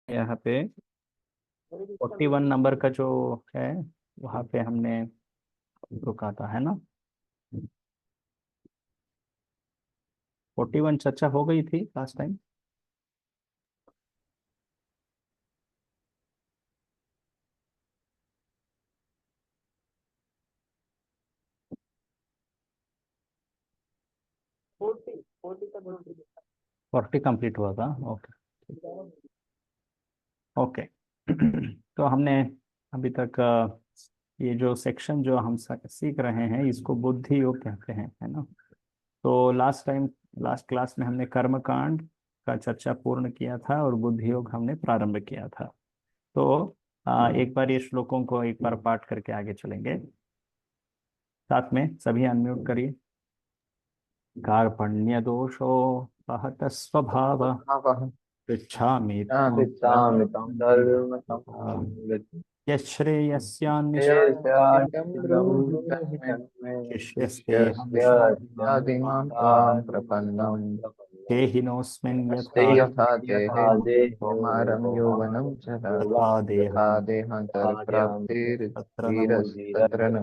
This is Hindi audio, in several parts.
यहाँ पे 41 नंबर का जो है वहाँ पे हमने रुका था, है ना। 41 चर्चा हो गई थी लास्ट टाइम। फोर्टी फोर्टी तक फोर्टी। 40 कंप्लीट हुआ था। ओके। ओके। तो हमने अभी तक ये जो सेक्शन जो हम सीख रहे हैं इसको बुद्धि योग कहते हैं, है ना। तो लास्ट क्लास में हमने कर्म कांड का चर्चा पूर्ण किया था और बुद्धि योग हमने प्रारंभ किया था। तो एक बार ये श्लोकों को एक बार पाठ करके आगे चलेंगे। साथ में सभी अनम्यूट करिए। कार्पण्य दोषो महत स्वभाव वह पृच्छामि त्वां विद्यामि तं धर्म संगति यच्छ्रेयस्यान्निश्चितं येषाद्यं ब्रूहि ब्रूहि मे शिष्यस्तेऽहं शिष्यस्य शाधिमां इत्यादिमां त्वां प्रपन्नम् प्रपन्नम् देहिनोऽस्मिन् ते यथा यथा देहे देहे कौमारं यौवनं च तथा तथा देहं तत्र न देहान्तरप्राप्तिर्धीरस्तत्र न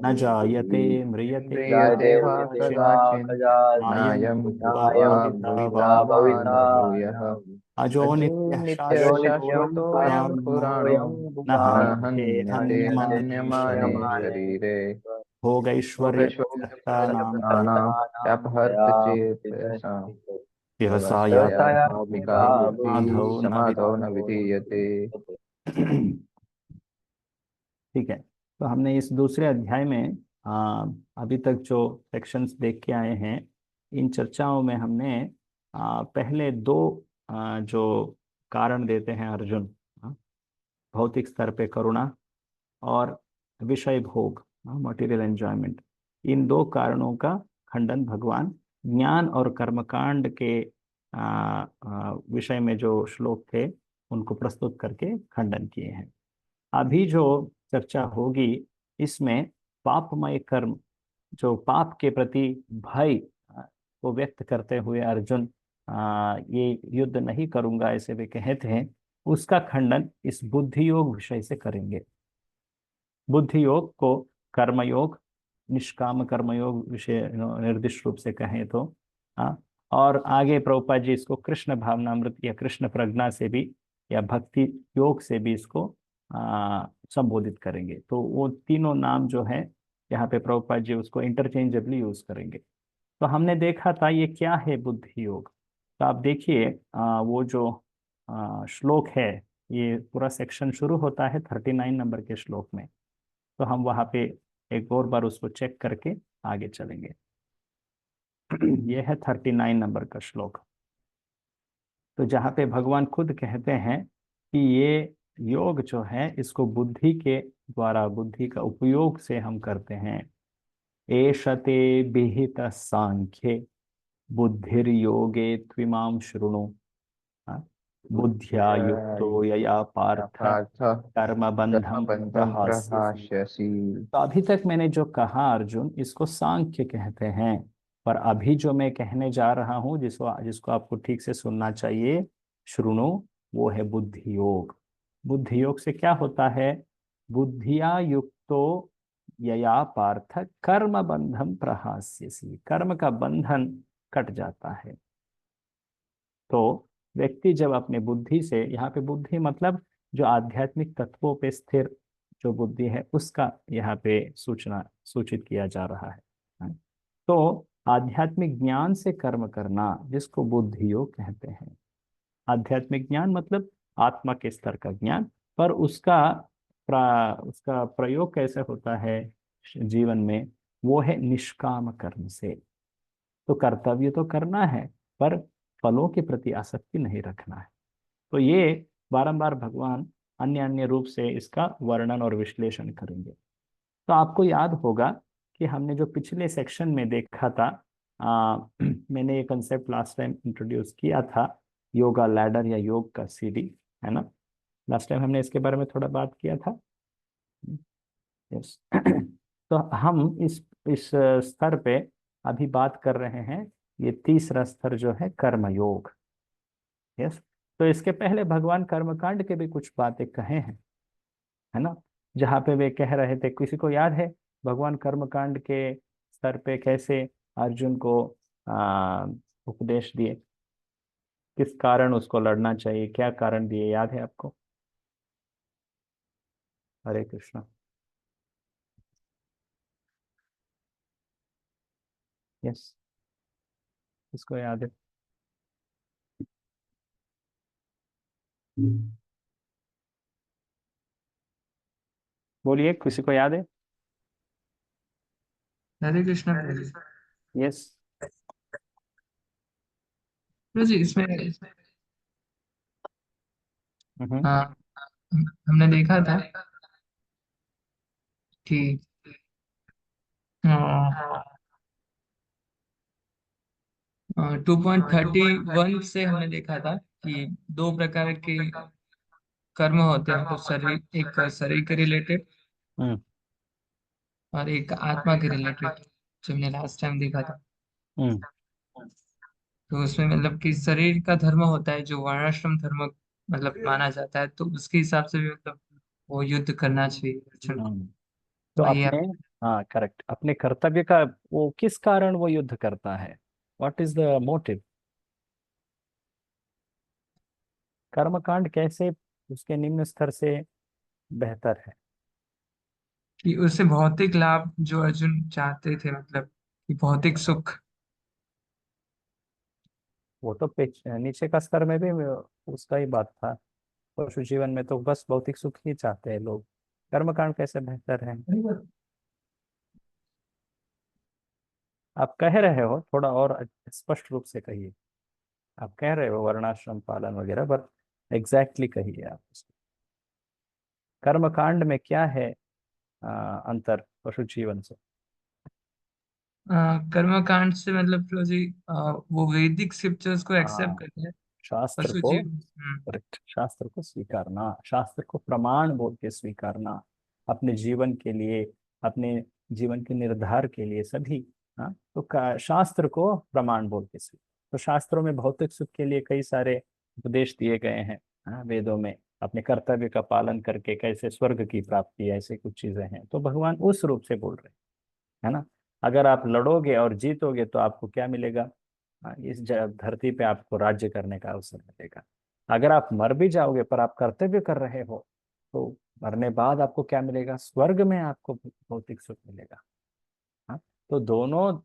न जायते म्रियते वा म्रियते वा कदाचित् कदाचिन् नायं नायं भूत्वा भूत्वा भविता भविता वा न न भूयः अजो अजो नित्यः नित्यः शाश्वतोऽयं शाश्वतोऽयं पुराणो पुराणो न न हन्यते हन्यते हन्यमाने हन्यमाने शरीरे शरीरे भोगैश्वर्यप्रसक्तानां भोगैश्वर्यप्रसक्तानां चेतसाम् व्यवसायात्मिका व्यवसायात्मिका बुद्धिः बुद्धिः समाधौ न समाधौ न विधीयते। विधीयते। ठीक है। तो हमने इस दूसरे अध्याय में अभी तक जो सेक्शंस देख के आए हैं, इन चर्चाओं में हमने पहले दो जो कारण देते हैं अर्जुन, भौतिक स्तर पे करुणा और विषय भोग, मटेरियल एंजॉयमेंट, इन दो कारणों का खंडन भगवान ज्ञान और कर्मकांड के विषय में जो श्लोक थे उनको प्रस्तुत करके खंडन किए हैं। अभी जो चर्चा होगी इसमें पापमय कर्म, जो पाप के प्रति भय को व्यक्त करते हुए अर्जुन ये युद्ध नहीं करूंगा ऐसे वे कहते हैं, उसका खंडन इस बुद्धि योग विषय से करेंगे। बुद्धि योग को कर्मयोग, निष्काम कर्मयोग विषय निर्दिष्ट रूप से कहें तो, हाँ। और आगे प्रभुपाद जी इसको कृष्ण भावनामृत या कृष्ण प्रज्ञा से भी या भक्ति योग से भी इसको संबोधित करेंगे। तो वो तीनों नाम जो है यहाँ पे प्रभुपाद जी उसको इंटरचेंजेबली यूज करेंगे। तो हमने देखा था ये क्या है बुद्धि योग। तो आप देखिए वो जो श्लोक है, ये पूरा सेक्शन शुरू होता है 39 नंबर के श्लोक में। तो हम वहां पे एक और बार उसको चेक करके आगे चलेंगे। ये है 39 नंबर का श्लोक। तो जहाँ पे भगवान खुद कहते हैं कि ये योग जो है इसको बुद्धि के द्वारा, बुद्धि का उपयोग से हम करते हैं। एषते विहित सांख्ये बुद्धिर्योगे त्विमां शृणु। हाँ? बुद्ध्या युक्तो यया पार्थ पार्थ कर्म बंधम कर्मबन्धं प्रहास्यसि। प्रहास्यसि। तो अभी तक मैंने जो कहा अर्जुन, इसको सांख्य कहते हैं। पर अभी जो मैं कहने जा रहा हूं जिसको जिसको आपको ठीक से सुनना चाहिए, श्रुणु, वो है बुद्धि योग। बुद्धि योग से क्या होता है? बुद्धिया युक्तो यया पार्थ कर्म बंधम प्रहास्यसि, कर्म का बंधन कट जाता है। तो व्यक्ति जब अपने बुद्धि से, यहाँ पे बुद्धि मतलब जो आध्यात्मिक तत्वों पे स्थिर जो बुद्धि है उसका यहाँ पे सूचित किया जा रहा है। हाँ? तो आध्यात्मिक ज्ञान से कर्म करना जिसको बुद्धि योग कहते हैं। आध्यात्मिक ज्ञान मतलब आत्मा के स्तर का ज्ञान, पर उसका प्रयोग कैसे होता है जीवन में, वो है निष्काम कर्म से। तो कर्तव्य तो करना है पर फलों के प्रति आसक्ति नहीं रखना है। तो ये बारंबार भगवान अन्य अन्य रूप से इसका वर्णन और विश्लेषण करेंगे। तो आपको याद होगा कि हमने जो पिछले सेक्शन में देखा था, मैंने ये कंसेप्ट लास्ट टाइम इंट्रोड्यूस किया था, योगा लैडर या योग का सीढ़ी, है ना। लास्ट टाइम हमने इसके बारे में थोड़ा बात किया था। यस। तो हम इस स्तर पे अभी बात कर रहे हैं। ये तीसरा स्तर जो है कर्मयोग। यस। तो इसके पहले भगवान कर्मकांड के भी कुछ बातें कहे हैं, है ना, जहाँ पे वे कह रहे थे, किसी को याद है भगवान कर्मकांड के स्तर पे कैसे अर्जुन को आ, उपदेश दिए, किस कारण उसको लड़ना चाहिए, क्या कारण दिए, याद है आपको? हरे कृष्णा। यस, किसको याद है? बोलिए, किसी को याद है? हरे कृष्णा प्रभु जी। यस। प्रभु जी, इसमें हम्म। हाँ, हमने देखा था कि 2.31 से हमने देखा था कि दो प्रकार के कर्म होते हैं, तो शरीर, एक शरीर के रिलेटेड हम्म। और एक आत्मा के रिलेटेड, जो हमने लास्ट टाइम देखा था। हम्म। तो उसमें मतलब कि शरीर का धर्म होता है जो वर्णाश्रम धर्म मतलब माना जाता है, तो उसके हिसाब से भी मतलब वो युद्ध करना चाहिए अर्जुन को। हम्म। तो वही अपने, आप। हाँ करेक्ट, अपने कर्तव्य का वो किस कारण वो युद्ध करता है, व्हाट इज द मोटिव? कर्मकांड कैसे उसके निम्न स्तर से बेहतर है? कि उससे भौतिक लाभ जो अर्जुन चाहते थे, मतलब कि भौतिक सुख। वो तो नीचे का स्तर में भी उसका ही बात था, पशु जीवन में तो बस भौतिक सुख ही चाहते हैं लोग, कर्मकांड कैसे बेहतर है? आप कह रहे हो, थोड़ा और स्पष्ट रूप से कहिए। आप कह रहे हो वर्णाश्रम पालन वगैरह, पर एग्जैक्टली कहिए आप उसको। कर्मकांड में क्या है अंतर पशु जीवन से? कर्म कांड से मतलब प्रभु जी, वो वैदिक स्क्रिप्चर्स को एक्सेप्ट हाँ, करते हैं। शास्त्र पशु को, जीव। करेक्ट, शास्त्र को स्वीकारना, शास्त्र को प्रमाण बोल के स्वीकारना अपने जीवन के लिए, अपने जीवन के निर्धार के लिए सभी। हाँ, तो शास्त्र को प्रमाण बोल के स्वीकार। तो शास्त्रों में भौतिक सुख के लिए कई सारे उपदेश दिए गए हैं। हाँ, वेदों में अपने कर्तव्य का पालन करके कैसे स्वर्ग की प्राप्ति, ऐसे कुछ चीजें हैं, तो भगवान उस रूप से बोल रहे हैं, है ना। अगर आप लड़ोगे और जीतोगे तो आपको क्या मिलेगा? इस धरती पे आपको राज्य करने का अवसर मिलेगा। अगर आप मर भी जाओगे पर आप कर्तव्य कर रहे हो, तो मरने बाद आपको क्या मिलेगा? स्वर्ग में आपको भौतिक सुख मिलेगा। हाँ, तो दोनों,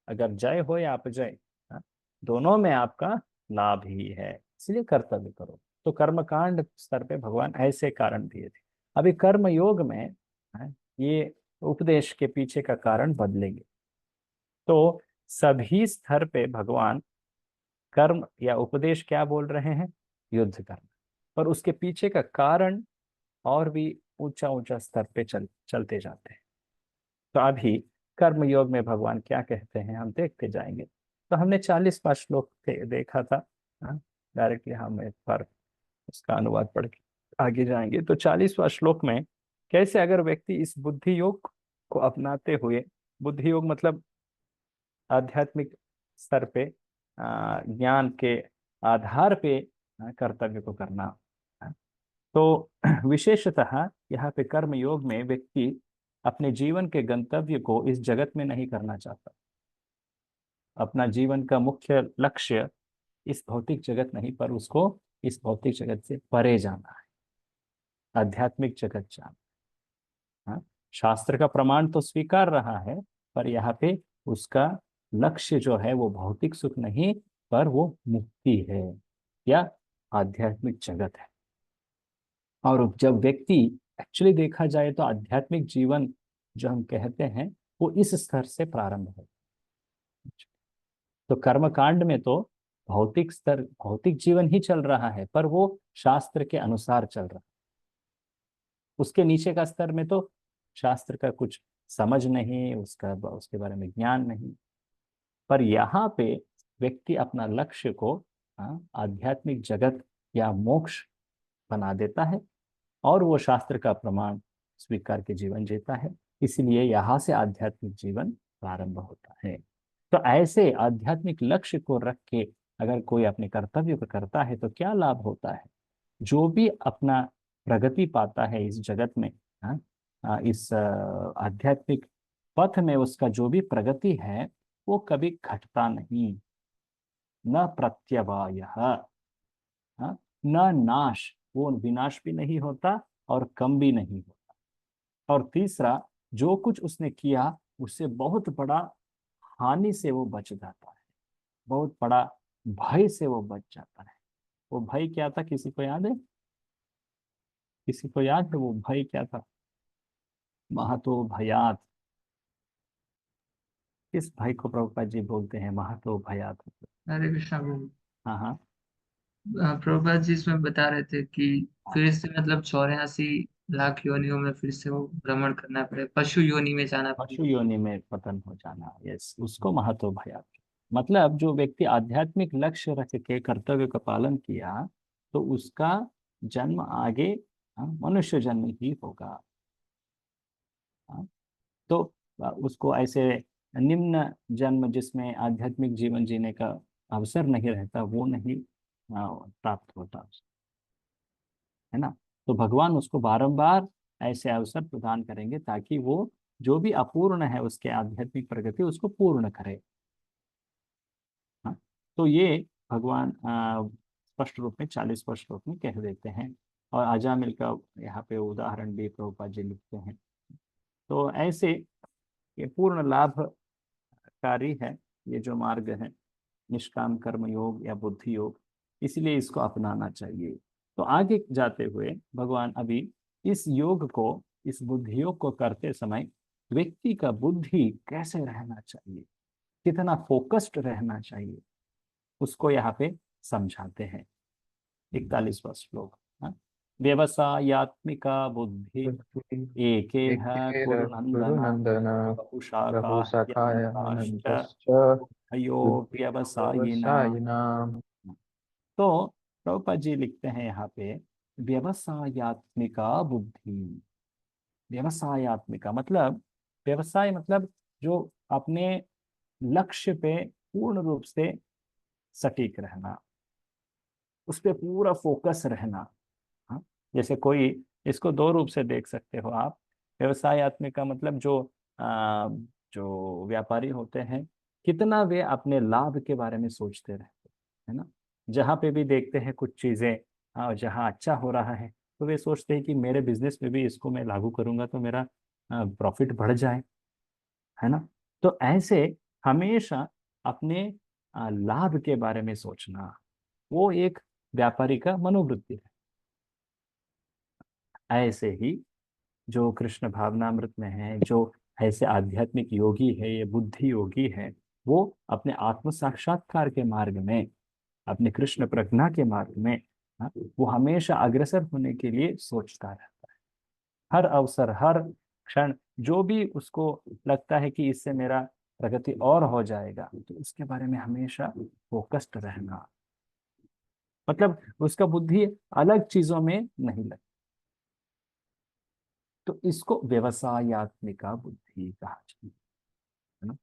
अगर जय हो या अपजय, हाँ, दोनों में आपका लाभ ही है, इसलिए कर्तव्य करो। तो कर्मकांड स्तर पे भगवान ऐसे कारण दिए थे। अभी कर्म योग में, हाँ, ये उपदेश के पीछे का कारण बदलेंगे। तो सभी स्तर पे भगवान कर्म या उपदेश क्या बोल रहे हैं? युद्ध करना। पर उसके पीछे का कारण और भी ऊंचा ऊंचा स्तर पे चलते जाते हैं। तो अभी कर्म योग में भगवान क्या कहते हैं हम देखते जाएंगे। तो हमने 40वां श्लोक देखा था। डायरेक्टली हम एक बार उसका अनुवाद पढ़ के आगे जाएंगे। तो 40वां श्लोक में कैसे अगर व्यक्ति इस बुद्धि योग को अपनाते हुए, बुद्धि योग मतलब आध्यात्मिक स्तर पे ज्ञान के आधार पे कर्तव्य को करना। तो विशेषतः यहाँ पे कर्म योग में व्यक्ति अपने जीवन के गंतव्य को इस जगत में नहीं करना चाहता। अपना जीवन का मुख्य लक्ष्य इस भौतिक जगत नहीं, पर उसको इस भौतिक जगत से परे जाना है, आध्यात्मिक जगत जाना। हाँ, शास्त्र का प्रमाण तो स्वीकार रहा है, पर यहाँ पे उसका लक्ष्य जो है वो भौतिक सुख नहीं, पर वो मुक्ति है या आध्यात्मिक जगत है। और जब व्यक्ति, एक्चुअली देखा जाए तो आध्यात्मिक जीवन जो हम कहते हैं वो इस स्तर से प्रारंभ है। तो कर्म कांड में तो भौतिक स्तर, भौतिक जीवन ही चल रहा है, पर वो शास्त्र के अनुसार चल रहा है। उसके नीचे का स्तर में तो शास्त्र का कुछ समझ नहीं, उसका उसके बारे में ज्ञान नहीं। पर यहाँ पे व्यक्ति अपना लक्ष्य को, आध्यात्मिक जगत या मोक्ष बना देता है, और वो शास्त्र का प्रमाण स्वीकार के जीवन जीता है। इसलिए यहाँ से आध्यात्मिक जीवन प्रारंभ होता है। तो ऐसे आध्यात्मिक लक्ष्य को रख के अगर कोई अपने कर्तव्य को करता है तो क्या लाभ होता है? जो भी अपना प्रगति पाता है इस जगत में, हाँ, इस आध्यात्मिक पथ में उसका जो भी प्रगति है वो कभी घटता नहीं। न प्रत्यवाय, हाँ, न नाश, वो विनाश भी नहीं होता और कम भी नहीं होता। और तीसरा, जो कुछ उसने किया उससे बहुत बड़ा हानि से वो बच जाता है, बहुत बड़ा भय से वो बच जाता है। वो भय क्या था, किसी को याद है? किसी को याद है वो भय क्या था? महतो भयात। किस भय को प्रभुपाद जी बोलते हैं महतो भयात? हरे कृष्णा प्रभु। हाँ हाँ। प्रभुपाद जी इसमें बता रहे थे कि फिर से मतलब 84 लाख योनियों में फिर से वो भ्रमण करना पड़े, पशु योनि में जाना पड़े। पशु योनि में पतन हो जाना, यस, उसको महतो भयात। मतलब जो व्यक्ति आध्यात्मिक लक्ष्य रख के कर्तव्य का पालन किया तो उसका जन्म आगे, हाँ, मनुष्य जन्म ही होगा। हाँ, तो उसको ऐसे निम्न जन्म जिसमें आध्यात्मिक जीवन जीने का अवसर नहीं रहता वो नहीं प्राप्त होता, है ना। तो भगवान उसको बारंबार ऐसे अवसर प्रदान करेंगे ताकि वो जो भी अपूर्ण है उसके आध्यात्मिक प्रगति उसको पूर्ण करे। हाँ, तो ये भगवान स्पष्ट रूप में 40वें श्लोक में कह देते हैं। और अजामिल का यहाँ पे उदाहरण भी प्रभुपाद जी लिखते हैं। तो ऐसे ये पूर्ण लाभकारी है ये जो मार्ग है, निष्काम कर्म योग या बुद्धि योग, इसलिए इसको अपनाना चाहिए। तो आगे जाते हुए भगवान अभी इस योग को, इस बुद्धि योग को करते समय व्यक्ति का बुद्धि कैसे रहना चाहिए, कितना फोकस्ड रहना चाहिए, उसको यहाँ पे समझाते हैं। 41वां श्लोक, हाँ? व्यवसायात्मिका बुद्धि एकेह कुरु कुरु नंदन नंदन बहुशाखाह्यनन्ताश्च बहुशाखायानन्तश्च बुद्धयो व्यवसायिनाम्। व्यवसायिनाम्। तो प्रभुपाद जी लिखते हैं यहाँ पे व्यवसायात्मिका बुद्धि। व्यवसायात्मिका मतलब, व्यवसाय मतलब जो अपने लक्ष्य पे पूर्ण रूप से सटीक रहना, उस पे पूरा फोकस रहना। हाँ, जैसे कोई, इसको दो रूप से देख सकते हो आप। व्यवसायात्मिक का मतलब जो व्यापारी होते हैं, कितना वे अपने लाभ के बारे में सोचते रहते हैं, है ना। जहाँ पे भी देखते हैं कुछ चीजें, जहाँ अच्छा हो रहा है तो वे सोचते हैं कि मेरे बिजनेस में भी इसको मैं लागू करूंगा तो मेरा प्रॉफिट बढ़ जाए, है ना। तो ऐसे हमेशा अपने लाभ के बारे में सोचना, वो एक व्यापारी का मनोवृत्ति है। ऐसे ही जो कृष्ण भावनामृत में है, जो ऐसे आध्यात्मिक योगी है, ये बुद्धि योगी है, वो अपने आत्म साक्षात्कार के मार्ग में, अपने कृष्ण प्रज्ञा के मार्ग में, हाँ, वो हमेशा अग्रसर होने के लिए सोचता रहता है। हर अवसर, हर क्षण जो भी उसको लगता है कि इससे मेरा प्रगति और हो जाएगा तो इसके बारे में हमेशा फोकस्ड रहना। मतलब उसका बुद्धि अलग चीजों में नहीं लगती। तो इसको व्यवसायत्मिका बुद्धि कहा जाता है ना।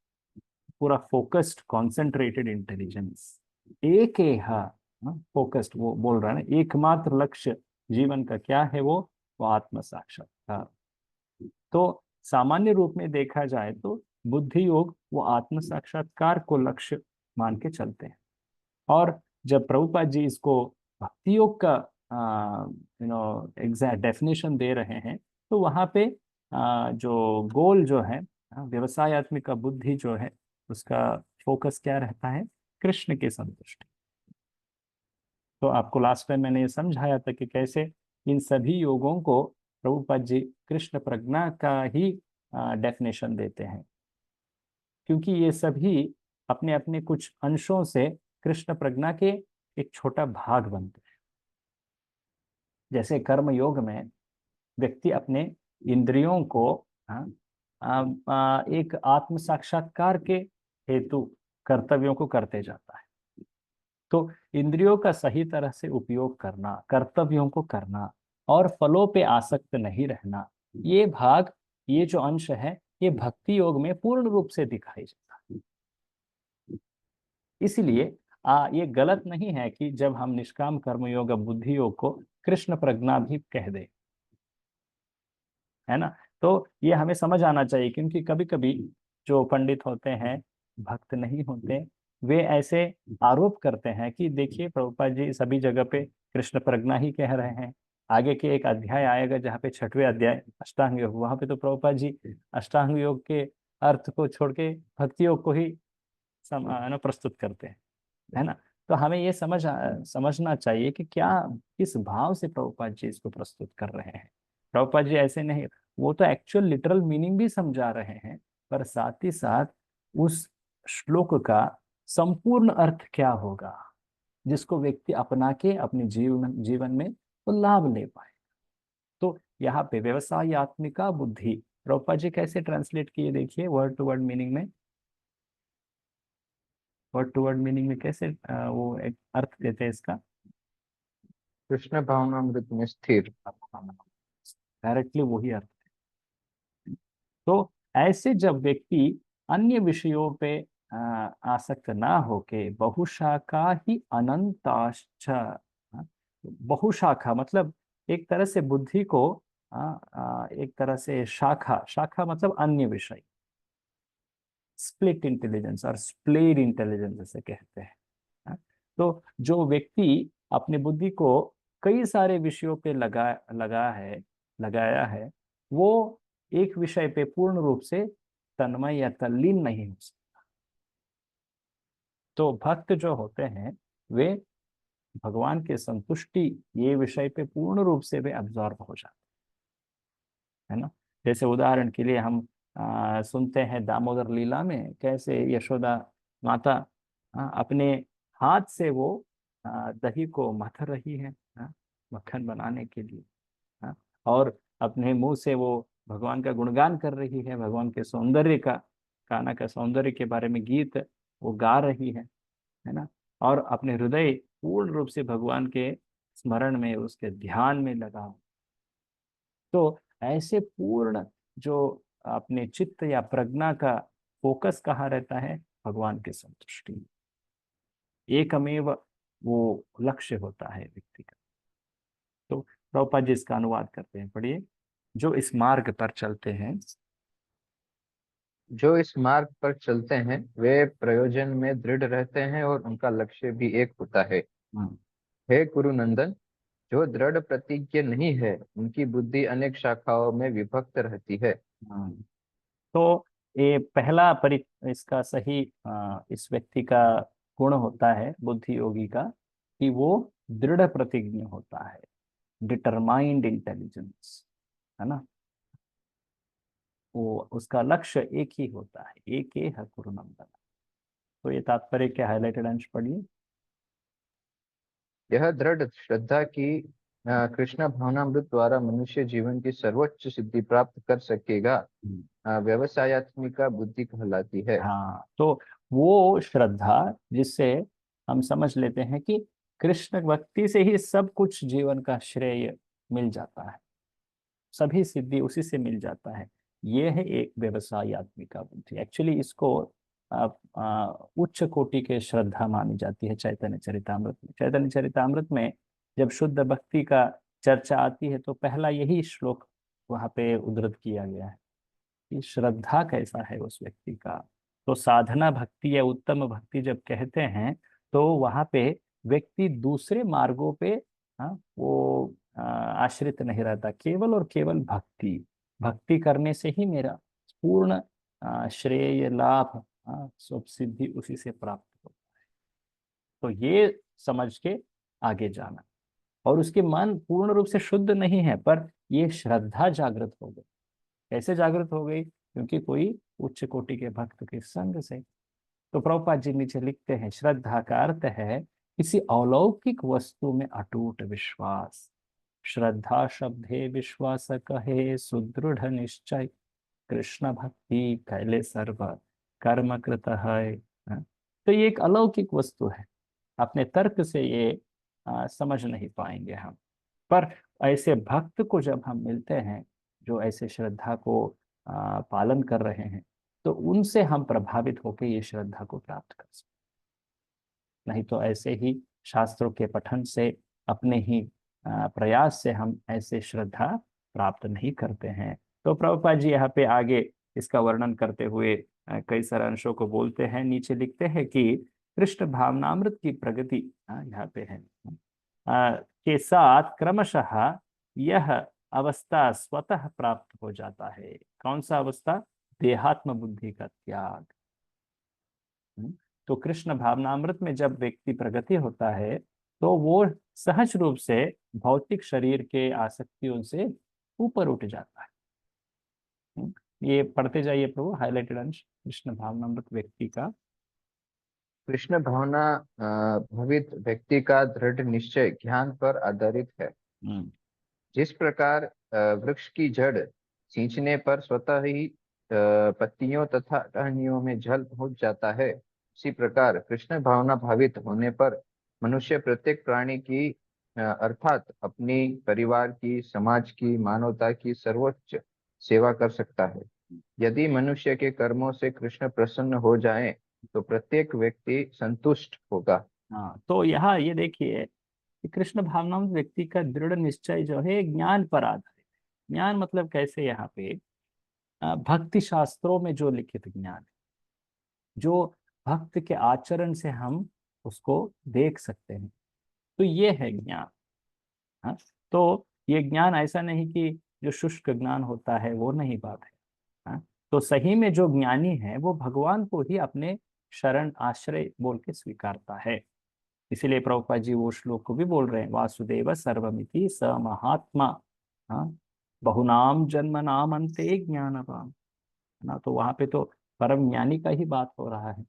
पूरा फोकस्ड कॉन्सेंट्रेटेड इंटेलिजेंस, एक फोकस्ड, वो बोल रहा है ना, एकमात्र लक्ष्य जीवन का क्या है, वो आत्म साक्षात्कार। तो सामान्य रूप में देखा जाए तो बुद्धि योग वो आत्म साक्षात्कार को लक्ष्य मान के चलते हैं। और जब प्रभुपाद जी इसको भक्ति योग का एग्जैक्ट डेफिनेशन दे रहे हैं तो वहां पे जो गोल जो है, व्यवसायत्मिक का बुद्धि जो है, उसका फोकस क्या रहता है? कृष्ण की संतुष्टि। तो आपको लास्ट टाइम मैंने ये समझाया था कि कैसे इन सभी योगों को प्रभुपाद जी कृष्ण प्रज्ञा का ही डेफिनेशन देते हैं, क्योंकि ये सभी अपने अपने कुछ अंशों से कृष्ण प्रज्ञा के एक छोटा भाग बनते हैं। जैसे कर्म योग में व्यक्ति अपने इंद्रियों को, हाँ, एक आत्म साक्षात्कार के हेतु कर्तव्यों को करते जाता है। तो इंद्रियों का सही तरह से उपयोग करना, कर्तव्यों को करना और फलों पे आसक्त नहीं रहना, ये भाग, ये जो अंश है, ये भक्ति योग में पूर्ण रूप से दिखाई जाता है। इसलिए ये गलत नहीं है कि जब हम निष्काम कर्मयोग बुद्धि योग को कृष्ण प्रज्ञा भी कह दे, है ना। तो ये हमें समझ आना चाहिए, क्योंकि कभी कभी जो पंडित होते हैं, भक्त नहीं होते, वे ऐसे आरोप करते हैं कि देखिए प्रभुपाद जी सभी जगह पे कृष्ण प्रज्ञा ही कह रहे हैं। आगे के एक अध्याय आएगा जहाँ पे छठवें अध्याय अष्टांग योग, वहां पे तो प्रभुपाद जी अष्टांग योग के अर्थ को छोड़ के भक्ति योग को ही प्रस्तुत करते हैं, है ना। तो हमें ये समझना चाहिए कि क्या किस भाव से प्रभुपाद जी इसको प्रस्तुत कर रहे हैं। प्रभुपाद जी ऐसे नहीं, वो तो एक्चुअल लिटरल मीनिंग भी समझा रहे हैं, पर साथ ही साथ उस श्लोक का संपूर्ण अर्थ क्या होगा जिसको व्यक्ति अपना के अपने जीवन जीवन में तो लाभ ले पाए। तो यहाँ पे व्यवसायत्मिका बुद्धि प्रभुपाद जी कैसे ट्रांसलेट किए, देखिए वर्ड टू वर्ड मीनिंग में, वर्ड टू वर्ड मीनिंग में कैसे वो एक अर्थ देते हैं इसका। कृष्ण भावनामृत में स्थिर। डायरेक्टली वही अर्थ। तो ऐसे जब व्यक्ति अन्य विषयों पे आसक्त ना होके बहुशाखा ही अनंताश्च, बहुशाखा मतलब एक तरह से बुद्धि को एक तरह से शाखा, शाखा मतलब अन्य विषय, स्प्लिट इंटेलिजेंस और स्प्लेड इंटेलिजेंस जैसे कहते हैं। हाँ? तो जो व्यक्ति अपनी बुद्धि को कई सारे विषयों पे लगाया है, वो एक विषय पे पूर्ण रूप से तन्मय या तल्लीन नहीं हो सकता। तो भक्त जो होते हैं वे भगवान के संतुष्टि ये विषय पे पूर्ण रूप से वे अब्जॉर्व हो जाते हैं, है ना। जैसे उदाहरण के लिए हम सुनते हैं दामोदर लीला में कैसे यशोदा माता अपने हाथ से वो दही को मथ रही है, मक्खन बनाने के लिए। हाँ, और अपने मुंह से वो भगवान का गुणगान कर रही है, भगवान के सौंदर्य का, कान्हा का सौंदर्य के बारे में गीत वो गा रही है ना। और अपने हृदय पूर्ण रूप से भगवान के स्मरण में, उसके ध्यान में लगा हो। तो ऐसे पूर्ण जो अपने चित्त या प्रज्ञा का फोकस कहाँ रहता है, भगवान के संतुष्टि, एकमेव वो लक्ष्य होता है व्यक्ति का। तो प्रभुपाद जी इसका अनुवाद करते हैं, पढ़िए। जो इस मार्ग पर चलते हैं, जो इस मार्ग पर चलते हैं वे प्रयोजन में दृढ़ रहते हैं और उनका लक्ष्य भी एक होता है। हम्म, हे कुरुनंदन, जो दृढ़ प्रतिज्ञ नहीं है उनकी बुद्धि अनेक शाखाओं में विभक्त रहती है। हम्म। तो ये पहला इसका सही इस व्यक्ति का गुण होता है बुद्धि योगी का, कि वो दृढ़ प्रतिज्ञ होता है, डिटरमाइंड इंटेलिजेंस, है ना। वो उसका लक्ष्य एक ही होता है, एक ही है कुरुनंदन। तो ये तात्पर्य के हाईलाइटेड अंश पढ़िए। यह दृढ़ श्रद्धा की कृष्ण भावनामृत द्वारा मनुष्य जीवन की सर्वोच्च सिद्धि प्राप्त कर सकेगा, हम्म। व्यवसायत्मिका बुद्धि कहलाती है। हाँ, तो वो श्रद्धा जिससे हम समझ लेते हैं कि कृष्ण भक्ति से ही सब कुछ जीवन का श्रेय मिल जाता है, सभी सिद्धि उसी से मिल जाता है। ये है एक व्यवसायत्मिका बुद्धि। एक्चुअली इसको उच्च कोटि के श्रद्धा मानी जाती है चैतन्य चरितामृत में। चैतन्य चरितामृत में जब शुद्ध भक्ति का चर्चा आती है तो पहला यही श्लोक वहां पे उद्धृत किया गया है कि श्रद्धा कैसा है उस व्यक्ति का। तो साधना भक्ति या उत्तम भक्ति जब कहते हैं तो वहां पे व्यक्ति दूसरे मार्गों पे वो आश्रित नहीं रहता, केवल और केवल भक्ति, भक्ति करने से ही मेरा पूर्ण श्रेय लाभ, सब सिद्धि उसी से प्राप्त हो। तो ये समझ के आगे जाना। और उसके मन पूर्ण रूप से शुद्ध नहीं है, पर ये श्रद्धा जागृत हो गई। कैसे जागृत हो गई, क्योंकि कोई उच्च कोटि के भक्त के संग से। तो प्रभुपाद जी नीचे लिखते हैं, श्रद्धा का अर्थ है किसी अलौकिक वस्तु में अटूट विश्वास। श्रद्धा शब्दे विश्वास कहे सुदृढ़ निश्चय, कृष्ण भक्ति कैले सर्व कर्म कृत है। तो ये एक अलौकिक वस्तु है, अपने तर्क से ये समझ नहीं पाएंगे हम। पर ऐसे भक्त को जब हम मिलते हैं जो ऐसे श्रद्धा को पालन कर रहे हैं, तो उनसे हम प्रभावित होकर ये श्रद्धा को प्राप्त कर सकते नहीं तो ऐसे ही शास्त्रों के पठन से, अपने ही प्रयास से हम ऐसे श्रद्धा प्राप्त नहीं करते हैं। तो प्रभुपाद जी यहाँ पे आगे इसका वर्णन करते हुए कई सारे अंशों को बोलते हैं। नीचे लिखते हैं कि कृष्ण भावनामृत की प्रगति यहाँ पे है के साथ क्रमशः यह अवस्था स्वतः प्राप्त हो जाता है। कौन सा अवस्था? देहात्म बुद्धि का त्याग। तो कृष्ण भावनामृत में जब व्यक्ति प्रगति होता है तो वो सहज रूप से भौतिक शरीर के आसक्तियों से ऊपर उठ जाता है। ये पढ़ते जाइए प्रभु, हाईलाइटेड अंश कृष्ण भावनामृत व्यक्ति का। कृष्ण भावना भवित व्यक्ति का दृढ़ निश्चय ज्ञान पर आधारित है। हम्म जिस प्रकार वृक्ष की जड़ सींचने पर स्वतः ही पत्तियों तथा टहनियों में जल पहुंच जाता है, उसी प्रकार कृष्ण भावना भावित होने पर मनुष्य प्रत्येक प्राणी की अर्थात अपनी, परिवार की, समाज की, मानवता की सर्वोच्च सेवा कर सकता है। यदि मनुष्य के कर्मों से कृष्ण प्रसन्न हो जाएं, तो प्रत्येक व्यक्ति संतुष्ट होगा। हाँ, तो यहाँ ये देखिए कि कृष्ण भावनामृत व्यक्ति का दृढ़ निश्चय जो है ज्ञान पर आधारित है। ज्ञान मतलब कैसे? यहाँ पे भक्ति शास्त्रों में जो लिखित ज्ञान है, जो भक्त के आचरण से हम उसको देख सकते हैं, तो ये है ज्ञान। हाँ, तो ये ज्ञान ऐसा नहीं कि जो शुष्क ज्ञान होता है वो नहीं बात है। हाँ, तो सही में जो ज्ञानी है वो भगवान को ही अपने शरण आश्रय बोल के स्वीकारता है। इसीलिए प्रभुपाद जी वो श्लोक को भी बोल रहे हैं, वासुदेव सर्वमिति स महात्मा, हाँ, बहुनाम जन्म नाम अंते ज्ञानवान। ना, तो वहां पे तो परम ज्ञानी का ही बात हो रहा है।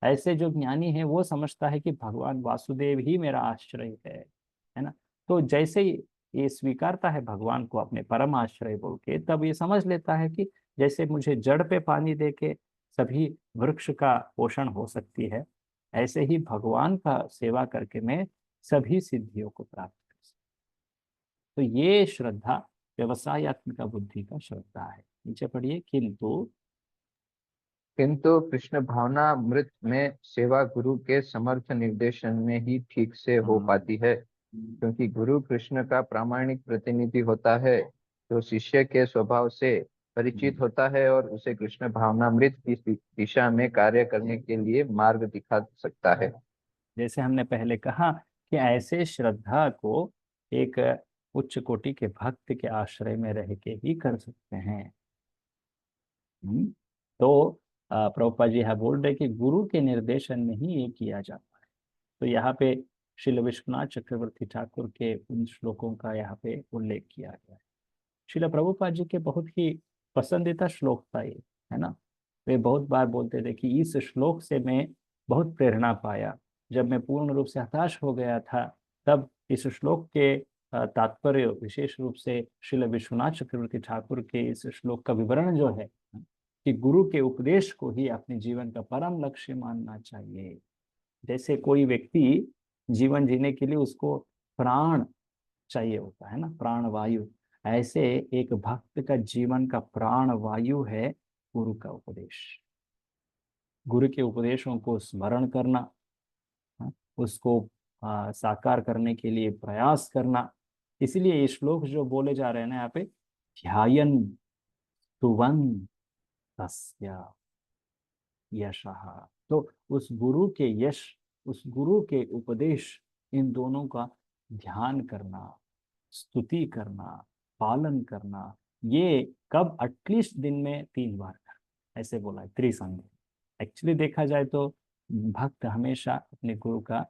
ऐसे जो ज्ञानी है वो समझता है कि भगवान वासुदेव ही मेरा आश्रय है ना। तो जैसे ही ये स्वीकारता है भगवान को अपने परम आश्रय बोल के, तब ये समझ लेता है कि जैसे मुझे जड़ पे पानी दे के सभी वृक्ष का पोषण हो सकती है, ऐसे ही भगवान का सेवा करके मैं सभी सिद्धियों को प्राप्त कर सकता। तो ये श्रद्धा व्यवसायत्मिका बुद्धि का श्रद्धा है। नीचे पढ़िए, किंतु किंतु कृष्ण भावना मृत में सेवा गुरु के समर्थ निर्देशन में ही ठीक से हो पाती है, क्योंकि गुरु कृष्ण का प्रामाणिक प्रतिनिधि होता है, जो शिष्य के स्वभाव से परिचित होता है और उसे कृष्ण भावनामृत की दिशा में कार्य करने के लिए मार्ग दिखा सकता है। जैसे हमने पहले कहा कि ऐसे श्रद्धा को एक उच्च कोटि के भक्त के आश्रय में रह के ही कर सकते हैं। तो प्रभुपाद जी यहाँ बोल रहे कि गुरु के निर्देशन में ही ये किया जाता है। तो यहाँ पे श्रील विश्वनाथ चक्रवर्ती ठाकुर के उन श्लोकों का यहाँ पे उल्लेख किया गया है। श्रील प्रभुपाद जी के बहुत ही पसंदीदा श्लोक था ये, है ना। वे बहुत बार बोलते थे कि इस श्लोक से मैं बहुत प्रेरणा पाया। जब मैं पूर्ण रूप से हताश हो गया था, तब इस श्लोक के तात्पर्य विशेष रूप से श्रील विश्वनाथ चक्रवर्ती ठाकुर के इस श्लोक का विवरण जो है कि गुरु के उपदेश को ही अपने जीवन का परम लक्ष्य मानना चाहिए। जैसे कोई व्यक्ति जीवन जीने के लिए उसको प्राण चाहिए होता है ना, प्राण वायु, ऐसे एक भक्त का जीवन का प्राण वायु है गुरु का उपदेश। गुरु के उपदेशों को स्मरण करना, हाँ, उसको साकार करने के लिए प्रयास करना। इसीलिए ये श्लोक जो बोले जा रहे हैं ना यहाँ पे, ध्यायन स्तुवन तस्य यशः। तो उस गुरु के यश, उस गुरु के उपदेश, इन दोनों का ध्यान करना, स्तुति करना, पालन करना, ये कब? एटलीस्ट दिन में 3 बार कर, ऐसे बोला है त्रिसंध्या। एक्चुअली देखा जाए तो भक्त हमेशा अपने गुरु का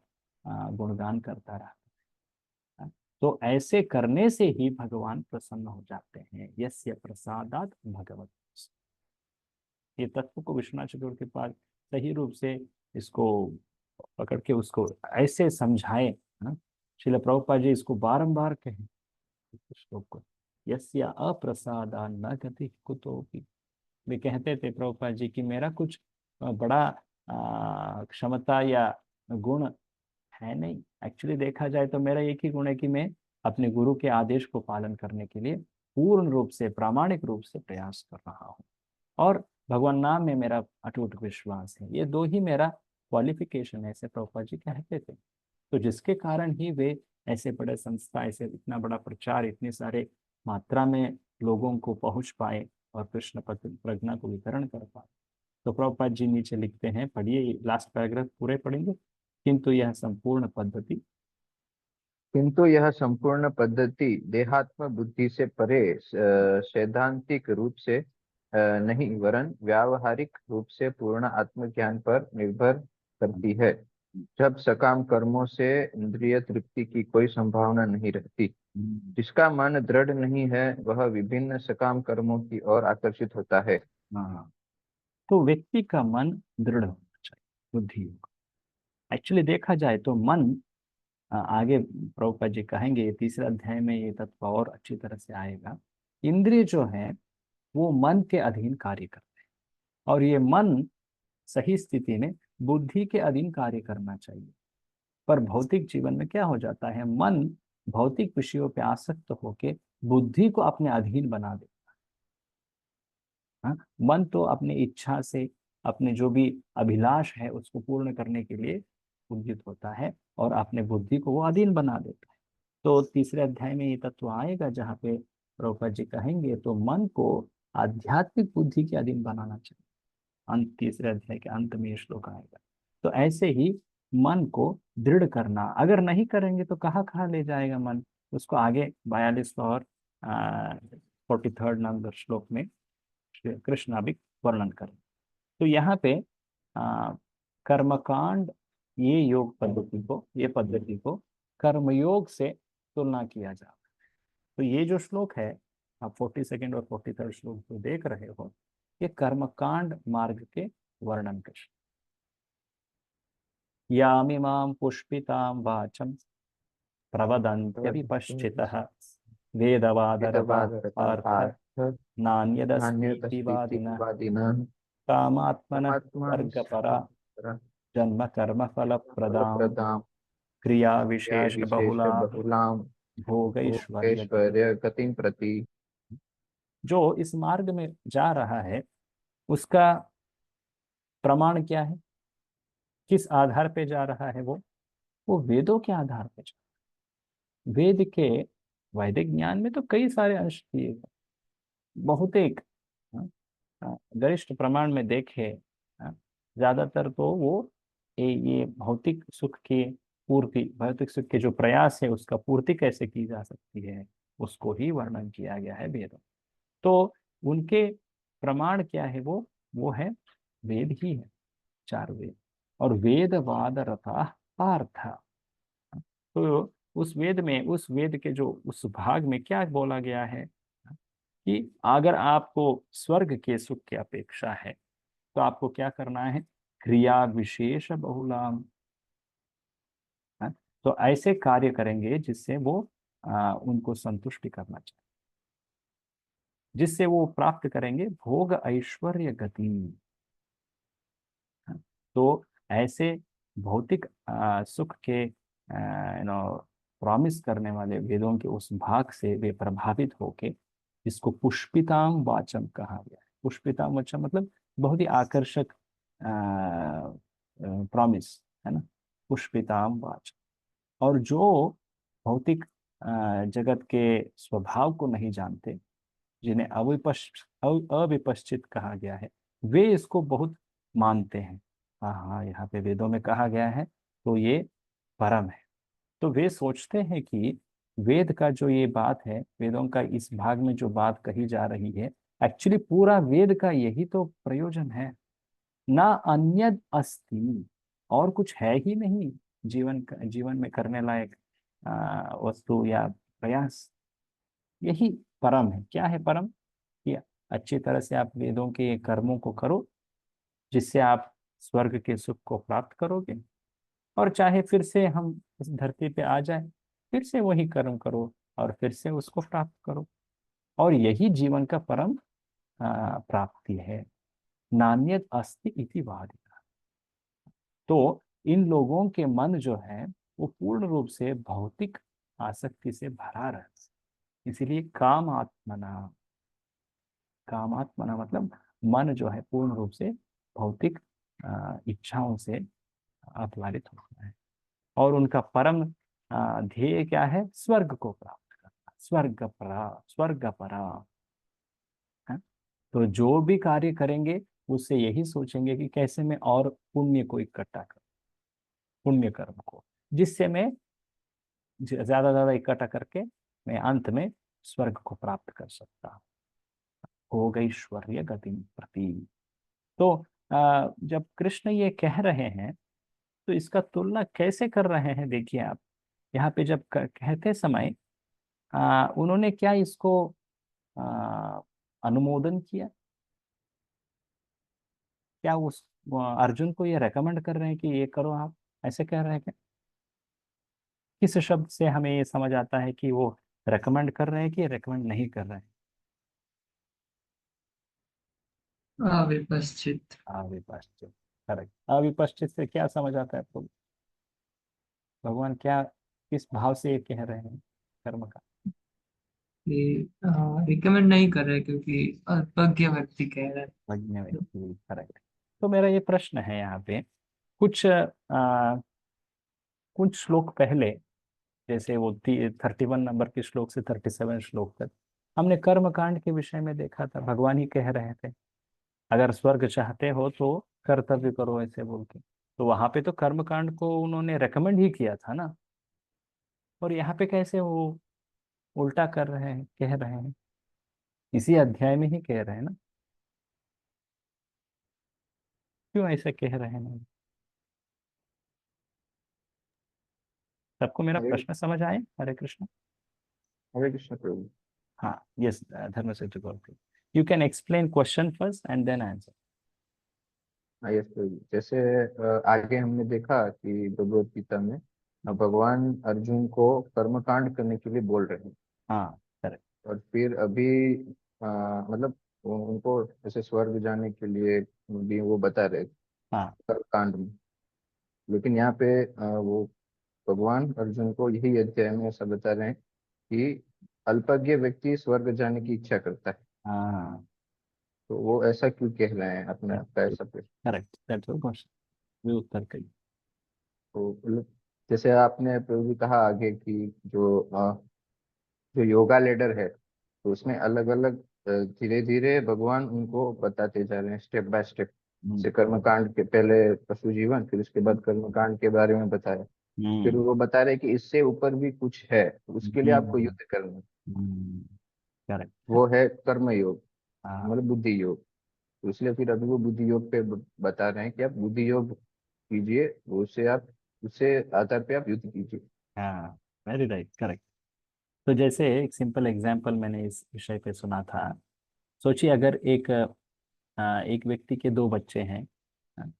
गुणगान करता रहता है। तो ऐसे करने से ही भगवान प्रसन्न हो जाते हैं। यस्य प्रसादात भगवत। ये तत्व को विश्वनाथ चक्रवर्ती पाद सही रूप से इसको पकड़ के उसको ऐसे समझाए ना। श्रील प्रभुपाद जी इसको बारंबार कहें इस श्लोक को, यस्य अप्रसादा न गति कुतोपि। वे कहते थे प्रभुपाद जी कि मेरा कुछ बड़ा क्षमता या गुण है नहीं। एक्चुअली देखा जाए तो मेरा एक ही गुण है कि मैं अपने गुरु के आदेश को पालन करने के लिए पूर्ण रूप से, प्रामाणिक रूप से प्रयास कर रहा हूँ, और भगवान नाम में मेरा अटूट विश्वास है। ये दो ही मेरा क्वालिफिकेशन है, ऐसे प्रभुपाद जी कहते थे। तो जिसके कारण ही वे ऐसे बड़े संस्था, ऐसे इतना बड़ा प्रचार, इतने सारे मात्रा में लोगों को पहुंच पाए और कृष्ण प्रज्ञा को वितरण कर पाए। तो प्रभुपाद जी नीचे लिखते हैं, पढ़िए लास्ट पैराग्राफ पूरे पढ़ेंगे। किंतु यह संपूर्ण पद्धति, किंतु यह संपूर्ण पद्धति देहात्म बुद्धि से परे सैद्धांतिक रूप से नहीं वरन व्यावहारिक रूप से पूर्ण आत्मज्ञान पर निर्भर करती है। जब सकाम कर्मों से इंद्रिय तृप्ति की कोई संभावना नहीं रहती, जिसका मन दृढ़ नहीं है वह विभिन्न सकाम कर्मों की ओर आकर्षित होता है। हाँ, तो व्यक्ति का मन दृढ़ होना चाहिए, बुद्धि योग। एक्चुअली देखा जाए तो मन, आगे प्रभुपाद जी कहेंगे, ये तीसरे अध्याय में ये तत्व और अच्छी तरह से आएगा। इंद्रिय जो है वो मन के अधीन कार्य करते हैं, और ये मन सही स्थिति में बुद्धि के अधीन कार्य करना चाहिए। पर भौतिक जीवन में क्या हो जाता है, मन भौतिक विषयों पे आसक्त होके बुद्धि को अपने अधीन बना देता है। हाँ? मन तो अपनी इच्छा से, अपने जो भी अभिलाष है उसको पूर्ण करने के लिए उद्युक्त होता है, और अपने बुद्धि को वो अधीन बना देता है। तो तीसरे अध्याय में ये तत्व आएगा जहाँ पे प्रभुपाद जी कहेंगे तो मन को आध्यात्मिक बुद्धि के अधीन बनाना चाहिए। अंत, तीसरे अध्याय के अंत में ये श्लोक आएगा। तो ऐसे ही मन को दृढ़ करना, अगर नहीं करेंगे तो कहाँ कहाँ ले जाएगा मन, उसको आगे 42 और 43 नंबर श्लोक में श्री कृष्ण अभी वर्णन करें। तो यहाँ पे आ, कर्मकांड, ये योग पद्धति को, ये पद्धति को कर्मयोग से तुलना किया जा रहा है। तो ये जो श्लोक है, आप 42 और 43 श्लोक जो देख रहे हो, ये कर्मकांड मार्ग के वर्णन कर। यामिमां पुष्पितां वाचं प्रवदन्त्यविपश्चितः वेदवादरता वेदवादरता पार्थ पार्थ नान्यदस्तीति वादिनः नान्यदस्तीतिवादिनः कामात्मनः परमात्मनः स्वर्गपरा जन्म कर्म फलप्रदां फलप्रदां क्रिया या विशेष विशेष बहुला बहुलां भोगैश्वर्य गति। भोगैश्वर्य गतिं प्रति। जो इस मार्ग में जा रहा है उसका प्रमाण क्या है, किस आधार पे जा रहा है वो वेदों के आधार पे जा। वेद के, वैदिक ज्ञान में तो कई सारे अंश दिए गए, बहुतेक, हाँ, गरिष्ठ प्रमाण में देखे, हाँ, ज्यादातर तो वो ये भौतिक सुख के पूर्ति, भौतिक सुख के जो प्रयास है उसका पूर्ति कैसे की जा सकती है उसको ही वर्णन किया गया है वेदों। तो उनके प्रमाण क्या है, वो है वेद ही है, चार वेद। और वेदवाद रथा पार्थ, तो उस वेद में, उस वेद के जो उस भाग में क्या बोला गया है कि अगर आपको स्वर्ग के सुख की अपेक्षा है तो आपको क्या करना है, क्रिया विशेष बहुलाम। हाँ? तो ऐसे कार्य करेंगे जिससे वो उनको संतुष्टि करना चाहिए, जिससे वो प्राप्त करेंगे भोग ऐश्वर्य गति। हाँ? तो ऐसे भौतिक सुख के प्रॉमिस करने वाले वेदों के उस भाग से वे प्रभावित होके, इसको पुष्पिताम वाचम कहा गया है। पुष्पिताम वाचम मतलब बहुत ही आकर्षक प्रॉमिस है ना, पुष्पिताम वाचम। और जो भौतिक जगत के स्वभाव को नहीं जानते, जिन्हें अविपश्चित कहा गया है, वे इसको बहुत मानते हैं। हाँ हाँ, यहाँ पे वेदों में कहा गया है तो ये परम है। तो वे सोचते हैं कि वेद का जो ये बात है, वेदों का इस भाग में जो बात कही जा रही है, एक्चुअली पूरा वेद का यही तो प्रयोजन है, ना अन्यद अस्ति, और कुछ है ही नहीं जीवन में करने लायक वस्तु या प्रयास। यही परम है। क्या है परम, कि अच्छी तरह से आप वेदों के कर्मों को करो जिससे आप स्वर्ग के सुख को प्राप्त करोगे, और चाहे फिर से हम इस धरती पे आ जाए, फिर से वही कर्म करो और फिर से उसको प्राप्त करो, और यही जीवन का परम प्राप्ति है। नान्यत अस्ति इति वादिता। तो इन लोगों के मन जो है वो पूर्ण रूप से भौतिक आसक्ति से भरा रहता है। इसीलिए कामात्मना, कामात्मना मतलब मन जो है पूर्ण रूप से भौतिक इच्छाओं से अपलारित होना है। और उनका परम ध्येय क्या है? स्वर्ग को प्राप्त करना, स्वर्ग परा है। तो जो भी कार्य करेंगे उससे यही सोचेंगे कि कैसे मैं और पुण्य को इकट्ठा करूं, पुण्य कर्म को, जिससे मैं ज्यादा ज्यादा इकट्ठा करके मैं अंत में स्वर्ग को प्राप्त कर सकता हूँ। भोगैश्वर्य गति प्रति। तो जब कृष्ण ये कह रहे हैं तो इसका तुलना कैसे कर रहे हैं, देखिए आप। यहाँ पे जब कहते समय उन्होंने क्या इसको आ, अनुमोदन किया? क्या उस अर्जुन को ये रेकमेंड कर रहे हैं कि ये करो आप, ऐसे कह रहे हैं क्या? किस शब्द से हमें ये समझ आता है कि वो रेकमेंड कर रहे हैं कि रेकमेंड नहीं कर रहे हैं? अविपश्चित। अविपश्चित। करेक्ट। अविपश्चित से क्या समझ आता है आपको? भगवान क्या, किस भाव से ये कह रहे हैं कर्म का? कि रिकमेंड नहीं कर रहे क्योंकि अल्पज्ञ व्यक्ति कह रहा है। प्रज्ञ व्यक्ति। करेक्ट। तो मेरा ये प्रश्न है यहाँ पे, कुछ कुछ श्लोक पहले, जैसे वो 31 नंबर के श्लोक से 37 श्लोक तक हमने कर्म कांड के विषय में देखा था। भगवान ही कह रहे थे अगर स्वर्ग चाहते हो तो कर्तव्य करो, ऐसे बोल के। तो वहां पे तो कर्म कांड को उन्होंने रेकमेंड ही किया था ना। और यहाँ पे कैसे वो उल्टा कर रहे हैं, कह रहे हैं? इसी अध्याय में ही कह रहे हैं ना, क्यों ऐसे कह रहे हैं? सबको मेरा हरे प्रश्न समझ आए? हरे कृष्ण। हरे कृष्ण प्रभु। हाँ, यस। धर्म से you can explain question first and then answer. हाँ, यस प्रभु। जैसे आगे हमने देखा कि भगवत गीता में भगवान अर्जुन को कर्मकांड करने के लिए बोल रहे हैं। हाँ, करेक्ट। और फिर अभी मतलब उनको जैसे स्वर्ग जाने के लिए भी वो बता रहे हाँ। कर्मकांड में। लेकिन यहाँ पे वो भगवान अर्जुन को यही अध्याय में ऐसा बता रहे हैं कि अल्पज्ञ व्यक्ति स्वर्ग जाने की इच्छा करता है। हाँ, तो वो ऐसा क्यों कह रहे हैं, अपने आप का ऐसा प्रश्न। करेक्ट। That's the question. वे उत्तर करिए। तो मतलब जैसे आपने प्रभु जी कहा आगे कि जो योगा लेडर है तो उसमें अलग अलग धीरे धीरे भगवान उनको बताते जा रहे हैं स्टेप बाय स्टेप। हम्म। से कर्मकांड के पहले पशु जीवन, फिर उसके बाद कर्मकांड के बारे में बताया। फिर हम्म। वो बता रहे कि इससे ऊपर भी कुछ है, तो उसके लिए आपको हम्म। युद्ध करना है। करेक्ट। वो है कर्म योग, हाँ। मतलब बुद्धि योग। तो इसलिए फिर अभी वो बुद्धि योग पे बता रहे हैं कि आप बुद्धि योग कीजिए, वो उससे आप उससे आधार पे आप युद्ध कीजिए। हाँ, वेरी राइट, करेक्ट। तो जैसे एक सिंपल एग्जांपल मैंने इस विषय पे सुना था। सोचिए अगर एक व्यक्ति के दो बच्चे हैं। हाँ,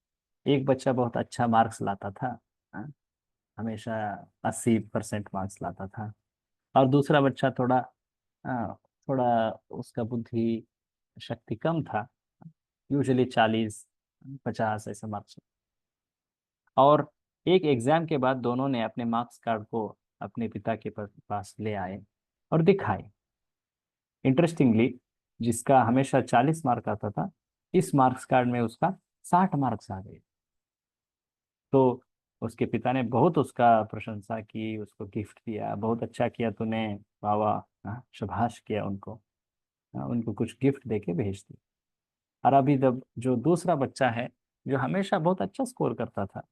एक बच्चा बहुत अच्छा मार्क्स लाता था। हाँ, हमेशा 80% मार्क्स लाता था। और दूसरा बच्चा थोड़ा, हाँ, थोड़ा उसका बुद्धि शक्ति कम था। यूजुअली 40 50 ऐसा मार्क्स। और एक एग्जाम के बाद दोनों ने अपने मार्क्स कार्ड को अपने पिता के पास ले आए और दिखाए। इंटरेस्टिंगली, जिसका हमेशा 40 मार्क आता था, इस मार्क्स कार्ड में उसका 60 मार्क्स आ गए। तो उसके पिता ने बहुत उसका प्रशंसा की, उसको गिफ्ट दिया, बहुत अच्छा किया तूने, वाह वाह, हाँ, शाबाश किया उनको। हाँ, उनको कुछ गिफ्ट देके भेज दिया। और अभी जब जो दूसरा बच्चा है, जो हमेशा बहुत अच्छा स्कोर करता था,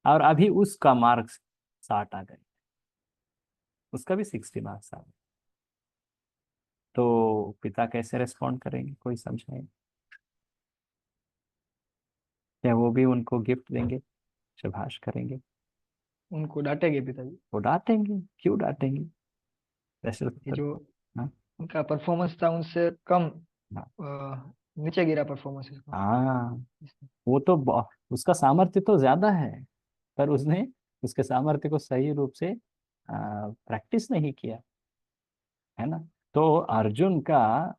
और अभी उसका मार्क्स 60 आ गए, उसका भी 60 मार्क्स आ गए। तो पिता कैसे रेस्पॉन्ड करेंगे, कोई समझाए? क्या वो भी उनको गिफ्ट देंगे, शाबाश करेंगे? उनको डांटेंगे पिताजी। वो डांटेंगे। क्यों डांटेंगे? प्रेशर ये कुकर। जो हाँ। उनका परफॉर्मेंस था उनसे कम, हाँ। नीचे गिरा परफॉर्मेंस इसका। हाँ, वो तो उसका सामर्थ्य तो ज्यादा है, पर उसने उसके सामर्थ्य को सही रूप से प्रैक्टिस नहीं किया, है ना। तो अर्जुन का,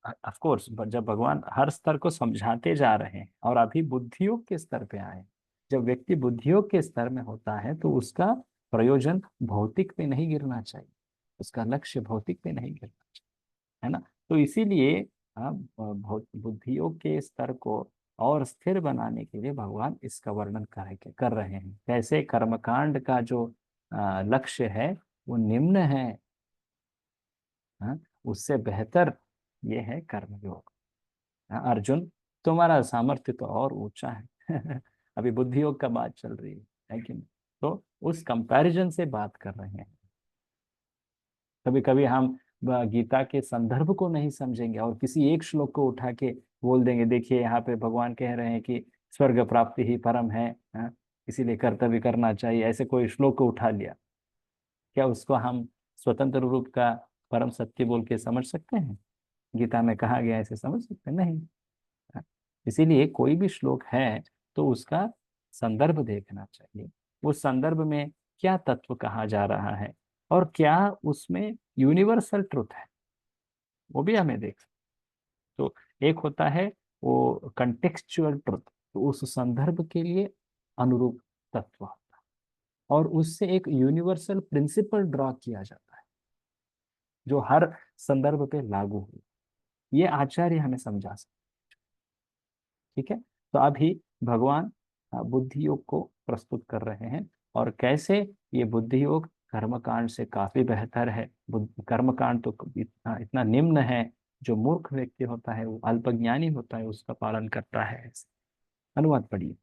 ऑफ कोर्स, जब भगवान हर स्तर को समझाते जा रहे हैं और अभी बुद्धियोग के स्तर पे आए, जब व्यक्ति बुद्धियोग के स्तर में होता है तो उसका प्रयोजन भौतिक पे नहीं गिरना चाहिए, उसका लक्ष्य भौतिक पे नहीं गिरना चाहिए, है ना। तो इसीलिए बुद्धियोग के स्तर को और स्थिर बनाने के लिए भगवान इसका वर्णन कर रहे हैं। कैसे कर्मकांड का जो लक्ष्य है वो निम्न है, हाँ, उससे बेहतर ये है कर्मयोग। हाँ, अर्जुन तुम्हारा सामर्थ्य तो और ऊंचा है अभी बुद्धि योग का बात चल रही है कि नहीं? तो उस कंपैरिजन से बात कर रहे हैं। कभी कभी हम गीता के संदर्भ को नहीं समझेंगे और किसी एक श्लोक को उठा के बोल देंगे, देखिए यहाँ पे भगवान कह रहे हैं कि स्वर्ग प्राप्ति ही परम है, हाँ, इसीलिए कर्तव्य करना चाहिए, ऐसे कोई श्लोक को उठा लिया। क्या उसको हम स्वतंत्र रूप का परम सत्य बोल के समझ सकते हैं? गीता में कहा गया ऐसे समझ सकते हैं? नहीं। हाँ, इसीलिए कोई भी श्लोक है तो उसका संदर्भ देखना चाहिए। उस संदर्भ में क्या तत्व कहा जा रहा है और क्या उसमें यूनिवर्सल ट्रुथ है, वो भी हमें देख सकते। तो एक होता है वो कंटेक्चुअल ट्रुथ, तो उस संदर्भ के लिए अनुरूप तत्व होता है, और उससे एक यूनिवर्सल प्रिंसिपल ड्रॉ किया जाता है जो हर संदर्भ पे लागू हो। ये आचार्य हमें समझा सकते। ठीक है, तो अभी भगवान बुद्धि योग को प्रस्तुत कर रहे हैं और कैसे ये बुद्धि योग कर्मकांड से काफी बेहतर है। कर्मकांड तो इतना इतना निम्न है, जो मूर्ख व्यक्ति होता है, वो अल्पज्ञानी होता है, उसका पालन करता है। अनुवाद पढ़िए।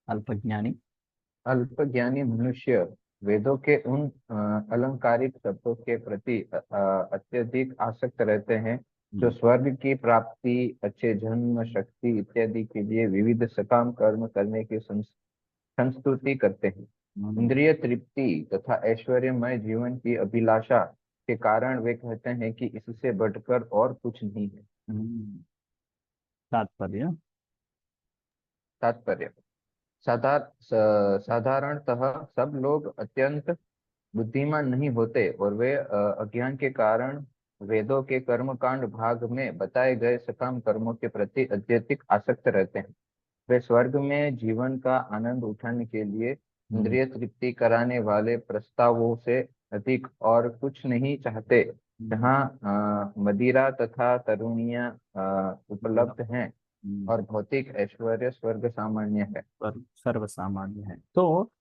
अल्पज्ञानी अल्पज्ञानी मनुष्य वेदों के उन अलंकारिक शब्दों के प्रति अत्यधिक आसक्त रहते हैं जो स्वर्ग की प्राप्ति, अच्छे जन्म, शक्ति इत्यादि के लिए विविध सकाम कर्म करने की संस्तुति करते हैं। इंद्रिय तृप्ति तथा ऐश्वर्यमय जीवन की अभिलाषा के कारण वे कहते हैं कि इससे बढ़कर और कुछ नहीं है। तात्पर्य। तात्पर्य, साधारणतः सब लोग अत्यंत बुद्धिमान नहीं होते और वे अज्ञान के कारण वेदों के कर्मकांड भाग में बताए गए सकाम कर्मों के प्रति अत्यधिक आसक्त रहते हैं। वे स्वर्ग में जीवन का आनंद उठाने के लिए इंद्रिय तृप्ति कराने वाले प्रस्तावों से अधिक और कुछ नहीं चाहते। जहाँ मदिरा तथा तरुणियां उपलब्ध हैं और भौतिक ऐश्वर्य स्वर्ग सामान्य है। पर सर्व सामान्य है। तो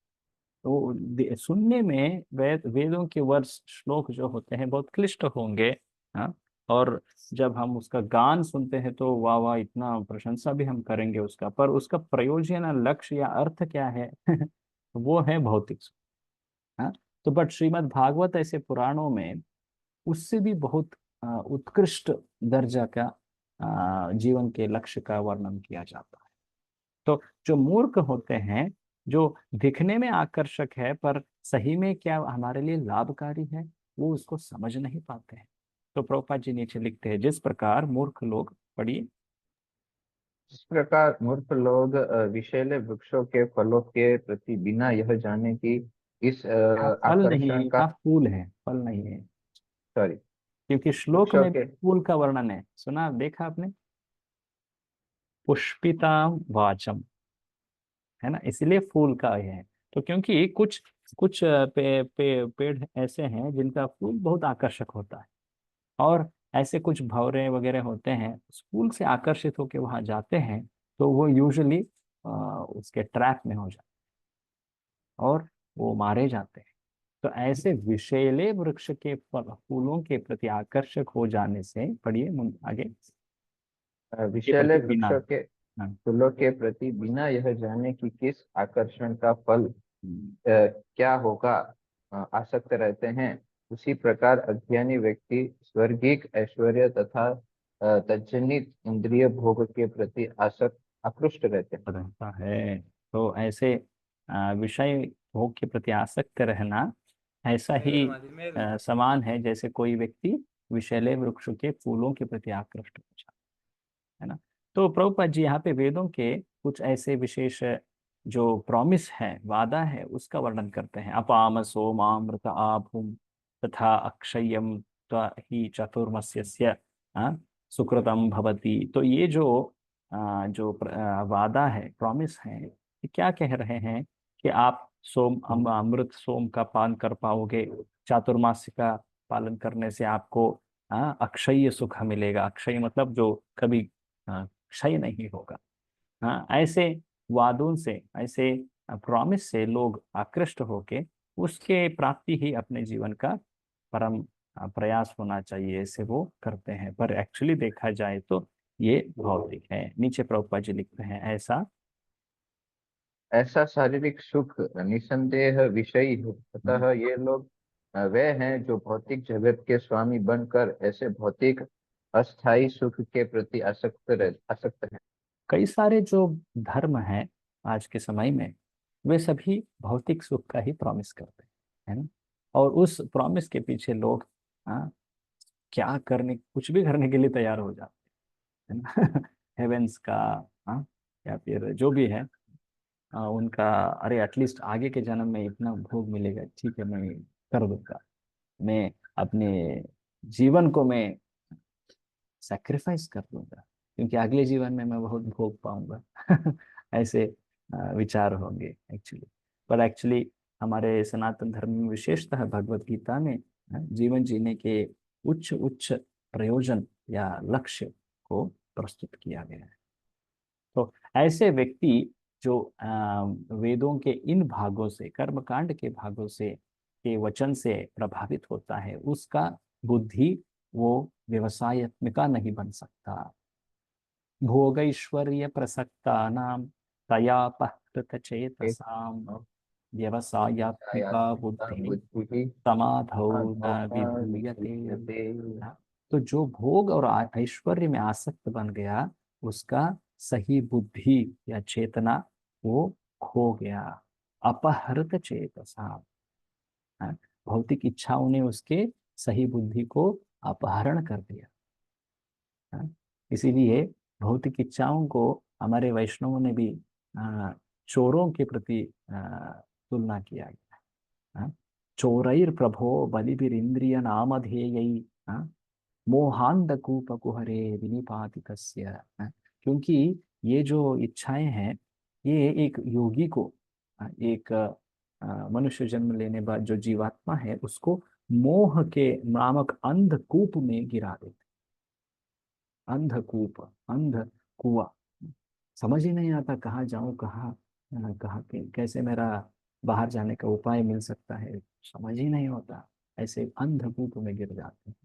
सुनने में वेदों के वर्ष श्लोक जो होते हैं बहुत क्लिष्ट होंगे, हाँ, और जब हम उसका गान सुनते हैं तो वाह वाह इतना प्रशंसा भी हम करेंगे उसका, पर उसका प्रयोजन, लक्ष्य या अर्थ क्या है वो है भौतिक सुख। हाँ, तो बट श्रीमद् भागवत ऐसे पुराणों में उससे भी बहुत उत्कृष्ट दर्जा का जीवन के लक्ष्य का वर्णन किया जाता है। तो जो मूर्ख होते हैं, जो दिखने में आकर्षक है पर सही में क्या हमारे लिए लाभकारी है, वो उसको समझ नहीं पाते हैं। तो प्रभुपाद जी नीचे लिखते हैं, जिस प्रकार मूर्ख लोग, पढ़िए। इस प्रकार मूर्ख लोग विषैले वृक्षों के फलों के प्रति बिना यह जाने कि इस फल नहीं है, आकर्षण का, यहाँ फूल है, फल नहीं है, सॉरी, क्योंकि श्लोक वृक्षों में के, फूल का वर्णन है। सुना, देखा आपने? पुष्पिताम वाचम, है ना, इसलिए फूल का है। तो क्योंकि कुछ कुछ पेड़ ऐसे हैं जिनका फूल बहुत आकर्षक होता है, और ऐसे कुछ भंवरे वगैरह होते हैं उस फूल से आकर्षित होकर वहां जाते हैं, तो वो यूजुअली उसके ट्रैप में हो जाते हैं और वो मारे जाते हैं। तो ऐसे विषैले वृक्ष के फूलों के प्रति आकर्षक हो जाने से, पढ़िए आगे, के विषैले प्रति बिना। वृक्षों के हाँ, फूलों के प्रति बिना यह जाने कि किस आकर्षण का फल क्या होगा आसक्त रहते हैं। उसी प्रकार अज्ञानी व्यक्ति स्वर्गिक ऐश्वर्य तथा तज्जनित इंद्रिय भोग के प्रति आसक्त आकृष्ट रहते हैं। रहता है। तो ऐसे विषय भोग के प्रति आसक्त रहना ऐसा ही समान है जैसे कोई व्यक्ति विषैले वृक्ष के फूलों के प्रति आकृष्ट हो जाए, है ना। तो प्रभुपाद जी यहाँ पे वेदों के कुछ ऐसे विशेष जो प्रॉमिस है, वादा है, उसका वर्णन करते हैं। अपाम सोमामृत आभुम तथा अक्षयम ही चतुर्मस्यस्य सुकृतम भवति। तो ये जो वादा है, प्रॉमिस है, ये क्या कह रहे हैं कि आप अमृत सोम का पान कर पाओगे, चातुर्मास्य का पालन करने से आपको अक्षय सुख मिलेगा। अक्षय मतलब जो कभी क्षय नहीं होगा। हाँ, ऐसे वादों से, ऐसे प्रॉमिस से लोग आकृष्ट होके उसके प्राप्ति ही अपने जीवन का परम प्रयास होना चाहिए, ऐसे वो करते हैं। पर एक्चुअली देखा जाए तो ये भौतिक है। नीचे प्रभुपाद जी लिखते हैं, ऐसा ऐसा शारीरिक सुख निसंदेह विषयी है। अतः ये लोग वे हैं जो भौतिक जगत के स्वामी बनकर ऐसे भौतिक अस्थाई सुख के प्रति आसक्त हैं। कई सारे जो धर्म हैं आज के समय में, वे सभी भौतिक सुख का ही प्रॉमिस करते हैं, है ना। और उस प्रॉमिस के पीछे लोग क्या करने, कुछ भी करने के लिए तैयार हो जाते हैं, है ना। हेवेंस का, हाँ, या फिर जो भी है उनका, अरे एटलीस्ट आगे के जन्म में इतना भोग मिलेगा, ठीक है मैं कर दूंगा, मैं अपने जीवन को मैं सैक्रिफाइस कर दूंगा, क्योंकि अगले जीवन में मैं बहुत भोग पाऊंगा। ऐसे विचार होंगे एक्चुअली। पर एक्चुअली हमारे सनातन धर्म में, विशेषतः भगवत गीता में जीवन जीने के उच्च उच्च प्रयोजन या लक्ष्य को प्रस्तुत किया गया है। तो ऐसे व्यक्ति जो वेदों के इन भागों से, कर्मकांड के भागों से, के वचन से प्रभावित होता है, उसका बुद्धि वो व्यवसायत्मिका नहीं बन सकता। भोगैश्वर्य प्रसक्ता नाम तयापहृत चेतसाम व्यवसायत्मिका बुद्धि बुद्धि समाधौ न विधीयते। तो जो भोग और ऐश्वर्य में आसक्त बन गया, उसका सही बुद्धि या चेतना वो खो गया। अपहृत चेतसा, हाँ, भौतिक इच्छाओं ने उसके सही बुद्धि को अपहरण कर दिया। हाँ, इसीलिए भौतिक इच्छाओं को हमारे वैष्णवों ने भी चोरों के प्रति तुलना किया गया। हाँ, चोरैर प्रभो बलिभिरिंद्रिय नामधेयई मोहांधकूप कुहरे विनिपातितस्य। क्योंकि ये जो इच्छाएं हैं, ये एक योगी को, एक मनुष्य जन्म लेने बाद जो जीवात्मा है, उसको मोह के नामक अंधकूप में गिरा देते। अंधकूप, अंध कुआं, समझ ही नहीं आता कहाँ जाऊं, कहाँ कैसे मेरा बाहर जाने का उपाय मिल सकता है, समझ ही नहीं होता। ऐसे अंधकूप में गिर जाते हैं।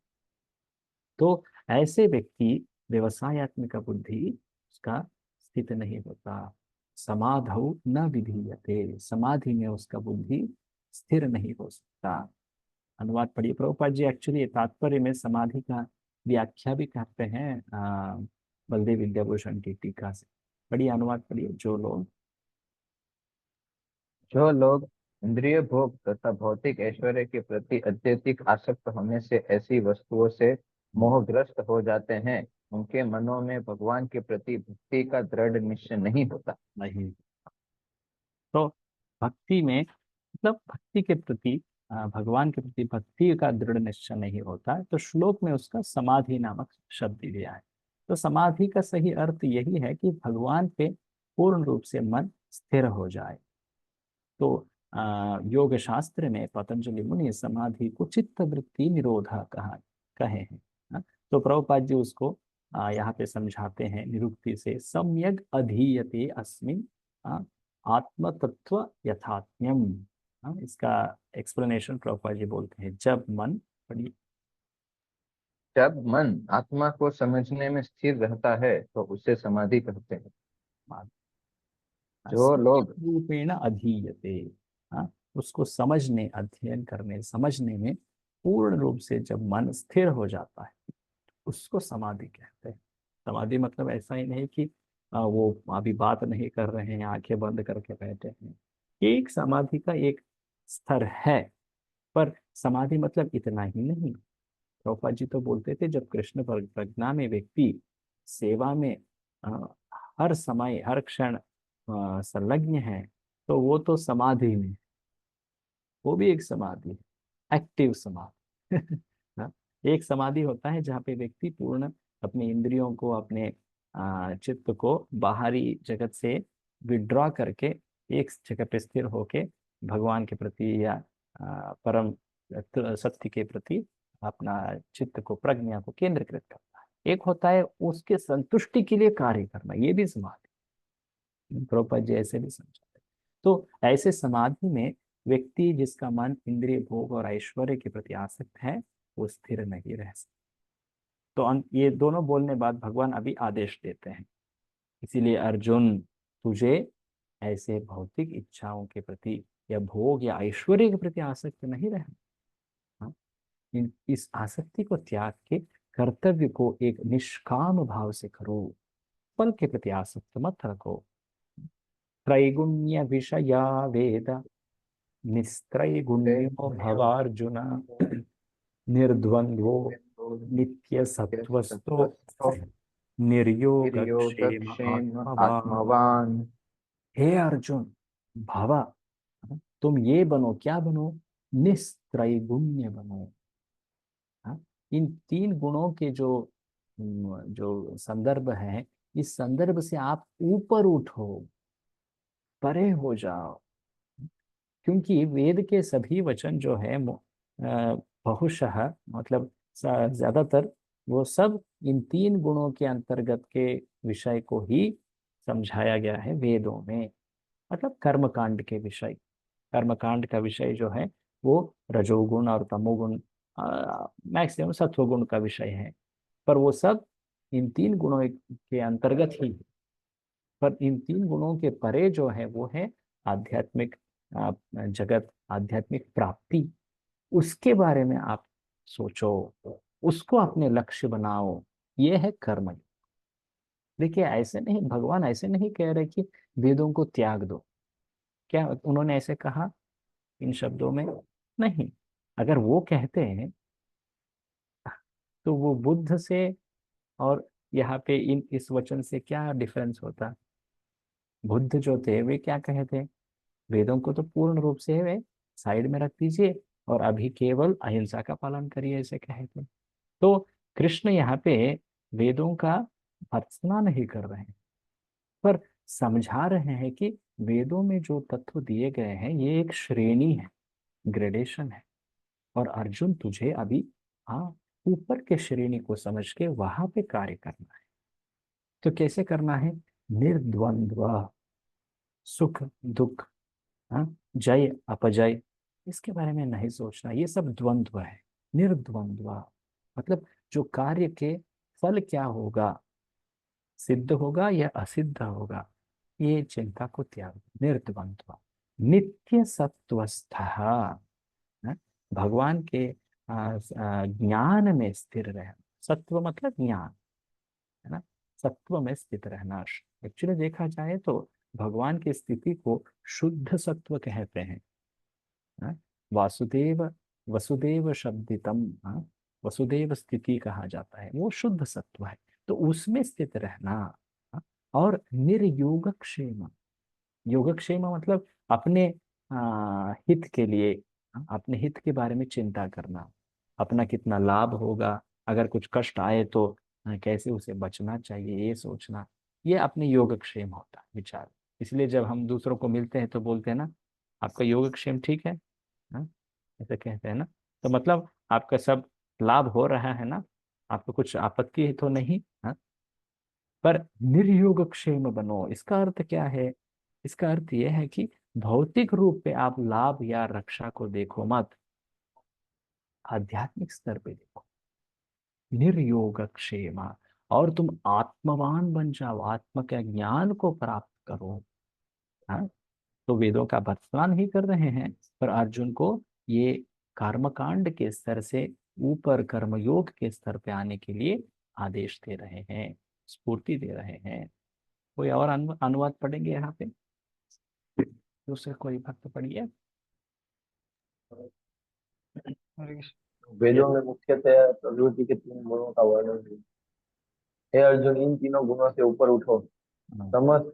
तो ऐसे व्यक्ति व्यवसायत्मिक बुद्धि उसका स्थित नहीं होता। समाधौ न विधीयते, समाधि में उसका बुद्धि स्थिर नहीं हो सकता। अनुवाद पढ़िए प्रभुपाद जी। एक्चुअली तात्पर्य में समाधि का व्याख्या भी करते हैं बलदेव विद्याभूषण की टीका से। पढ़िए, अनुवाद पढ़िए। जो लोग इंद्रिय भोग तथा भौतिक ऐश्वर्य के प्रति अत्यधिक आसक्त होने से ऐसी वस्तुओं से मोहग्रस्त हो जाते हैं, उनके मनों में भगवान के प्रति भक्ति का दृढ़ निश्चय नहीं होता। नहीं, तो भक्ति में मतलब भक्ति के प्रति, भगवान के प्रति भक्ति का दृढ़ निश्चय नहीं होता है, तो श्लोक में उसका समाधि नामक शब्द दिया है। तो समाधि का सही अर्थ यही है कि भगवान पे पूर्ण रूप से मन स्थिर हो जाए। तो योग शास्त्र में पतंजलि मुनि समाधि को चित्त वृत्ति निरोधा कहे हैं। तो प्रभुपाद जी उसको यहाँ पे समझाते हैं निरुक्ति से, सम्यक अधीयते अस्मिन् आत्म तत्व यथात्म्यम। इसका एक्सप्लेनेशन प्रभुपाद जी बोलते हैं, जब मन, पढ़िए, जब मन आत्मा को समझने में स्थिर रहता है तो उसे समाधि कहते हैं। जो सम्यक लोग रूपेण अधीयते, उसको समझने, अध्ययन करने, समझने में पूर्ण रूप से जब मन स्थिर हो जाता है, उसको समाधि कहते हैं। समाधि मतलब ऐसा ही नहीं कि वो अभी बात नहीं कर रहे हैं, आंखें बंद करके बैठे हैं। ये एक समाधि का एक स्तर है। पर समाधि मतलब इतना ही नहीं। प्रभुपाद जी तो बोलते थे, जब कृष्ण प्रज्ञा में व्यक्ति सेवा में अ, हर समय हर क्षण संलग्न है, तो वो तो समाधि में, वो भी एक समाधि है, एक्टिव समाधि। हाँ, एक समाधि होता है जहाँ पे व्यक्ति पूर्ण अपने इंद्रियों को, अपने चित्त को बाहरी जगत से विड्रॉ करके एक जगह पे स्थिर होके भगवान के प्रति या परम सत्य के प्रति अपना चित्त को, प्रज्ञा को केंद्रीकृत करता है। एक होता है उसके संतुष्टि के लिए कार्य करना, ये भी समाधि, प्रभुपाद जी ऐसे भी समझाते हैं। तो ऐसे समाधि में व्यक्ति जिसका मन इंद्रिय भोग और ऐश्वर्य के प्रति आसक्त है वो स्थिर नहीं रह सकता। तो ये दोनों बोलने बाद भगवान अभी आदेश देते हैं, इसीलिए अर्जुन तुझे ऐसे भौतिक इच्छाओं के प्रति या भोग या ऐश्वर्य के प्रति आसक्त नहीं रहना। हाँ? इस आसक्ति को त्याग के कर्तव्य को एक निष्काम भाव से करो, फल के प्रति आसक्त मत रखो। त्रैगुण्य विषया वेद निस्त्रैगुण्यो भवार्जुन निर्द्वंद्वो नित्य सत्वस्थो निर्योगक्षेम योगक्षेम आत्मवान। आत्मवान। हे अर्जुन, भव, तुम ये बनो, क्या बनो? निस्त्रैगुण्य बनो। हाँ? इन तीन गुणों के जो संदर्भ है, इस संदर्भ से आप ऊपर उठो, परे हो जाओ। क्योंकि वेद के सभी वचन जो है बहुशः मतलब ज्यादातर वो सब इन तीन गुणों के अंतर्गत के विषय को ही समझाया गया है वेदों में। मतलब कर्मकांड के विषय, कर्मकांड का विषय जो है वो रजोगुण और तमोगुण, मैक्सिमम सत्वगुण का विषय है, पर वो सब इन तीन गुणों के अंतर्गत ही। पर इन तीन गुणों के परे जो है वो है आध्यात्मिक जगत, आध्यात्मिक प्राप्ति। उसके बारे में आप सोचो, उसको अपने लक्ष्य बनाओ, ये है कर्म। देखिए ऐसे नहीं, भगवान ऐसे नहीं कह रहे कि वेदों को त्याग दो। क्या उन्होंने ऐसे कहा इन शब्दों में? नहीं। अगर वो कहते हैं तो वो बुद्ध से और यहाँ पे इन इस वचन से क्या डिफरेंस होता? बुद्ध जो थे वे क्या कहे थे? वेदों को तो पूर्ण रूप से वे साइड में रख दीजिए और अभी केवल अहिंसा का पालन करिए, ऐसे कहे थे। तो कृष्ण यहाँ पे वेदों का भर्त्सना नहीं कर रहे हैं, पर समझा रहे हैं कि वेदों में जो तत्व दिए गए हैं ये एक श्रेणी है, ग्रेडेशन है, और अर्जुन तुझे अभी हाँ ऊपर के श्रेणी को समझ के वहां पे कार्य करना है। तो कैसे करना है? निर्द्वंद्व, सुख दुख, हाँ, जय अपजय, इसके बारे में नहीं सोचना, ये सब द्वंद्व है। निर्द्वंद्व मतलब जो कार्य के फल क्या होगा, सिद्ध होगा या असिद्ध होगा, ये चिंता को त्याग। निर्द्वंद्व नित्य सत्वस्थ, भगवान के ज्ञान में स्थिर रहना। सत्व मतलब ज्ञान, है ना? सत्व में स्थित रहना। एक्चुअली देखा जाए तो भगवान की स्थिति को शुद्ध सत्व कहते हैं। हाँ? वासुदेव, वसुदेव शब्दितम, हाँ? वसुदेव स्थिति कहा जाता है, वो शुद्ध सत्व है। तो उसमें स्थित रहना। हाँ? और निर्योगक्षेम, योगक्षेम मतलब अपने हित के लिए, हाँ? अपने हित के बारे में चिंता करना, अपना कितना लाभ होगा, अगर कुछ कष्ट आए तो कैसे उसे बचना चाहिए, ये सोचना, ये अपने योगक्षेम होता है विचार। इसलिए जब हम दूसरों को मिलते हैं तो बोलते हैं ना, आपका योगक्षेम ठीक है, हाँ? ऐसे कहते हैं ना। तो मतलब आपका सब लाभ हो रहा है ना, आपको कुछ आपत्ति तो नहीं, हाँ? पर निर्योगक्षेम बनो, इसका अर्थ क्या है? इसका अर्थ यह है कि भौतिक रूप पे आप लाभ या रक्षा को देखो मत, आध्यात्मिक स्तर पे देखो। निर्योगक्षेम, और तुम आत्मवान बन जाओ, आत्म के ज्ञान को प्राप्त करो। हाँ? तो वेदों का वर्णन ही कर रहे हैं, पर अर्जुन को ये कर्मकांड के स्तर से ऊपर कर्मयोग के स्तर पे आने के लिए आदेश दे रहे हैं, स्फूर्ति दे रहे हैं। कोई और अनुवाद पढ़ेंगे यहाँ पे? दूसरे कोई भक्त पढ़िए। हरे कृष्ण। वेदों में मुख्यतः प्रकृति के तीन गुणों का वर्णन है। हे अर्जुन, इन तीनों गुणों से ऊपर उठो। समस्त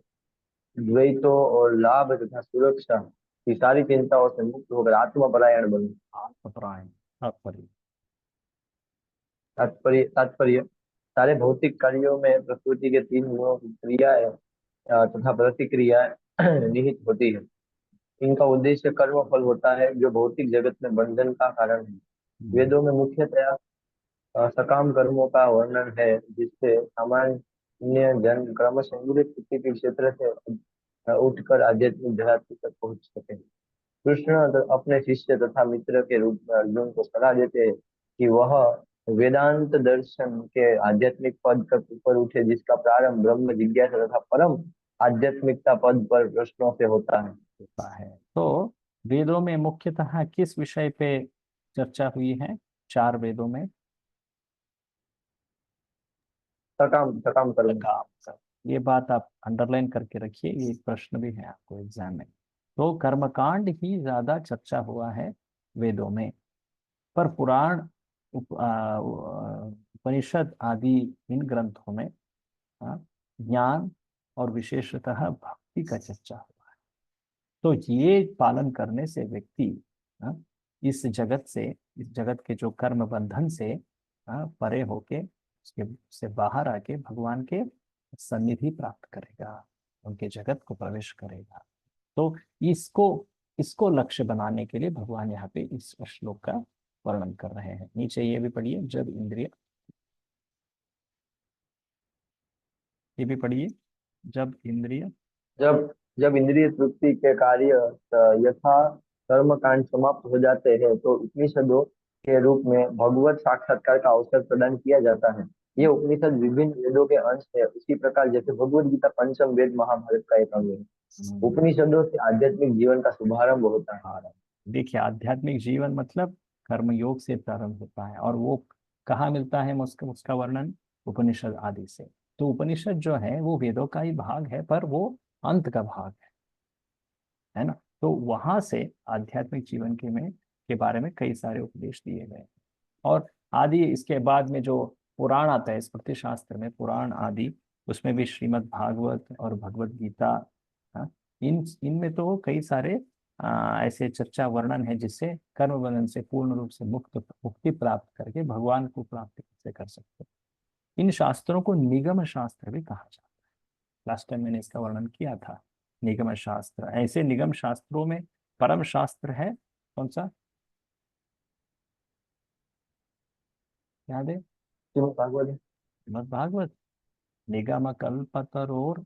द्वैतों और लाभ तथा सुरक्षा की सारी चिंताओं से मुक्त होकर आत्मपरायण बनो। आत्मपरायण, तात्पर्य। तात्पर्य तात्पर्य सारे भौतिक कार्यों में प्रकृति के तीन गुणों की क्रियाएं तथा प्रतिक्रियाएं निहित होती है। इनका उद्देश्य कर्म फल होता है जो भौतिक जगत में बंधन का कारण है। वेदों में मुख्यतया सकाम कर्मों का वर्णन है जिससे सामान्य जन क्रमशः इंद्रिय तृप्ति के क्षेत्र से उठकर आध्यात्मिक धरातल तक पहुंच सके। कृष्ण अपने शिष्य तथा मित्र के रूप में अर्जुन को सलाह देते हैं कि वह वेदांत दर्शन के आध्यात्मिक पद तक ऊपर उठे, जिसका प्रारंभ ब्रह्म जिज्ञासा तथा परम आध्यात्मिकता पद पर प्रश्नों से होता है। होता है। तो वेदों में मुख्यतः किस विषय पे चर्चा हुई है? 4 वेदों में सकाम सकाम कर्म। काम, ये बात आप अंडरलाइन करके रखिए, ये एक प्रश्न भी है आपको एग्जाम में। तो कर्मकांड ही ज्यादा चर्चा हुआ है वेदों में, पर पुराण उपनिषद आदि इन ग्रंथों में ज्ञान और विशेषतः भक्ति का चर्चा हुआ है। तो ये पालन करने से व्यक्ति इस जगत से, इस जगत के जो कर्म बंधन से परे होके उसके से बाहर आके भगवान के सन्निधि प्राप्त करेगा, उनके जगत को प्रवेश करेगा। तो इसको इसको लक्ष्य बनाने के लिए भगवान यहाँ पे इस श्लोक का वर्णन कर रहे हैं। नीचे ये भी पढ़िए, जब इंद्रिय, ये भी पढ़िए, जब इंद्रिय जब जब इंद्रिय तृप्ति के कार्य यथा कर्म कांड समाप्त हो जाते हैं तो उपनिषदों के रूप में भगवत साक्षात्कार का अवसर प्रदान किया जाता है। ये उपनिषद विभिन्न वेदों के अंश है, उसी प्रकार जैसे भगवत गीता पंचम वेद महाभारत का एक अंग है। उपनिषदों से आध्यात्मिक जीवन का शुभारंभ होता है। देखिए, आध्यात्मिक जीवन मतलब कर्मयोग से प्रारंभ होता है, और वो कहाँ मिलता है? उसका वर्णन उपनिषद आदि से। तो उपनिषद जो है वो वेदों का ही भाग है, पर वो अंत का भाग है ना। तो वहां से आध्यात्मिक जीवन के बारे में कई सारे उपदेश दिए गए। और आदि, इसके बाद में जो पुराण आता है स्मृति शास्त्र में, पुराण आदि, उसमें भी श्रीमद् भागवत और भगवत गीता, हाँ, इनमें तो कई सारे ऐसे चर्चा वर्णन है जिससे कर्म बंधन से पूर्ण रूप से मुक्ति प्राप्त करके भगवान को प्राप्त कैसे कर सकते हैं। इन शास्त्रों को निगम शास्त्र भी कहा जाता है। लास्ट टाइम मैंने इसका वर्णन किया था। निगम शास्त्र, ऐसे निगम शास्त्रों में परम शास्त्र है कौन सा, याद है? श्रीमद् भागवत। श्रीमद् भागवत। निगम कल्पतरोर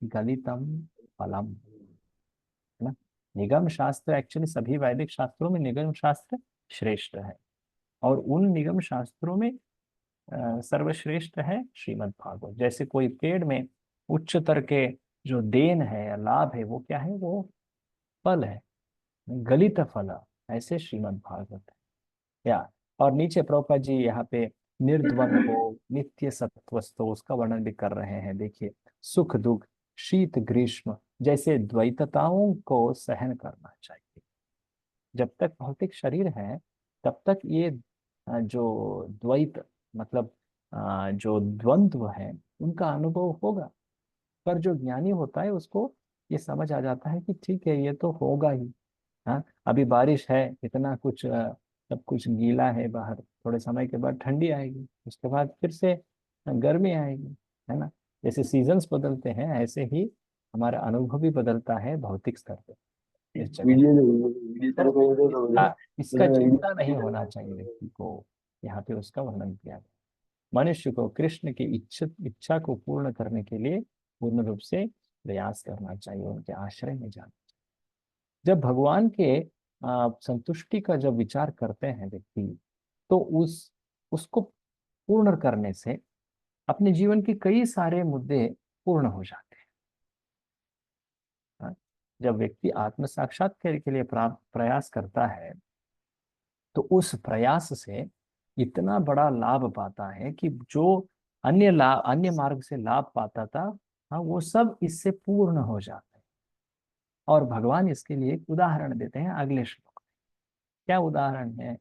गलितम फलम, है ना। निगम शास्त्र, एक्चुअली सभी वैदिक शास्त्रों में निगम शास्त्र श्रेष्ठ है, और उन निगम शास्त्रों में सर्वश्रेष्ठ है श्रीमद् भागवत। जैसे कोई पेड़ में उच्चतर के जो देन है या लाभ है, वो क्या है? वो फल है, गलित फल, ऐसे श्रीमद् भागवत है। या और नीचे प्रभुपाद जी यहाँ पे निर्द्वंद्व नित्य सत्वस्थो, उसका वर्णन भी कर रहे हैं। देखिए, सुख दुख शीत ग्रीष्म जैसे द्वैतताओं को सहन करना चाहिए। जब तक भौतिक शरीर है तब तक ये जो द्वैत मतलब जो द्वंद्व है उनका अनुभव होगा। पर जो ज्ञानी होता है उसको ये समझ आ जाता है कि ठीक है, ये तो होगा ही। हाँ, अभी बारिश है, इतना कुछ सब कुछ गीला है बाहर, थोड़े समय के बाद ठंडी आएगी, उसके बाद फिर से गर्मी आएगी, है ना। जैसे सीजन्स बदलते हैं, ऐसे ही हमारा अनुभव भी बदलता है भौतिक स्तर पे इस जगत। वीडियो वीडियो चालू तो कर दो इसका चिंता नहीं होना चाहिए व्यक्ति को, यहाँ पे उसका वर्णन किया गया। मनुष्य को कृष्ण की इच्छा को पूर्ण करने के लिए पूर्ण रूप से प्रयास करना चाहिए, उनके आश्रय में जाना। जब भगवान के संतुष्टि का जब विचार करते हैं व्यक्ति, तो उसको पूर्ण करने से अपने जीवन के कई सारे मुद्दे पूर्ण हो जाते हैं। हाँ? जब व्यक्ति आत्म साक्षात्कार के लिए प्रयास करता है, तो उस प्रयास से इतना बड़ा लाभ पाता है कि जो अन्य मार्ग से लाभ पाता था, हाँ, वो सब इससे पूर्ण हो जाता है। और भगवान इसके लिए एक उदाहरण देते हैं अगले श्लोक में। क्या उदाहरण है?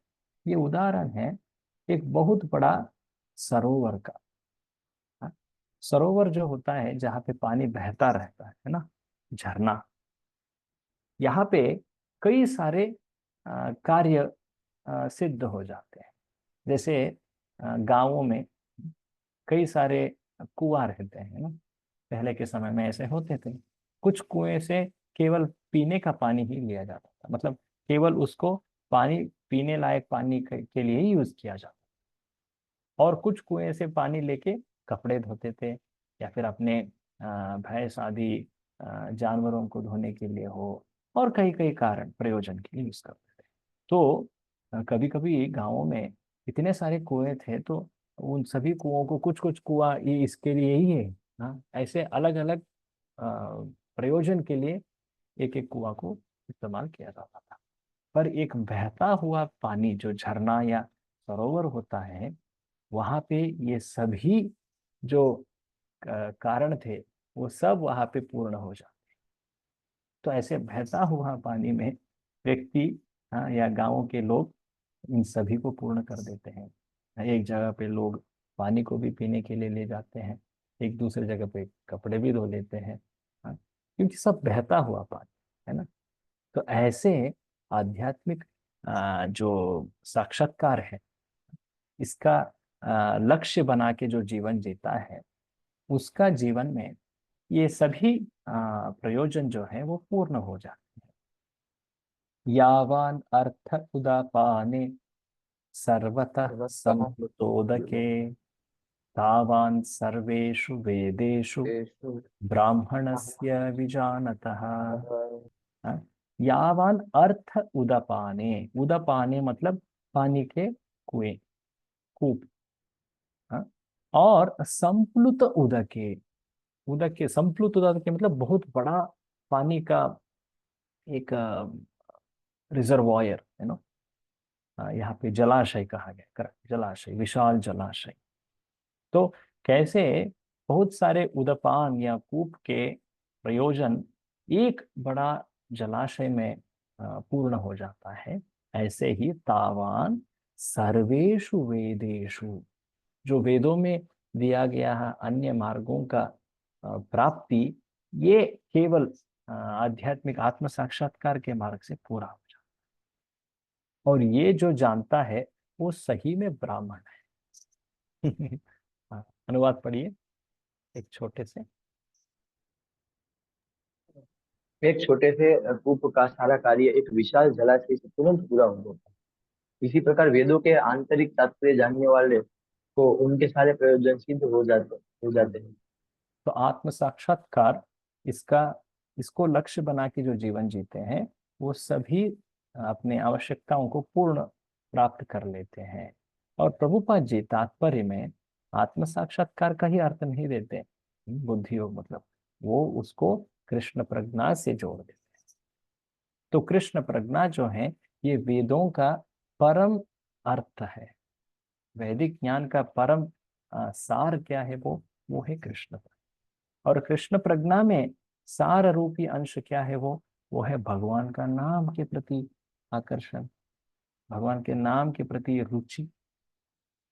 ये उदाहरण है एक बहुत बड़ा सरोवर का। हाँ? सरोवर जो होता है जहाँ पे पानी बहता रहता है ना, झरना, यहाँ पे कई सारे कार्य सिद्ध हो जाते हैं। जैसे गांवों में कई सारे कुआं रहते हैं ना, पहले के समय में ऐसे होते थे। कुछ कुएं से केवल पीने का पानी ही लिया जाता था, मतलब केवल उसको पानी, पीने लायक पानी के लिए ही यूज किया जाता। और कुछ कुएं से पानी लेके कपड़े धोते थे, या फिर अपने भैंस आदि जानवरों को धोने के लिए हो, और कई कई कारण प्रयोजन के लिए यूज करते थे। तो कभी कभी गांवों में इतने सारे कुएं थे, तो उन सभी कुओं को कुछ कुछ कुआं ये इसके लिए ही है, हाँ, ऐसे अलग अलग प्रयोजन के लिए एक एक कुआं को इस्तेमाल किया जाता था। पर एक बहता हुआ पानी जो झरना या सरोवर होता है, वहां पे ये सभी जो कारण थे वो सब वहां पे पूर्ण हो जाते। तो ऐसे बहता हुआ पानी में व्यक्ति, हाँ, या गांवों के लोग इन सभी को पूर्ण कर देते हैं। एक जगह पे लोग पानी को भी पीने के लिए ले जाते हैं, एक दूसरे जगह पे कपड़े भी धो लेते हैं, हाँ, क्योंकि सब बहता हुआ पानी है ना। तो ऐसे आध्यात्मिक जो साक्षात्कार है, इसका लक्ष्य बना के जो जीवन जीता है, उसका जीवन में ये सभी प्रयोजन जो है वो पूर्ण हो जाते हैं। यावान अर्थ उदापाने सर्वतः संप्लुतोदके तावान सर्वेषु वेदेषु ब्राह्मणस्य विजानतः। हाँ? यावान अर्थ उदपाने, उदपाने मतलब पानी के कुएं, कूप, हाँ? और संप्लुत उदके, उदके संप्लुत उदके मतलब बहुत बड़ा पानी का एक रिजर्वायर है ना। यहाँ पे जलाशय कहा गया, करेक्ट, जलाशय, विशाल जलाशय। तो कैसे बहुत सारे उदपान या कूप के प्रयोजन एक बड़ा जलाशय में पूर्ण हो जाता है, ऐसे ही तावान सर्वेषु वेदेषु, जो वेदों में दिया गया है अन्य मार्गों का प्राप्ति, ये केवल आध्यात्मिक आत्म साक्षात्कार के मार्ग से पूरा हो जाता है। और ये जो जानता है वो सही में ब्राह्मण है। हाँ, अनुवाद पढ़िए एक छोटे से। एक छोटे से कूप का सारा कार्य एक विशाल जलाशय से तुरंत पूरा हो जाता है। इसी प्रकार वेदों के आंतरिक तात्पर्य जानने वाले को उनके सारे प्रयोजन सिद्ध हो जाते हैं। तो आत्म साक्षात्कार, इसका इसको लक्ष्य बना के जो जीवन जीते हैं, वो सभी अपने आवश्यकताओं को पूर्ण प्राप्त कर लेते हैं। और प्रभुपाद जी तात्पर्य में आत्म साक्षात्कार का ही अर्थ नहीं देते बुद्धि योग, मतलब वो उसको कृष्ण प्रज्ञा से जोड़ देते हैं। तो कृष्ण प्रज्ञा जो है ये वेदों का परम अर्थ है। वैदिक ज्ञान का परम सार क्या है, वो है कृष्ण प्रज्ञा। और कृष्ण प्रज्ञा में सार रूपी अंश क्या है, वो है भगवान का नाम के प्रति आकर्षण, भगवान के नाम के प्रति रुचि।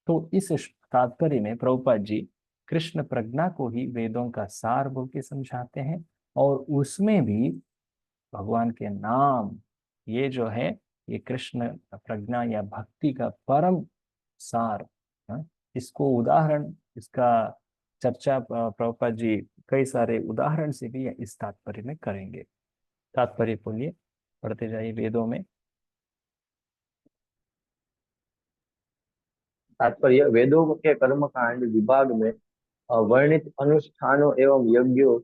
तो इस तात्पर्य में प्रभुपाद जी कृष्ण प्रज्ञा को ही वेदों का सार बोल के समझाते हैं, और उसमें भी भगवान के नाम, ये जो है ये कृष्ण प्रज्ञा या भक्ति का परम सार। हाँ? इसको उदाहरण, इसका चर्चा प्रभुपाद जी कई सारे उदाहरण से भी इस तात्पर्य में करेंगे। तात्पर्य बोलिए, पढ़ते जाइए वेदों में। तात्पर्य वेदों के कर्मकांड विभाग में वर्णित अनुष्ठानों एवं यज्ञों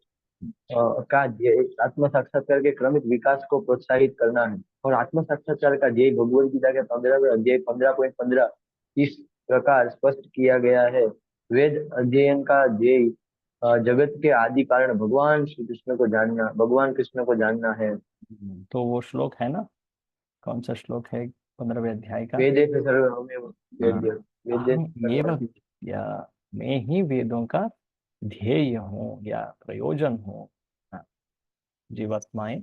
का ध्येय आत्म साक्षात्कार के क्रमिक विकास को प्रोत्साहित करना है। और आत्म साक्षात्कार का ध्येय भगवद गीता के 15वें अध्याय 15.15 इस प्रकार स्पष्ट किया गया है। वेद अध्ययन का ध्येय जगत के आदि कारण भगवान श्री कृष्ण को जानना, भगवान कृष्ण को जानना है। तो वो श्लोक है ना, कौन सा श्लोक है 15वें अध्याय का? वेदे सर्वमेव हाँ, वेद्य, वेदे अहम एव, या मैं ही वेदों का ध्येय हूँ या प्रयोजन हूँ। हाँ, जीवात्माएं,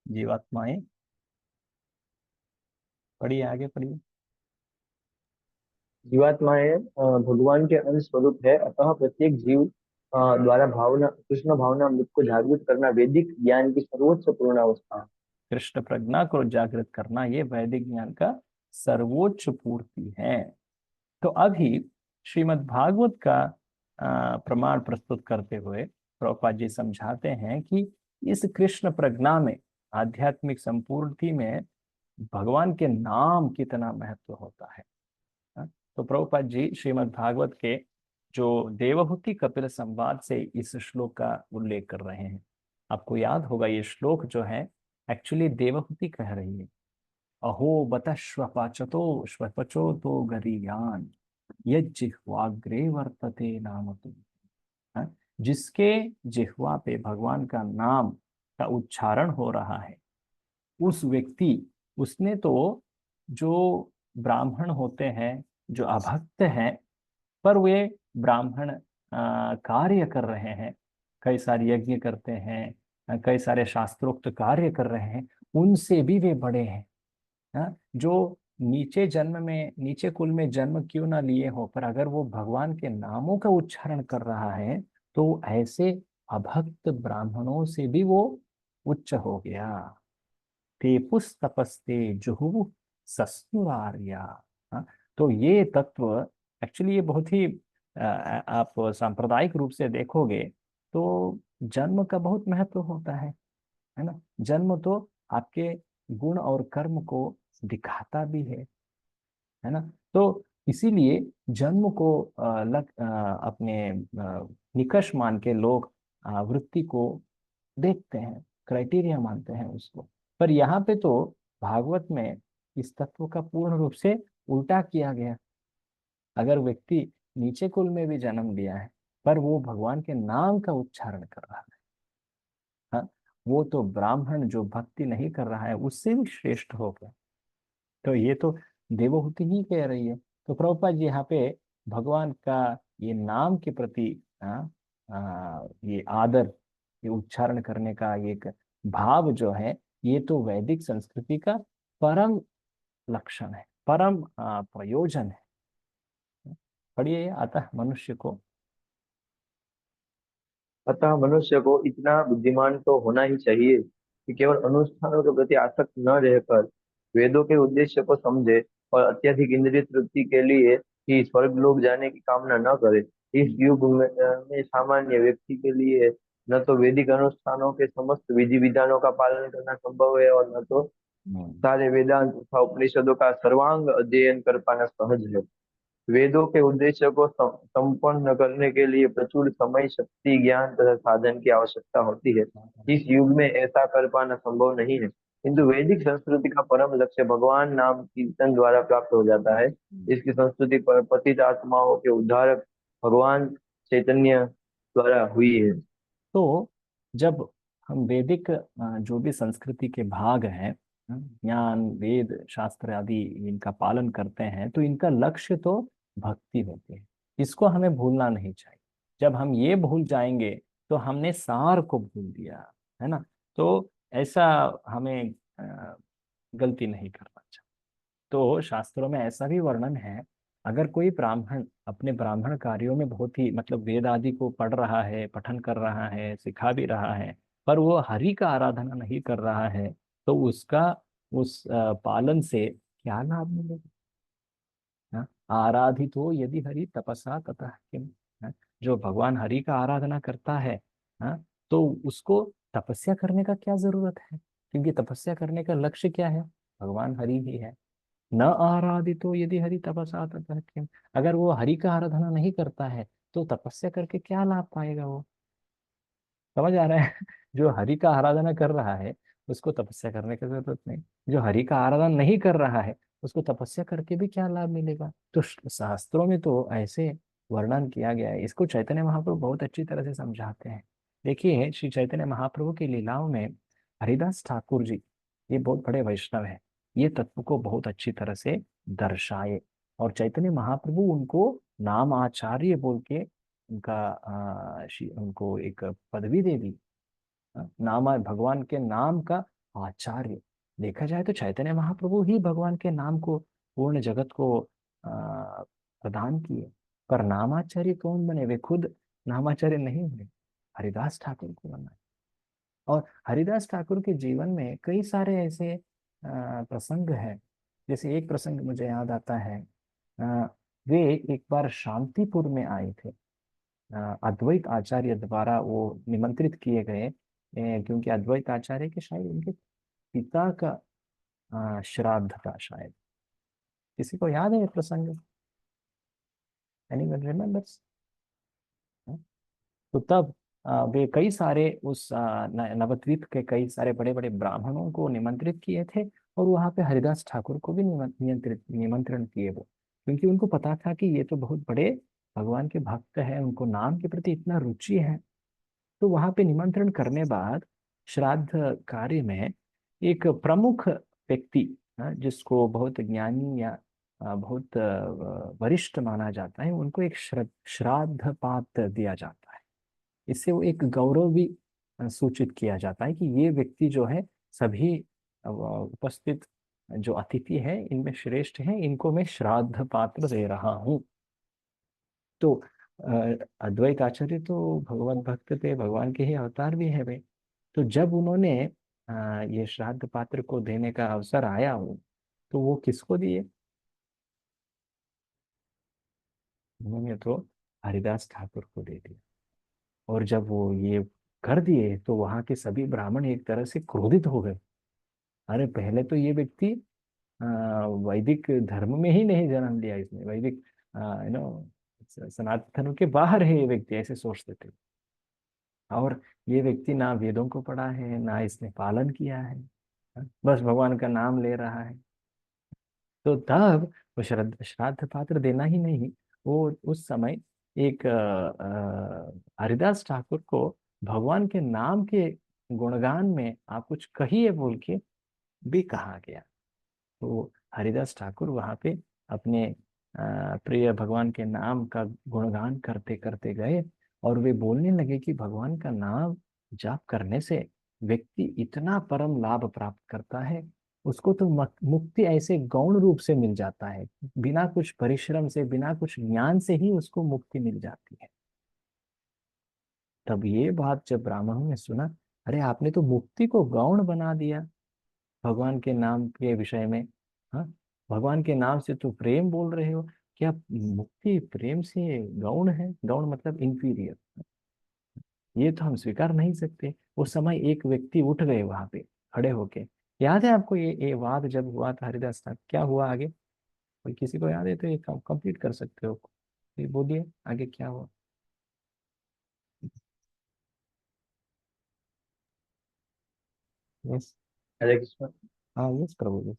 जीवात्माएं, पढ़िए आगे पढ़िए। जीवात्माएं भगवान के अंश स्वरूप है, अतः प्रत्येक जीव द्वारा भावना कृष्ण भावना अमृत को जागृत करना वैदिक ज्ञान की सर्वोच्च पूर्ण अवस्था है। कृष्ण प्रज्ञा को जागृत करना ये वैदिक ज्ञान का सर्वोच्च पूर्ति है। तो अभी श्रीमद् भागवत का प्रमाण प्रस्तुत करते हुए प्रभुपाद जी समझाते हैं कि इस कृष्ण प्रज्ञा में, आध्यात्मिक संपूर्ति में भगवान के नाम कितना महत्व होता है। हाँ? तो प्रभुपाद जी श्रीमद् भागवत के जो देवहूति कपिल संवाद से इस श्लोक का उल्लेख कर रहे हैं। आपको याद होगा ये श्लोक जो है एक्चुअली देवहूति कह रही है। अहो बत श्वपाचतो श्वपचो तो गरीयान यज्जिह्वाग्रे वर्तते नाम तुम। हाँ? जिसके जिह्वा पे भगवान का नाम का उच्चारण हो रहा है उस व्यक्ति, उसने तो, जो ब्राह्मण होते हैं जो अभक्त हैं पर वे ब्राह्मण कार्य कर रहे हैं, कई सारे यज्ञ करते हैं, कई सारे शास्त्रोक्त कार्य कर रहे हैं, उनसे भी वे बड़े हैं। हाँ? जो नीचे जन्म में, नीचे कुल में जन्म क्यों ना लिए हो, पर अगर वो भगवान के नामों का उच्चारण कर रहा है तो ऐसे अभक्त ब्राह्मणों से भी वो उच्च हो गया। ते पुस्तपस्ते जुहु ससुरार्या। हाँ? तो ये तत्व एक्चुअली ये बहुत ही आप सांप्रदायिक रूप से देखोगे तो जन्म का बहुत महत्व होता है ना। जन्म तो आपके गुण और कर्म को दिखाता भी है ना। तो इसीलिए जन्म को अपने निकष मान के लोग वृत्ति को देखते हैं, क्राइटेरिया मानते हैं उसको। पर यहाँ पे तो भागवत में इस तत्व का पूर्ण रूप से उल्टा किया गया। अगर व्यक्ति नीचे कुल में भी जन्म लिया है पर वो भगवान के नाम का उच्चारण कर रहा है, हाँ, वो तो ब्राह्मण जो भक्ति नहीं कर रहा है उससे भी श्रेष्ठ हो गया। तो ये तो देवहूति ही कह रही है। तो प्रभुपाद जी यहाँ पे भगवान का ये नाम के प्रति ये आदर, ये उच्चारण करने का एक भाव जो है, ये तो वैदिक संस्कृति का परम लक्षण है, परम प्रयोजन है। पढ़िए, अतः मनुष्य को। अतः मनुष्य को इतना बुद्धिमान तो होना ही चाहिए कि केवल अनुष्ठानों के प्रति आसक्त न रहकर वेदों के उद्देश्य को समझे और अत्यधिक इंद्रिय तृप्ति के लिए ही स्वर्ग लोक जाने की कामना न करे। इस युग में सामान्य व्यक्ति के लिए न तो वैदिक अनुष्ठानों के समस्त विधि विधानों का पालन करना संभव है और न तो हम्म, सारे वेदांत तथा उपनिषदों का सर्वांग अध्ययन कर पाना सहज है। वेदों के उद्देश्य को संपन्न करने के लिए प्रचुर समय, शक्ति, ज्ञान तथा साधन की आवश्यकता होती है। इस युग में ऐसा कर पाना संभव नहीं है, किंतु वैदिक संस्कृति का परम लक्ष्य भगवान नाम कीर्तन द्वारा प्राप्त हो जाता है। इसकी संस्कृति पर पतित आत्माओं के उद्धारक भगवान चैतन्य द्वारा हुई है। तो जब हम वैदिक जो भी संस्कृति के भाग हैं, ज्ञान वेद शास्त्र आदि इनका पालन करते हैं तो इनका लक्ष्य तो भक्ति होती है। इसको हमें भूलना नहीं चाहिए। जब हम ये भूल जाएंगे तो हमने सार को भूल दिया, है ना। तो ऐसा हमें गलती नहीं करना चाहिए। तो शास्त्रों में ऐसा भी वर्णन है, अगर कोई ब्राह्मण अपने ब्राह्मण कार्यों में बहुत ही मतलब वेद आदि को पढ़ रहा है, पठन कर रहा है, सिखा भी रहा है, पर वो हरि का आराधना नहीं कर रहा है तो उसका उस पालन से क्या लाभ मिलेगा। हाँ? आराधितो यदि हरि तपसा ततः किम। हाँ? जो भगवान हरि का आराधना करता है, हाँ, तो उसको तपस्या करने का क्या जरूरत है, क्योंकि तपस्या करने का लक्ष्य क्या है, भगवान हरि ही है। न आराधितो यदि हरि तपसा ततः किम। अगर वो हरि का आराधना नहीं करता है तो तपस्या करके क्या लाभ पाएगा वो। समझ आ रहा है जो हरि का आराधना कर रहा है उसको तपस्या करने की जरूरत नहीं, जो हरि का आराधना नहीं कर रहा है उसको तपस्या करके भी क्या लाभ मिलेगा। तो शास्त्रों में तो ऐसे वर्णन किया गया है। इसको चैतन्य महाप्रभु बहुत अच्छी तरह से समझाते हैं। देखिए श्री चैतन्य महाप्रभु की लीलाओं में हरिदास ठाकुर जी, ये बहुत बड़े वैष्णव है, ये तत्व को बहुत अच्छी तरह से दर्शाए। और चैतन्य महाप्रभु उनको नाम आचार्य बोल के उनका उनको एक पदवी दे दी। नाम भगवान के नाम का आचार्य। देखा जाए तो चैतन्य महाप्रभु ही भगवान के नाम को पूर्ण जगत को प्रदान किए। पर नामाचार्य कौन बने, वे खुद नामाचार्य नहीं हुए, हरिदास ठाकुर को बना। और हरिदास ठाकुर के जीवन में कई सारे ऐसे प्रसंग हैं। जैसे एक प्रसंग मुझे याद आता है, अ, वे एक बार शांतिपुर में आए थे। अद्वैत आचार्य द्वारा वो निमंत्रित किए गए, क्योंकि अद्वैत आचार्य के शायद उनके पिता का श्राद्ध का शायद। किसी को याद है ये प्रसंग? Anyone remembers? तो तब वे कई सारे उस नवद्वीप के कई सारे बड़े बड़े ब्राह्मणों को निमंत्रित किए थे, और वहां पे हरिदास ठाकुर को भी निमंत्रण किए वो, क्योंकि उनको पता था कि ये तो बहुत बड़े भगवान के भक्त हैं, उनको नाम के प्रति इतना रुचि है। तो वहां पे निमंत्रण करने बाद श्राद्ध कार्य में एक प्रमुख व्यक्ति, जिसको बहुत ज्ञानी या बहुत वरिष्ठ माना जाता है, उनको एक श्राद्ध पात्र दिया जाता है। इससे वो एक गौरव भी सूचित किया जाता है कि ये व्यक्ति जो है सभी उपस्थित जो अतिथि है इनमें श्रेष्ठ है, इनको मैं श्राद्ध पात्र दे रहा हूँ। तो अद्वैत आचार्य तो भगवत भक्त थे, भगवान के ही अवतार भी है वे। तो जब उन्होंने ये श्राद्ध पात्र को देने का अवसर आया हो, तो वो किसको दिए? उन्होंने तो हरिदास ठाकुर को दे दिया। और जब वो ये कर दिए तो वहां के सभी ब्राह्मण एक तरह से क्रोधित हो गए। अरे पहले तो ये व्यक्ति वैदिक धर्म में ही नहीं जन्म लिया, इसने वैदिक यू नो सनातन धर्म के बाहर है ये व्यक्ति, ऐसे सोचते थे। और ये व्यक्ति ना वेदों को पढ़ा है, ना इसने पालन किया है, बस भगवान का नाम ले रहा है। तो तब वो श्राद्ध पात्र देना ही नहीं, वो उस समय एक हरिदास ठाकुर को भगवान के नाम के गुणगान में आप कुछ कहिए बोल के भी कहा गया। तो हरिदास ठाकुर वहां पे अपने प्रिय भगवान के नाम का गुणगान करते करते गए, और वे बोलने लगे कि भगवान का नाम जाप करने से व्यक्ति इतना परम लाभ प्राप्त करता है, उसको तो मुक्ति ऐसे गौण रूप से मिल जाता है, बिना कुछ परिश्रम से, बिना कुछ ज्ञान से ही उसको मुक्ति मिल जाती है। तब ये बात जब ब्राह्मणों ने सुना, अरे आपने तो मुक्ति को गौण बना दिया भगवान के नाम के विषय में। हाँ, भगवान के नाम से तो प्रेम बोल रहे हो, क्या मुक्ति प्रेम से गौण है? गौण मतलब इंफीरियर, ये तो हम स्वीकार नहीं सकते। उस समय एक व्यक्ति उठ गए वहां पे खड़े होके। याद है आपको ये वाद जब हुआ था हरिदास था, क्या हुआ आगे? कोई किसी को याद है तो ये कंप्लीट कर सकते हो, ये बोलिए आगे क्या हुआ। यस। हरे कृष्ण। हाँ यस प्रभु जी।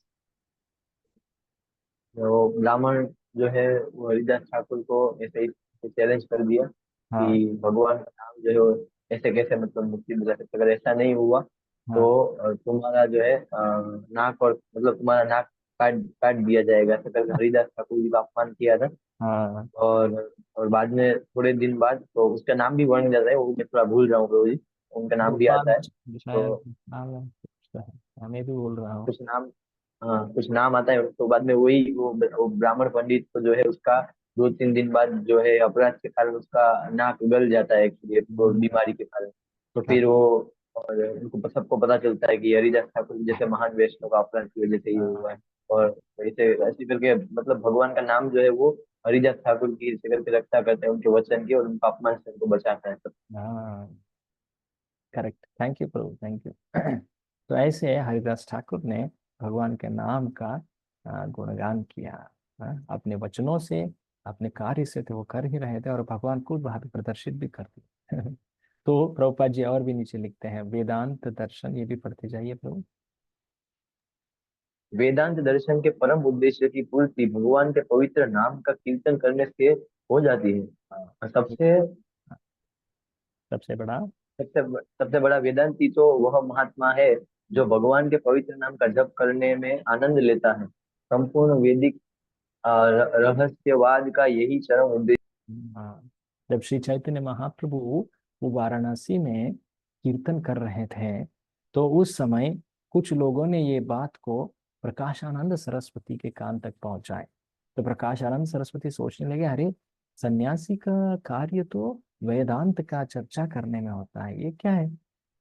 वो ब्राह्मण जो है वो हरिदास ठाकुर को ऐसे ही चैलेंज कर दिया हाँ कि भगवान का नाम जो है वो ऐसे कैसे मतलब मुक्ति दिला सकते, अगर ऐसा नहीं हुआ तो हाँ तुम्हारा जो है नाक और मतलब तुम्हारा नाक काट काट दिया जाएगा, ऐसा करके हरिदास ठाकुर जी का अपमान किया था। हाँ और और बाद में थोड़े दिन बाद तो उसका नाम भी बन जाता है, वो मैं थोड़ा भूल रहा हूँ प्रभु जी, उनका नाम भी गोपाल आता है। शायद तो नाम है, कुछ है। मैं भी बोल रहा हूँ। कुछ नाम, हाँ कुछ नाम आता है, तो बाद में वही वो ब्राह्मण पंडित को जो है उसका 2-3 दिन बाद जो है अपराध के कारण उसका नाक गल जाता है एक्चुअली, वो बीमारी के कारण। तो फिर वो और उनको सबको पता चलता है कि हरिदास ठाकुर जैसे महान वैष्णव का अपराध की वजह से ये हुआ है। और ऐसे ऐसे करके मतलब भगवान का नाम जो है वो हरिदास ठाकुर की ऐसे करके रक्षा करते हैं उनके वचन की, और उनका अपमान से उनको बचाता है। हाँ correct, thank you Prabhu, thank you. तो ऐसे हरिदास ठाकुर ने भगवान के नाम का गुणगान किया, अपने वचनों से, अपने कार्य से तो वो कर ही रहे थे, और भगवान खुद वहां पे प्रदर्शित भी करते। तो प्रभुपाद जी और भी नीचे लिखते हैं, वेदांत दर्शन, ये भी पढ़ते जाइए प्रभु। वेदांत दर्शन के परम उद्देश्य की पूर्ति भगवान के पवित्र नाम का कीर्तन करने से हो जाती है। सबसे सबसे बड़ा सबसे बड़ा वेदांती तो वह महात्मा है जो भगवान के पवित्र नाम का जप करने में आनंद लेता है। संपूर्ण वैदिक रहस्यवाद का यही चरम उद्देश्य। हाँ, जब श्री चैतन्य महाप्रभु वो वाराणसी में कीर्तन कर रहे थे, तो उस समय कुछ लोगों ने ये बात को प्रकाशानंद सरस्वती के कान तक पहुंचाए। तो प्रकाशानंद सरस्वती सोचने लगे, अरे सन्यासी का कार्य तो वेदांत का चर्चा करने में होता है, ये क्या है?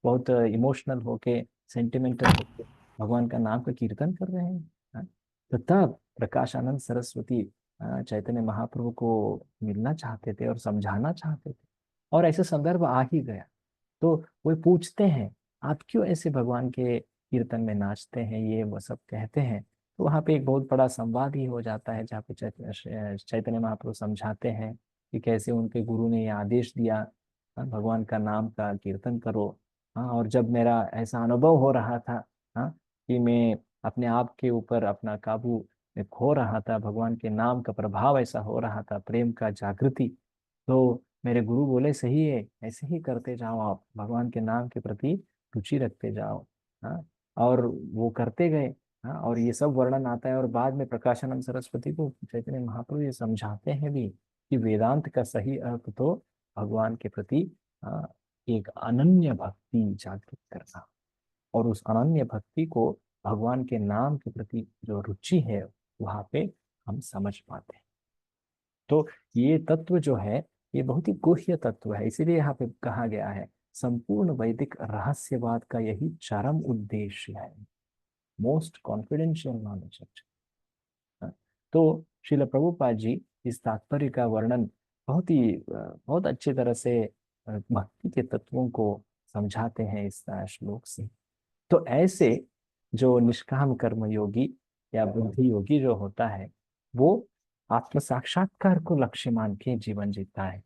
बहुत इमोशनल होके, सेंटिमेंटल होके भगवान का नाम का कीर्तन कर रहे हैं। हाँ? तो तब प्रकाशानंद सरस्वती चैतन्य महाप्रभु को मिलना चाहते थे और समझाना चाहते थे, और ऐसे संदर्भ आ ही गया। तो वो पूछते हैं, आप क्यों ऐसे भगवान के कीर्तन में नाचते हैं, ये वो सब कहते हैं। तो वहाँ पे एक बहुत बड़ा संवाद ही हो जाता है, जहाँ पे चैतन्य महाप्रभु समझाते हैं कि कैसे उनके गुरु ने ये आदेश दिया, हाँ, भगवान का नाम का कीर्तन करो। हाँ, और जब मेरा ऐसा अनुभव हो रहा था, हाँ, कि मैं अपने आप के ऊपर अपना काबू में खो रहा था, भगवान के नाम का प्रभाव ऐसा हो रहा था, प्रेम का जागृति, तो मेरे गुरु बोले सही है, ऐसे ही करते जाओ, आप भगवान के नाम के प्रति रुचि रखते जाओ। हाँ, और वो करते गए। हाँ, और ये सब वर्णन आता है, और बाद में प्रकाशानंद सरस्वती को चैतन्य महाप्रभु ये समझाते हैं भी कि वेदांत का सही अर्थ तो भगवान के प्रति एक अनन्य भक्ति जागृत करना, और उस अनन्य भक्ति को भगवान के नाम के प्रति जो रुचि है वहां पे हम समझ पाते हैं। तो ये तत्व जो है ये बहुत ही गुह्य तत्व है, इसीलिए यहाँ पे कहा गया है संपूर्ण वैदिक रहस्यवाद का यही चरम उद्देश्य है, मोस्ट कॉन्फिडेंशियल नॉलेज। तो श्रील प्रभुपाद जी इस तात्पर्य का वर्णन बहुत अच्छी तरह से भक्ति के तत्वों को समझाते हैं इस श्लोक से। तो ऐसे जो निष्काम कर्म योगी या बुद्धि योगी जो होता है, वो आत्म साक्षात्कार को लक्ष्य मान के जीवन जीता है।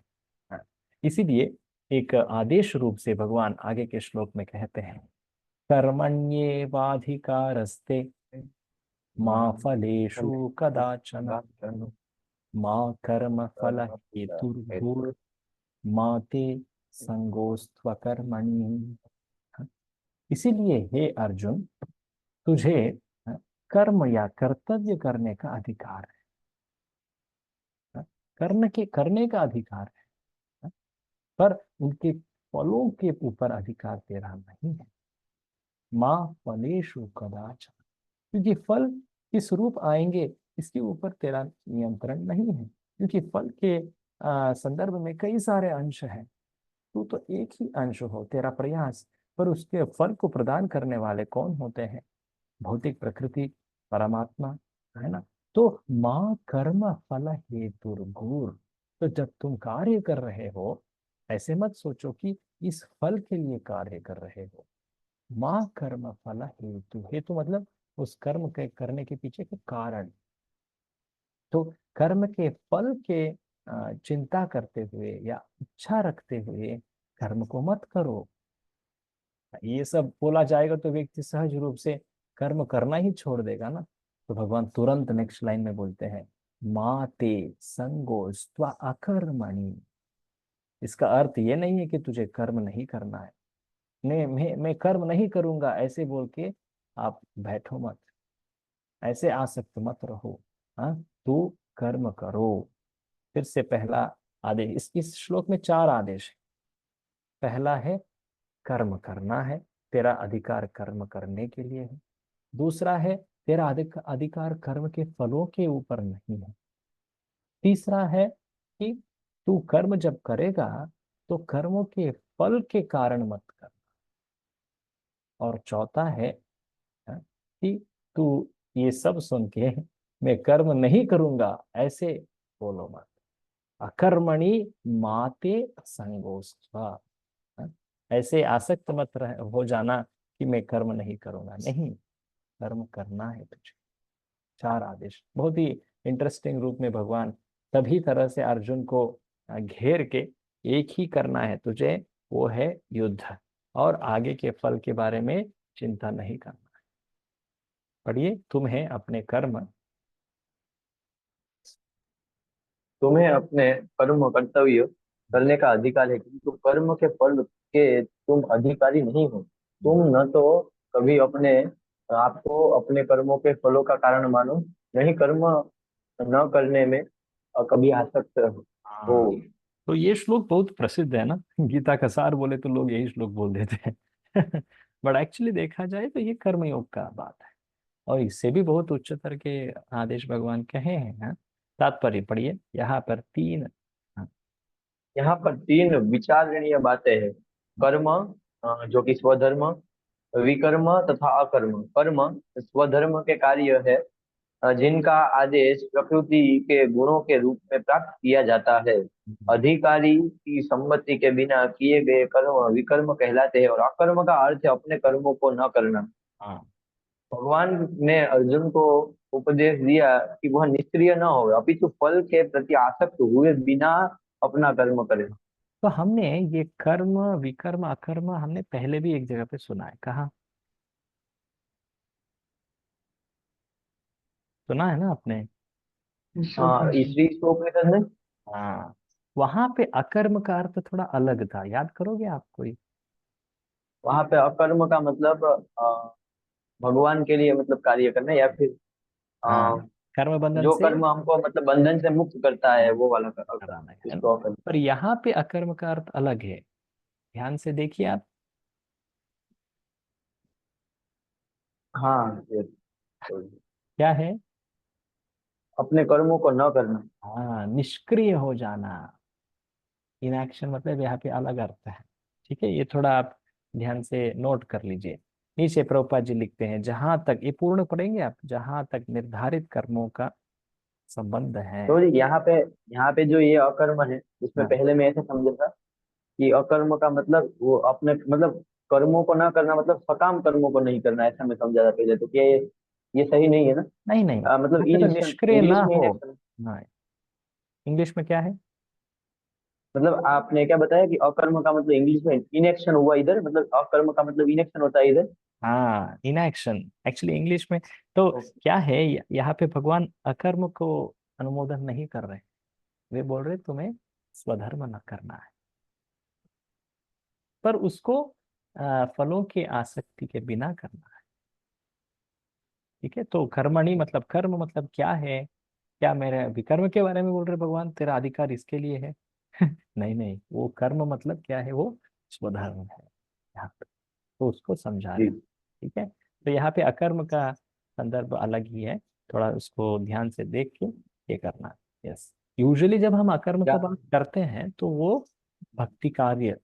इसीलिए एक आदेश रूप से भगवान आगे के श्लोक में कहते हैं, कर्मण्येवाधिकारस्ते मा फलेषु कदाचन मा कर्म फल हेतुर्भूर् मा ते संगोस्त्वकर्मणि। इसीलिए हे अर्जुन, तुझे कर्म या कर्तव्य करने का अधिकार है, करने का अधिकार है, पर उनके फलों के ऊपर अधिकार तेरा नहीं है। माँ फलेषु कदाचन, क्योंकि फल किस रूप आएंगे इसके ऊपर तेरा नियंत्रण नहीं है, क्योंकि फल के संदर्भ में कई सारे अंश हैं। तू तो एक ही अंश हो, तेरा प्रयास, पर उसके फल को प्रदान करने वाले कौन होते हैं? भौतिक प्रकृति, परमात्मा, है ना। तो माँ कर्म फल हेतुर्भूर्, तो जब तुम कार्य कर रहे हो ऐसे मत सोचो कि इस फल के लिए कार्य कर रहे हो। माँ कर्म फल हेतु, हेतु मतलब उस कर्म के करने के पीछे के कारण। तो कर्म के फल के चिंता करते हुए या इच्छा रखते हुए कर्म को मत करो। ये सब बोला जाएगा तो व्यक्ति सहज रूप से कर्म करना ही छोड़ देगा ना। तो भगवान तुरंत नेक्स्ट लाइन में बोलते हैं, माते संगोस्त्वा अकर्मणि। इसका अर्थ ये नहीं है कि तुझे कर्म नहीं करना है, मैं कर्म नहीं करूंगा ऐसे बोल के आप बैठो मत, ऐसे आसक्त मत रहो। हाँ, तू कर्म करो। फिर से पहला आदेश, इस श्लोक में 4 आदेश है। पहला है कर्म करना है, तेरा अधिकार कर्म करने के लिए है। दूसरा है तेरा अधिकार कर्म के फलों के ऊपर नहीं है। तीसरा है कि तू कर्म जब करेगा तो कर्मों के फल के कारण मत कर। और चौथा है कि तू ये सब सुन के मैं कर्म नहीं करूंगा ऐसे बोलो मत। अकर्मणि माते संगोस्त्वा, ऐसे आसक्त मत हो जाना कि मैं कर्म नहीं करूंगा, नहीं, कर्म करना है तुझे। 4 आदेश बहुत ही इंटरेस्टिंग रूप में भगवान सभी तरह से अर्जुन को घेर के एक ही करना है तुझे, वो है युद्ध, और आगे के फल के बारे में चिंता नहीं करना है। पढ़िए, तुम्हें अपने कर्म, तुम्हें अपने कर्म कर्तव्य करने का अधिकार है, किंतु कर्म के फल के तुम अधिकारी नहीं हो। तुम न तो कभी अपने आपको अपने कर्मों के फलों का कारण मानो, नहीं कर्म न करने में कभी आसक्त हो। हाँ, तो ये श्लोक बहुत प्रसिद्ध है ना। गीता का सार बोले तो लोग यही श्लोक बोल देते हैं। बट एक्चुअली देखा जाए तो ये कर्मयोग का बात है, और इससे भी बहुत उच्चतर के आदेश भगवान कहे हैं। हाँ? तात्पर्य पढ़िए, यहाँ पर 3। हाँ, यहाँ पर 3 विचारणीय बातें हैं। कर्म जो कि स्वधर्म, विकर्म तथा अकर्म। कर्म स्वधर्म के कार्य है जिनका आदेश प्रकृति के गुणों के रूप में प्राप्त किया जाता है। अधिकारी की सम्मति के बिना किए गए कर्म विकर्म कहलाते हैं, और अकर्म का अर्थ है अपने कर्मों को न करना। हाँ भगवान ने अर्जुन को उपदेश दिया कि वह निष्क्रिय न हो, अपितु फल के प्रति आसक्त हुए बिना अपना कर्म करे। तो हमने ये कर्म विकर्म अकर्म हमने पहले भी एक जगह पे सुना है, कहाँ सुना है ना आपने? हाँ, इसी उपनिषद में। हाँ, वहां पे अकर्म का अर्थ थोड़ा अलग था, याद करोगे आप कोई? वहां पे अकर्म का मतलब भगवान के लिए मतलब कार्य करना, या फिर हाँ, अ, कर्म बंधन जो से कर्म हमको मतलब बंधन से मुक्त करता है वो वाला कराना है ना। उसको अकर्म। पर यहाँ पे अकर्म का अर्थ अलग है, ध्यान से देखिए आप। हाँ, ये तो क्या है? अपने कर्मों को न करना। हाँ, निष्क्रिय हो जाना। इनएक्शन मतलब यहाँ पे अलग अर्थ है। ठीक है, ये थोड़ा आप ध्यान से नोट कर लीजिए। नीचे प्रभुपाद जी लिखते हैं, जहां तक ये पूर्ण पढ़ेंगे आप, जहां तक निर्धारित कर्मों का संबंध है। तो यहाँ पे जो ये अकर्म है, इसमें हाँ, पहले मैं ऐसे समझा था कि अकर्म का मतलब वो अपने मतलब कर्मों को ना करना, मतलब सकाम कर्मों को नहीं करना, ऐसा मैं समझा था पहले। तो क्या ये सही नहीं है ना? नहीं नहीं, मतलब यहाँ पे तो इनएक्शन, निष्क्रिय ना इंग्लिश में हो। इनएक्शन। हाँ, इंग्लिश में क्या है? मतलब आपने क्या बताया कि अकर्म का मतलब इंग्लिश में इनएक्शन हुआ इधर, मतलब अकर्म का मतलब इनएक्शन होता है इधर। हाँ, इनएक्शन एक्चुअली इंग्लिश में। तो क्या है, यहाँ पे भगवान अकर्म को अनुमोदन नहीं कर रहे, वे बोल रहे तुम्हें स्वधर्म न करना है, पर उसको फलों की आसक्ति के बिना करना है। ठीक है, तो कर्मणि मतलब कर्म मतलब क्या है? क्या मेरे विकर्म के बारे में बोल रहे भगवान, तेरा अधिकार इसके लिए है? नहीं नहीं, वो कर्म मतलब क्या है, वो स्वधर्म है यहाँ पे, तो उसको समझा रहे जी। हैं। ठीक है, तो यहाँ पे अकर्म का संदर्भ अलग ही है, थोड़ा उसको ध्यान से देख के ये करना है। यस, यूजुअली जब हम अकर्म क्या? का बात करते हैं तो वो भक्ति कार्य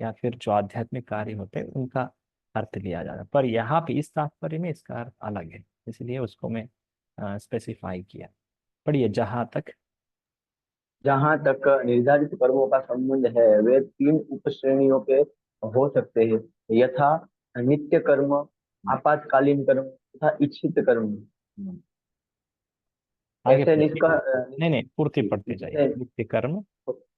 या फिर जो आध्यात्मिक कार्य होते हैं उनका अर्थ लिया जाता है, पर यहाँ पे इस तात्पर्य में इसका अर्थ अलग है, इसलिए उसको मैं स्पेसिफाई किया। पढ़िए, जहां तक। जहाँ तक निर्धारित कर्मों का संबंध है, वे तीन उपश्रेणियों के हो सकते हैं, यथा नित्य कर्म, आपातकालीन कर्म तथा इच्छित कर्म। आगे ऐसे पढ़िए, निष्का नहीं नहीं, पूर्ति पढ़ते जाइए। जैसे नित्य कर्म।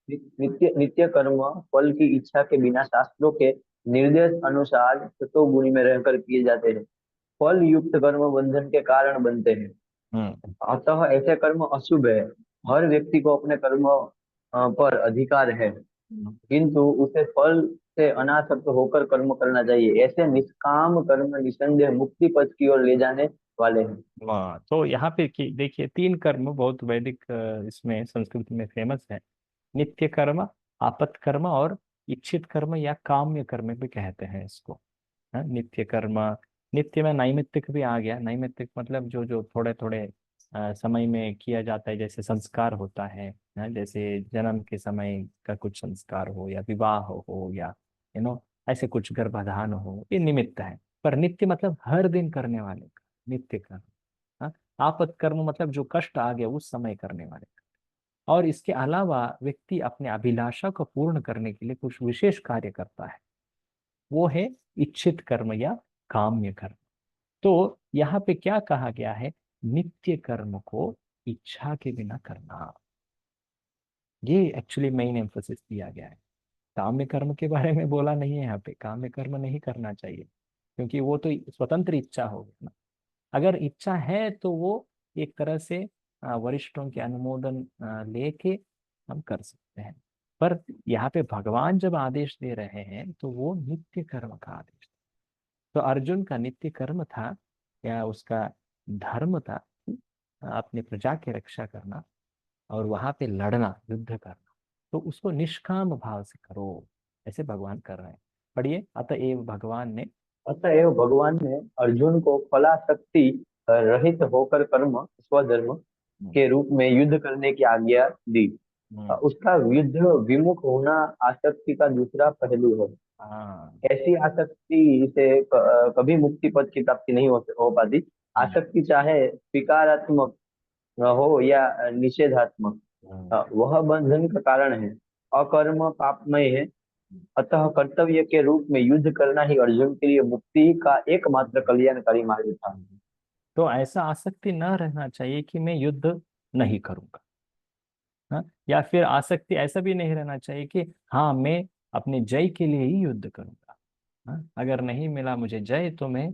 नित्य नित्य कर्म फल की इच्छा के बिना शास्त्रों के निर्देश अनुसार सतोगुणी में रहकर किए जाते हैं। फल युक्त कर्म बंधन के कारण बनते हैं, हम्म। अतः ऐसे कर्म अशुभ है। हर व्यक्ति को अपने कर्म पर अधिकार है, किंतु उसे फल से अनासक्त होकर कर्म करना चाहिए। ऐसे निष्काम कर्म निसंदेह मुक्ति पथ की ओर ले जाने वाले हैं। वाह, तो यहाँ पे देखिए, तीन कर्म बहुत वैदिक इसमें संस्कृति में फेमस है। नित्य कर्म, आपत कर्म और इच्छित कर्म या काम्य कर्म भी कहते हैं इसको। हाँ, नित्य कर्म, नित्य में नैमित्तिक भी आ गया। नैमित्तिक मतलब जो जो थोड़े थोड़े समय में किया जाता है, जैसे संस्कार होता है। हाँ, जैसे जन्म के समय का कुछ संस्कार हो, या विवाह हो, या ऐसे कुछ गर्भाधान हो, ये निमित्त है। पर नित्य मतलब हर दिन करने वाले का नित्य कर्म। हाँ, आपत कर्म मतलब जो कष्ट आ गया उस समय करने वाले का। और इसके अलावा व्यक्ति अपने अभिलाषा को पूर्ण करने के लिए कुछ विशेष कार्य करता है, वो है इच्छित कर्म या काम्य कर्म। तो यहाँ पे क्या कहा गया है, नित्य कर्म को इच्छा के बिना करना, ये एक्चुअली मेन एम्फोसिस दिया गया है। काम्य कर्म के बारे में बोला नहीं है यहाँ पे, काम्य कर्म नहीं करना चाहिए, क्योंकि वो तो स्वतंत्र इच्छा होगी ना। अगर इच्छा है तो वो एक तरह से वरिष्ठों के अनुमोदन लेके हम कर सकते हैं। पर यहाँ पे भगवान जब आदेश दे रहे हैं तो वो नित्य कर्म का आदेश। तो अर्जुन का नित्य कर्म था, या उसका धर्म था, अपनी प्रजा की रक्षा करना और वहां पे लड़ना, युद्ध करना। तो उसको निष्काम भाव से करो, ऐसे भगवान कर रहे हैं। पढ़िए, अतएव भगवान ने। अतएव भगवान ने अर्जुन को फलासक्ति रहित होकर कर्म स्वधर्म हम्म, के रूप में युद्ध करने की आज्ञा दी। हम्म, उसका युद्ध विमुख होना आसक्ति का दूसरा पहलू है। हाँ, ऐसी आसक्ति से कभी मुक्ति पद की प्राप्ति नहीं हो पाती। हम्म, आसक्ति चाहे स्वीकारात्मक हो या निषेधात्मक, हम्म, वह बंधन का कारण है। अकर्म पापमय है, अतः कर्तव्य के रूप में युद्ध करना ही अर्जुन के लिए मुक्ति का एकमात्र कल्याणकारी मार्ग था। तो ऐसा आसक्ति न रहना चाहिए कि मैं युद्ध नहीं करूंगा। हाँ, या फिर आसक्ति ऐसा भी नहीं रहना चाहिए कि हाँ मैं अपने जय के लिए ही युद्ध करूंगा। हाँ, अगर नहीं मिला मुझे जय तो मैं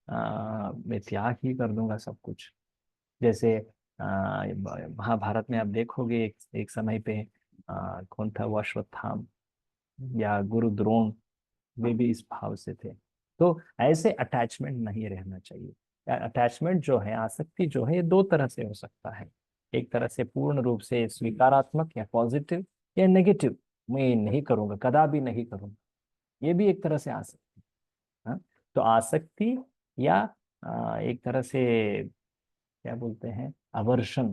त्याग ही कर दूंगा सब कुछ। जैसे महाभारत में आप देखोगे एक समय पे कौन था वो, अश्वत्थाम या गुरु द्रोण, वे भी इस भाव से थे। तो ऐसे अटैचमेंट नहीं रहना चाहिए। अटैचमेंट जो है, आसक्ति जो है, ये दो तरह से हो सकता है। एक तरह से पूर्ण रूप से स्वीकारात्मक या पॉजिटिव, या नेगेटिव, मैं नहीं करूंगा, कदापि नहीं करूंगा, ये भी एक तरह से आसक्ति। हाँ, तो आसक्ति या एक तरह से क्या बोलते हैं, अवर्षण,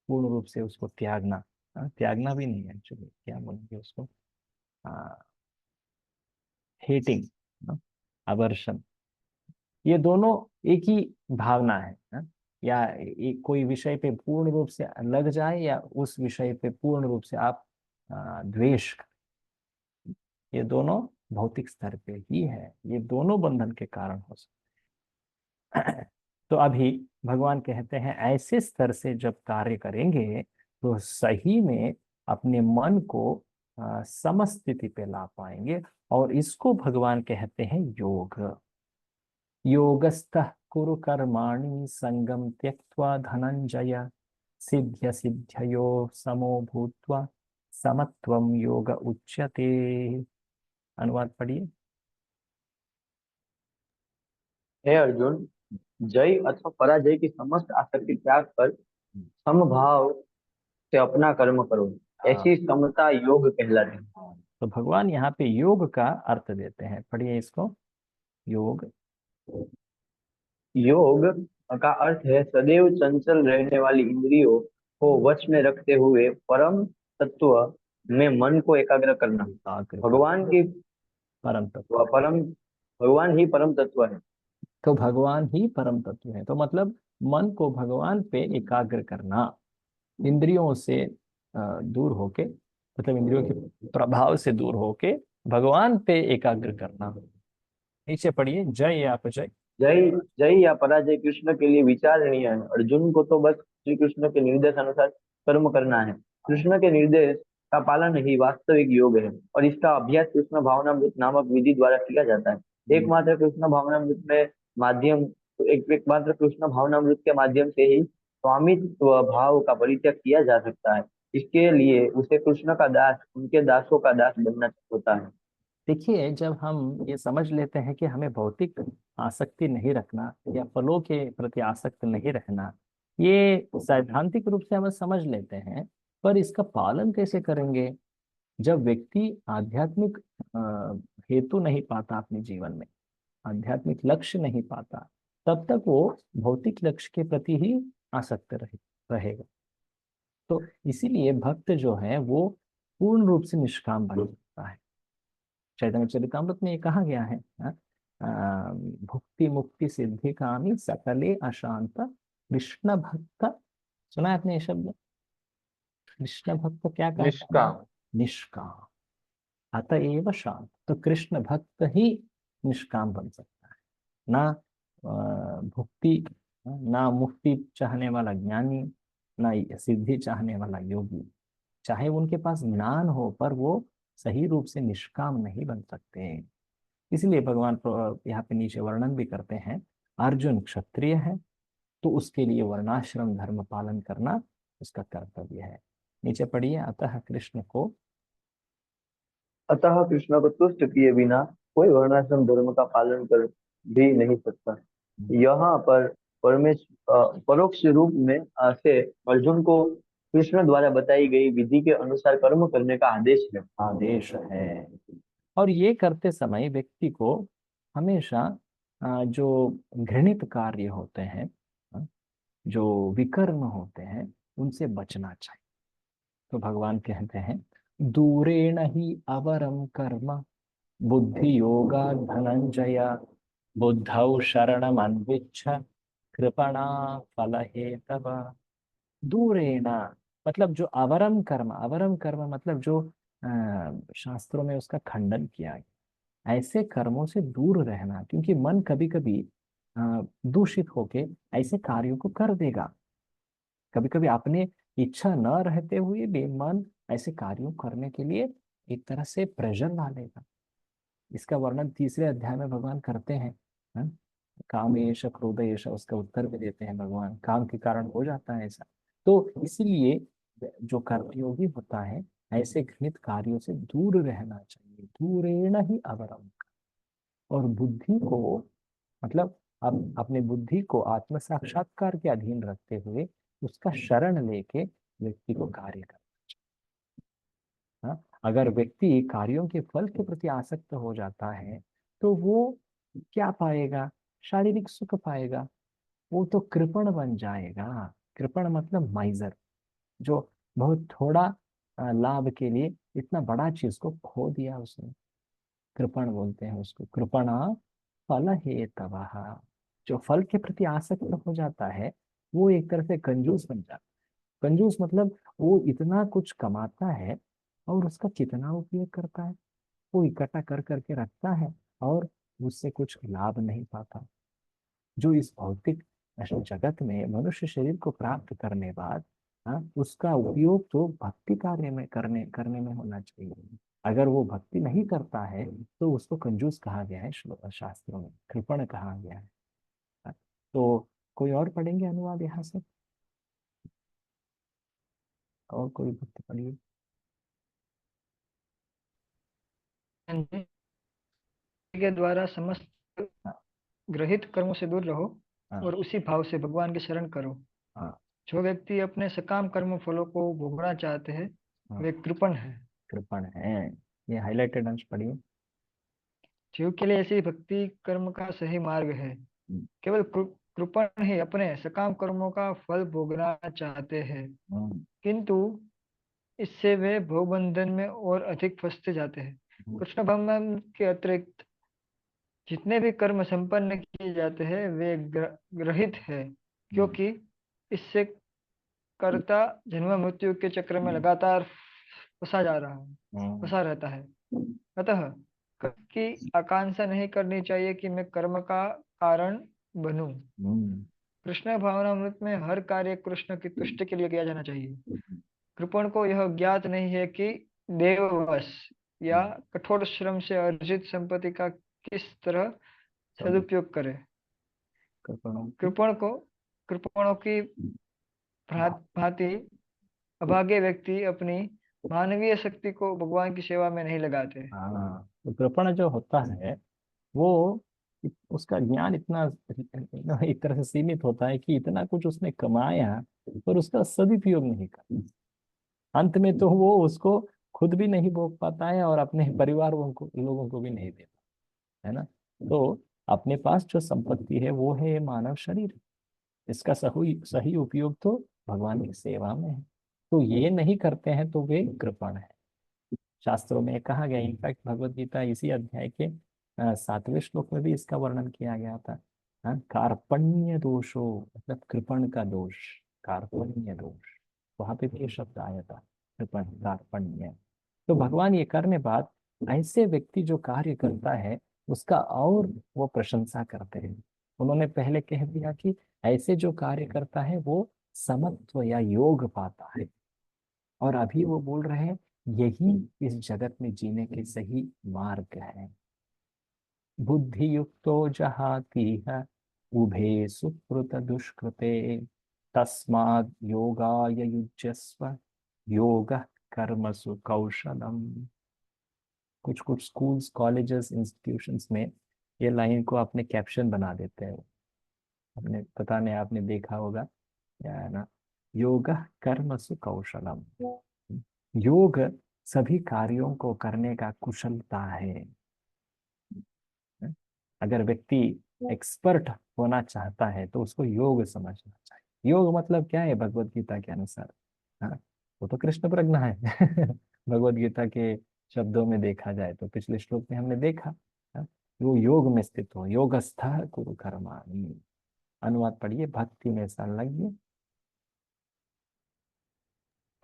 पूर्ण रूप से उसको त्यागना। त्यागना भी नहीं है एक्चुअली, क्या बोलेंगे उसको, हेटिंग, अवर्षण, ये दोनों एक ही भावना है। या एक कोई विषय पे पूर्ण रूप से लग जाए, या उस विषय पे पूर्ण रूप से आप द्वेष करें, ये दोनों भौतिक स्तर पे ही है, ये दोनों बंधन के कारण हो सकते हैं। तो अभी भगवान कहते हैं ऐसे स्तर से जब कार्य करेंगे तो सही में अपने मन को समस्थिति पे ला पाएंगे, और इसको भगवान कहते हैं योग। योगस्थः कुरु कर्माणि संगम त्यक्त्वा धनंजय, सिद्ध्य सिद्ध्यो समो भूत्वा समत्वम योग उच्यते। अनुवाद पढ़िए। हे अर्जुन, जय अथवा पराजय की समस्त आसक्ति त्याग कर समभाव से अपना कर्म करो, ऐसी समता योग कहलाती है। तो भगवान यहाँ पे योग का अर्थ देते हैं, पढ़िए इसको। योग, योग का अर्थ है सदैव चंचल रहने वाली इंद्रियों को वश में रखते हुए परम तत्व में मन को एकाग्र करना। भगवान की परम तत्व। परम भगवान ही परम तत्व है। तो भगवान ही परम तत्व है, तो मतलब मन को भगवान पे एकाग्र करना, इंद्रियों से दूर होके, मतलब इंद्रियों के प्रभाव से दूर होके भगवान पे एकाग्र करना। नीचे पढ़िए, जय या अपजय। जय जय या पराजय कृष्ण के लिए विचारणीय है। अर्जुन को तो बस श्री कृष्ण के निर्देश अनुसार कर्म करना है। कृष्ण के निर्देश का पालन ही वास्तविक योग है, और इसका अभ्यास कृष्ण भावनामृत नामक विधि द्वारा किया जाता है। एकमात्र कृष्ण भावनामृत में माध्यम एकमात्र कृष्ण भावनामृत के माध्यम से ही स्वामित्व भाव का परित्याग किया जा सकता है। इसके लिए उसे कृष्ण का दास, उनके दासों का दास बनना होता है। देखिए, जब हम ये समझ लेते हैं कि हमें भौतिक आसक्ति नहीं रखना, या फलों के प्रति आसक्त नहीं रहना, ये सैद्धांतिक रूप से हम समझ लेते हैं, पर इसका पालन कैसे करेंगे? जब व्यक्ति आध्यात्मिक हेतु नहीं पाता अपने जीवन में, आध्यात्मिक लक्ष्य नहीं पाता, तब तक वो भौतिक लक्ष्य के प्रति ही आसक्त रहेगा। तो इसीलिए भक्त जो है वो पूर्ण रूप से निष्काम बन सकता है। चैतन्य चरितामृत में ये कहा गया है, भुक्ति मुक्ति सिद्धि कामी सकले अशांत कृष्ण भक्त। सुना है आपने ये शब्द? कृष्ण भक्त क्या कहता है? निष्काम। निष्काम, अतएव शांत। तो कृष्ण भक्त ही निष्काम बन सकता है, ना भुक्ति, ना मुक्ति चाहने वाला ज्ञानी, ना सिद्धि चाहने वाला योगी। चाहे उनके पास ज्ञान हो, पर वो सही रूप से निष्काम नहीं बन सकते। इसलिए भगवान यहाँ पे नीचे वर्णन भी करते हैं, अर्जुन क्षत्रिय है तो उसके लिए वर्णाश्रम धर्म पालन करना उसका कर्तव्य है। नीचे पढ़िए, अतः कृष्ण को अतः कृष्ण को तुष्ट किए बिना कोई वर्णाश्रम धर्म का पालन कर भी नहीं सकता। यहाँ पर परोक्ष रूप में से अर्जुन को कृष्ण द्वारा बताई गई विधि के अनुसार कर्म करने का आदेश है। और ये करते समय व्यक्ति को हमेशा जो घृणित कार्य होते हैं, जो विकर्म होते हैं, उनसे बचना चाहिए। तो भगवान कहते हैं, दूरेण ही अवरम कर्म बुद्धि योगा धनंजय, बुद्धौ शरणम अन्विच्छ कृपणा फल हेतव। दूरेण मतलब जो अवरम कर्म, अवरम कर्म मतलब जो शास्त्रों में उसका खंडन किया गया। ऐसे कर्मों से दूर रहना, क्योंकि मन कभी कभी दूषित होके ऐसे कार्यों को कर देगा। कभी कभी अपने इच्छा न रहते हुए भी मन ऐसे कार्यों करने के लिए एक तरह से प्रेशर ला लेगा। इसका वर्णन तीसरे अध्याय में भगवान करते हैं। हाँ? काम एष क्रोध एष, उसका उत्तर भी देते हैं भगवान, काम के कारण हो जाता है ऐसा। तो इसलिए जो कर्मयोगी होता है ऐसे घृणित कार्यों से दूर रहना चाहिए, दूरेण ही अवरम। और बुद्धि को, मतलब अब अपने बुद्धि को आत्म साक्षात्कार के अधीन रखते हुए उसका शरण लेके व्यक्ति को कार्य करना। हाँ? अगर व्यक्ति कार्यों के फल के प्रति आसक्त हो जाता है तो वो क्या पाएगा? शारीरिक सुख पाएगा। वो तो कृपण बन जाएगा। कृपण मतलब माइजर, जो बहुत थोड़ा लाभ के लिए इतना बड़ा चीज को खो दिया उसने। कृपण बोलते हैं उसको। कृपणा फल हे तवह। जो फल के प्रति आसक्त हो जाता है वो एक तरह से कंजूस बन जाता है। कंजूस मतलब वो इतना कुछ कमाता है और उसका कितना उपयोग करता है? वो इकट्ठा कर करके रखता है और उससे कुछ लाभ नहीं पाता। जो इस भौतिक जगत में मनुष्य शरीर को प्राप्त करने बाद, हाँ, उसका उपयोग तो भक्ति कार्य में करने करने में होना चाहिए। अगर वो भक्ति नहीं करता है तो उसको कंजूस कहा गया है शास्त्रों में, कृपण कहा गया है। हाँ, तो कोई और पढ़ेंगे अनुवाद यहाँ से? और कोई भक्ति पढ़िए। के द्वारा समस्त हाँ ग्रहित कर्मों से दूर रहो हाँ और उसी भाव से भगवान की शरण करो। हाँ जो व्यक्ति अपने सकाम कर्म फलों को भोगना चाहते हैं हाँ, वे कृपण है। कृपण है। ये हाईलाइटेड अंश पढ़िए। जीव के लिए ऐसी भक्ति कर्म का सही मार्ग है। हम्म, केवल कृपण ही अपने सकाम कर्मों का फल भोगना चाहते हैं, हम्म, किंतु इससे वे भवबंधन में और अधिक फंसते जाते हैं। हम्म, कृष्ण भगवान के अतिरिक्त जितने भी कर्म संपन्न किए जाते हैं वे ग्रहित है, हम्म, क्योंकि इससे कर्ता जन्म मृत्यु के चक्र में लगातार फंसा जा रहा है, हम्म, फंसा रहता है। अतः कर्म की आकांक्षा नहीं करनी चाहिए कि मैं कर्म का कारण बनूं। हम्म, कृष्ण भावनामृत में हर कार्य कृष्ण की तुष्टि के लिए किया जाना चाहिए। कृपण को यह ज्ञात नहीं है कि देववश या हम्म, कठोर श्रम से अर्जित संपत्ति का किस तरह सब सदुपयोग करे। कृपणों की। कृपण को कृपणों की भांति अभागे व्यक्ति अपनी मानवीय शक्ति को भगवान की सेवा में नहीं लगाते। हाँ, तो कृपण जो होता है वो उसका ज्ञान इतना एक तरह से सीमित होता है कि इतना कुछ उसने कमाया पर उसका सदुपयोग नहीं करता। अंत में तो वो उसको खुद भी नहीं भोग पाता है और अपने परिवार लोगों को भी नहीं देता है ना। तो अपने पास जो संपत्ति है वो है ये मानव शरीर। इसका सही सही उपयोग तो भगवान की सेवा में है। तो ये नहीं करते हैं तो वे कृपण है। शास्त्रों में कहा गया, इनफैक्ट भगवत गीता इसी अध्याय के 7वें श्लोक में भी इसका वर्णन किया गया था। हाँ, कार्पण्य दोषो मतलब कृपण का दोष। कार्पण्य दोष, वहां पे भी ये शब्द आया था, कृपण कार्पण्य। तो भगवान ये करने बाद ऐसे व्यक्ति जो कार्य करता है उसका और वो प्रशंसा करते हैं। उन्होंने पहले कह दिया कि ऐसे जो कार्य करता है वो समत्व या योग पाता है, और अभी वो बोल रहे हैं यही इस जगत में जीने के सही मार्ग है। बुद्धि युक्तो जहातीह उभे सुकृत दुष्कृते तस्माद् योगाय युज्यस्व योगः कर्मसु कौशलम। कुछ कुछ स्कूल्स कॉलेजेस इंस्टीट्यूशंस में ये लाइन को अपने कैप्शन बना देते हैं। अपने पता नहीं आपने देखा होगा क्या है ना, योगः कर्मसु कौशलम। योग सभी कार्यों को करने का कुशलता है। अगर व्यक्ति एक्सपर्ट होना चाहता है तो उसको योग समझना चाहिए। योग मतलब क्या है भगवत गीता के अनुसार? हाँ, वो तो कृष्ण प्रज्ञा है। भगवत गीता के शब्दों में देखा जाए तो पिछले श्लोक में हमने देखा, हाँ, वो योग में स्थित हो, योगस्थ कुरु कर्माणि। अनुवाद पढ़िए, भक्ति में संलग्न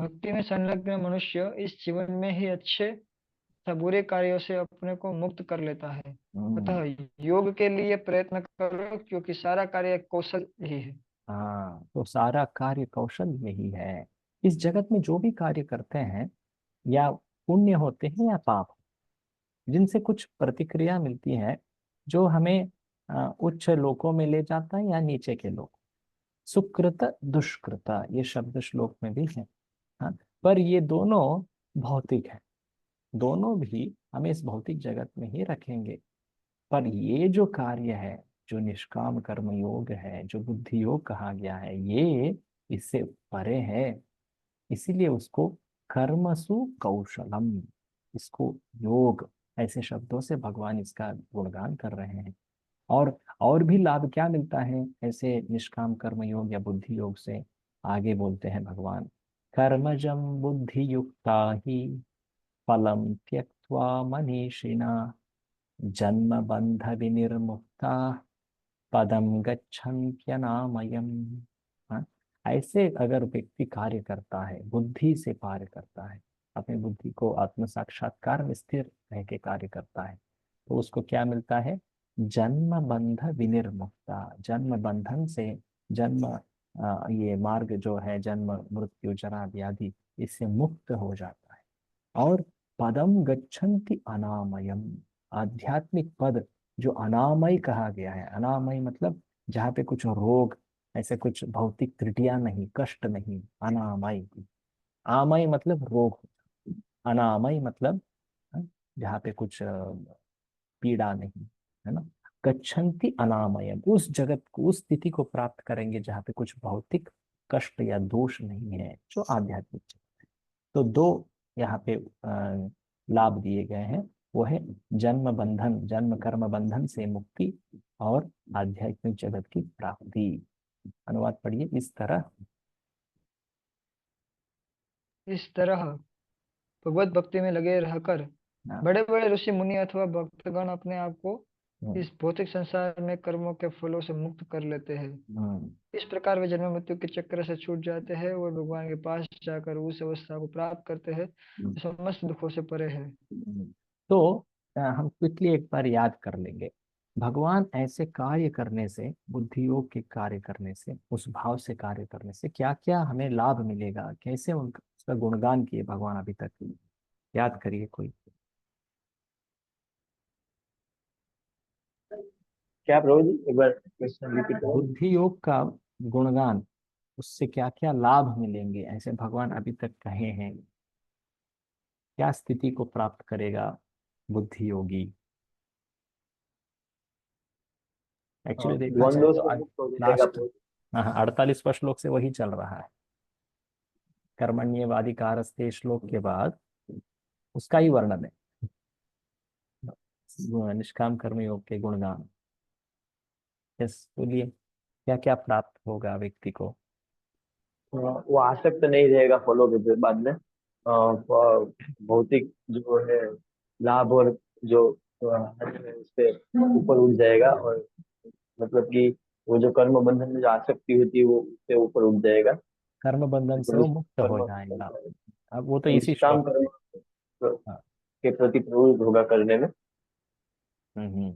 भक्ति में संलग्न मनुष्य इस जीवन में ही अच्छे तथा बुरे कार्यों से अपने को मुक्त कर लेता है। अतः योग के लिए प्रयत्न करो, क्योंकि सारा कार्य कौशल ही है। हाँ, तो सारा कार्य कौशल में ही है। इस जगत में जो भी कार्य करते हैं, या पुण्य होते हैं या पाप, जिनसे कुछ प्रतिक्रिया मिलती है, जो हमें उच्च लोकों में ले जाता है या नीचे के लोक। सुकृत दुष्कृत, ये शब्द श्लोक में भी है। हाँ, पर ये दोनों भौतिक है, दोनों भी हमें इस भौतिक जगत में ही रखेंगे। पर ये जो कार्य है, जो निष्काम कर्म योग है, जो बुद्धि योग कहा गया है, ये इससे परे है। इसीलिए उसको कर्मसु कौशलम, इसको योग, ऐसे शब्दों से भगवान इसका गुणगान कर रहे हैं। और भी लाभ क्या मिलता है ऐसे निष्काम कर्म योग या बुद्धि योग से, आगे बोलते हैं भगवान, कर्मजम बुद्धि युक्ता ही फलम त्यक्त्वा मनीषिणा जन्म बंध विनिर्मुक्ता पदम गच्छन्त्यनामयम्। हाँ, ऐसे अगर व्यक्ति कार्य करता है, बुद्धि से कार्य करता है, अपनी बुद्धि को आत्म साक्षात्कार में स्थिर रह के कार्य करता है, तो उसको क्या मिलता है? जन्म बंध विनिर्मुक्ता, जन्म बंधन से, जन्म ये मार्ग जो है, जन्म मृत्यु जरा व्याधि, इससे मुक्त हो जाता है। और पदम गच्छन्ति अनामयम, आध्यात्मिक पद जो अनामय कहा गया है, अनामय मतलब जहाँ पे कुछ रोग, ऐसे कुछ भौतिक त्रुटियां नहीं, कष्ट नहीं, अनामय। आमय मतलब रोग, अनामय मतलब जहाँ पे कुछ पीड़ा नहीं, है ना। गच्छन्ति अनामयम, उस जगत को, उस स्थिति को प्राप्त करेंगे जहाँ पे कुछ भौतिक कष्ट या दोष नहीं है, जो आध्यात्मिक जगत है। तो दो यहाँ पे लाभ दिए गए हैं, वो है जन्म बंधन, जन्म कर्म बंधन से मुक्ति, और आध्यात्मिक जगत की प्राप्ति। अनुवाद पढ़िए इस तरह। इस तरह भगवत भक्ति में लगे रहकर हाँ, बड़े बड़े ऋषि मुनि अथवा भक्तगण अपने आप को हम्म, इस भौतिक संसार में कर्मों के फलों से मुक्त कर लेते हैं। हम्म, इस प्रकार वे जन्म मृत्यु के चक्र से छूट जाते हैं और भगवान के पास जाकर उस अवस्था को प्राप्त करते हैं हम्म, जो समस्त दुखों से परे है। तो हम क्विकली एक बार याद कर लेंगे। भगवान ऐसे कार्य करने से, बुद्धि योग के कार्य करने से, उस भाव से कार्य करने से क्या क्या हमें लाभ मिलेगा, कैसे उनका उसका गुणगान किए भगवान अभी तक, याद करिए कोई। क्या प्रभु जी, एक बार क्वेश्चन रिपीट करो। बुद्धि योग का गुणगान, उससे क्या क्या लाभ मिलेंगे ऐसे भगवान अभी तक कहे हैं, क्या स्थिति को प्राप्त करेगा बुद्धि योगी। एक्चुअली देखा जाए द्वंद्व तो से आज मुक्त हो जाएगा लास्ट, प्रभु जी। हाँ, 48वां श्लोक से वही चल रहा है। कर्मण्येवाधिकारस्ते श्लोक के बाद उसका ही वर्णन है, निष्काम कर्म योग के गुणगान। यस, बोलिए, क्या क्या प्राप्त होगा व्यक्ति को। वो आसक्त नहीं रहेगा फलों के फिर बाद में। भौतिक जो है लाभ और जो हानि है उससे ऊपर उठ जाएगा, और मतलब कि वो जो कर्म बंधन में जो आसक्ति होती है वो उससे ऊपर उठ जाएगा। कर्म बंधन से तो वो इस मुक्त हो कर्म जाएगा। अब वो तो इसी निष्काम श्लोक कर्म में। हाँ, के प्रति प्रवृत्त होगा करने में। हम्म।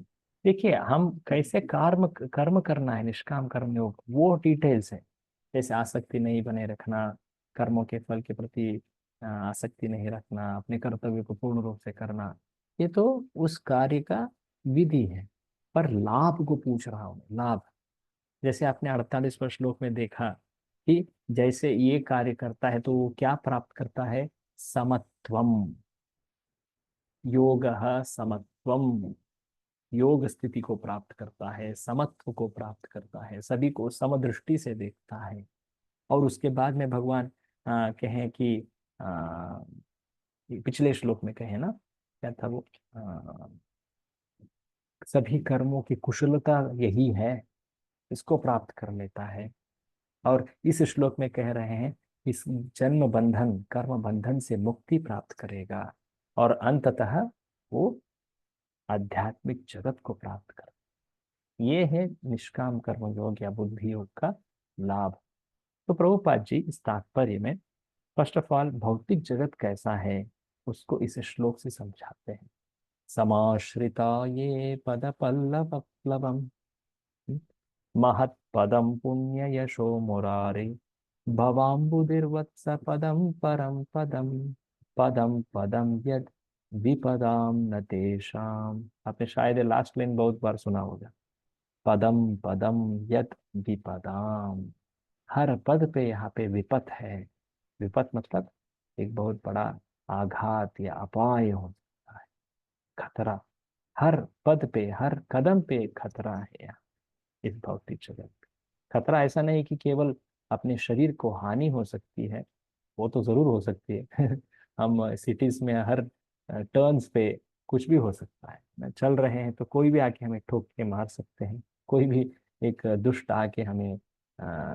देखिए, हम कैसे कर्म कर्म करना है, निष्काम कर्म योग, वो डिटेल्स है। जैसे आसक्ति नहीं बने रखना, कर्मों के फल के प्रति आसक्ति नहीं रखना, अपने कर्तव्य को पूर्ण रूप से करना, ये तो उस कार्य का विधि है। पर लाभ को पूछ रहा हूँ, लाभ। जैसे आपने 48वां श्लोक में देखा कि जैसे ये कार्य करता है तो वो क्या प्राप्त करता है? समत्वम, योग समत्वम, योग स्थिति को प्राप्त करता है, समत्व को प्राप्त करता है, सभी को समदृष्टि से देखता है। और उसके बाद में भगवान कहें कि आ, पिछले श्लोक में कहे ना, क्या था वो, सभी कर्मों की कुशलता यही है, इसको प्राप्त कर लेता है। और इस श्लोक में कह रहे हैं, इस जन्म बंधन, कर्म बंधन से मुक्ति प्राप्त करेगा, और अंततः वो आध्यात्मिक जगत को प्राप्त कर। ये है निष्काम कर्म योग या बुद्धि योग का लाभ। तो प्रभुपाद जी इस तात्पर्य में फर्स्ट ऑफ ऑल भौतिक जगत कैसा है उसको इस श्लोक से समझाते हैं। समाश्रिता ये पद पल्लव प्लवम महत्पदम पुण्य यशो मुरारे भवाम्बुदिर्वत्स पदम परम पदम पदम पदम यद विपदाम न तेषाम। आपने शायद लास्ट लाइन बहुत बार सुना होगा, पदम पदम यद विपदाम। हर पद पे यहाँ पे विपत है। विपत मतलब एक बहुत बड़ा आघात या अपाय हो सकता है, खतरा। हर पद पे हर कदम पे एक खतरा है यहाँ इस भौतिक जगत पे। खतरा ऐसा नहीं कि केवल अपने शरीर को हानि हो सकती है, वो तो जरूर हो सकती है हम सिटीज में हर टर्न्स पे कुछ भी हो सकता है ना, चल रहे हैं तो कोई भी आके हमें ठोक के मार सकते हैं, कोई भी एक दुष्ट आके हमें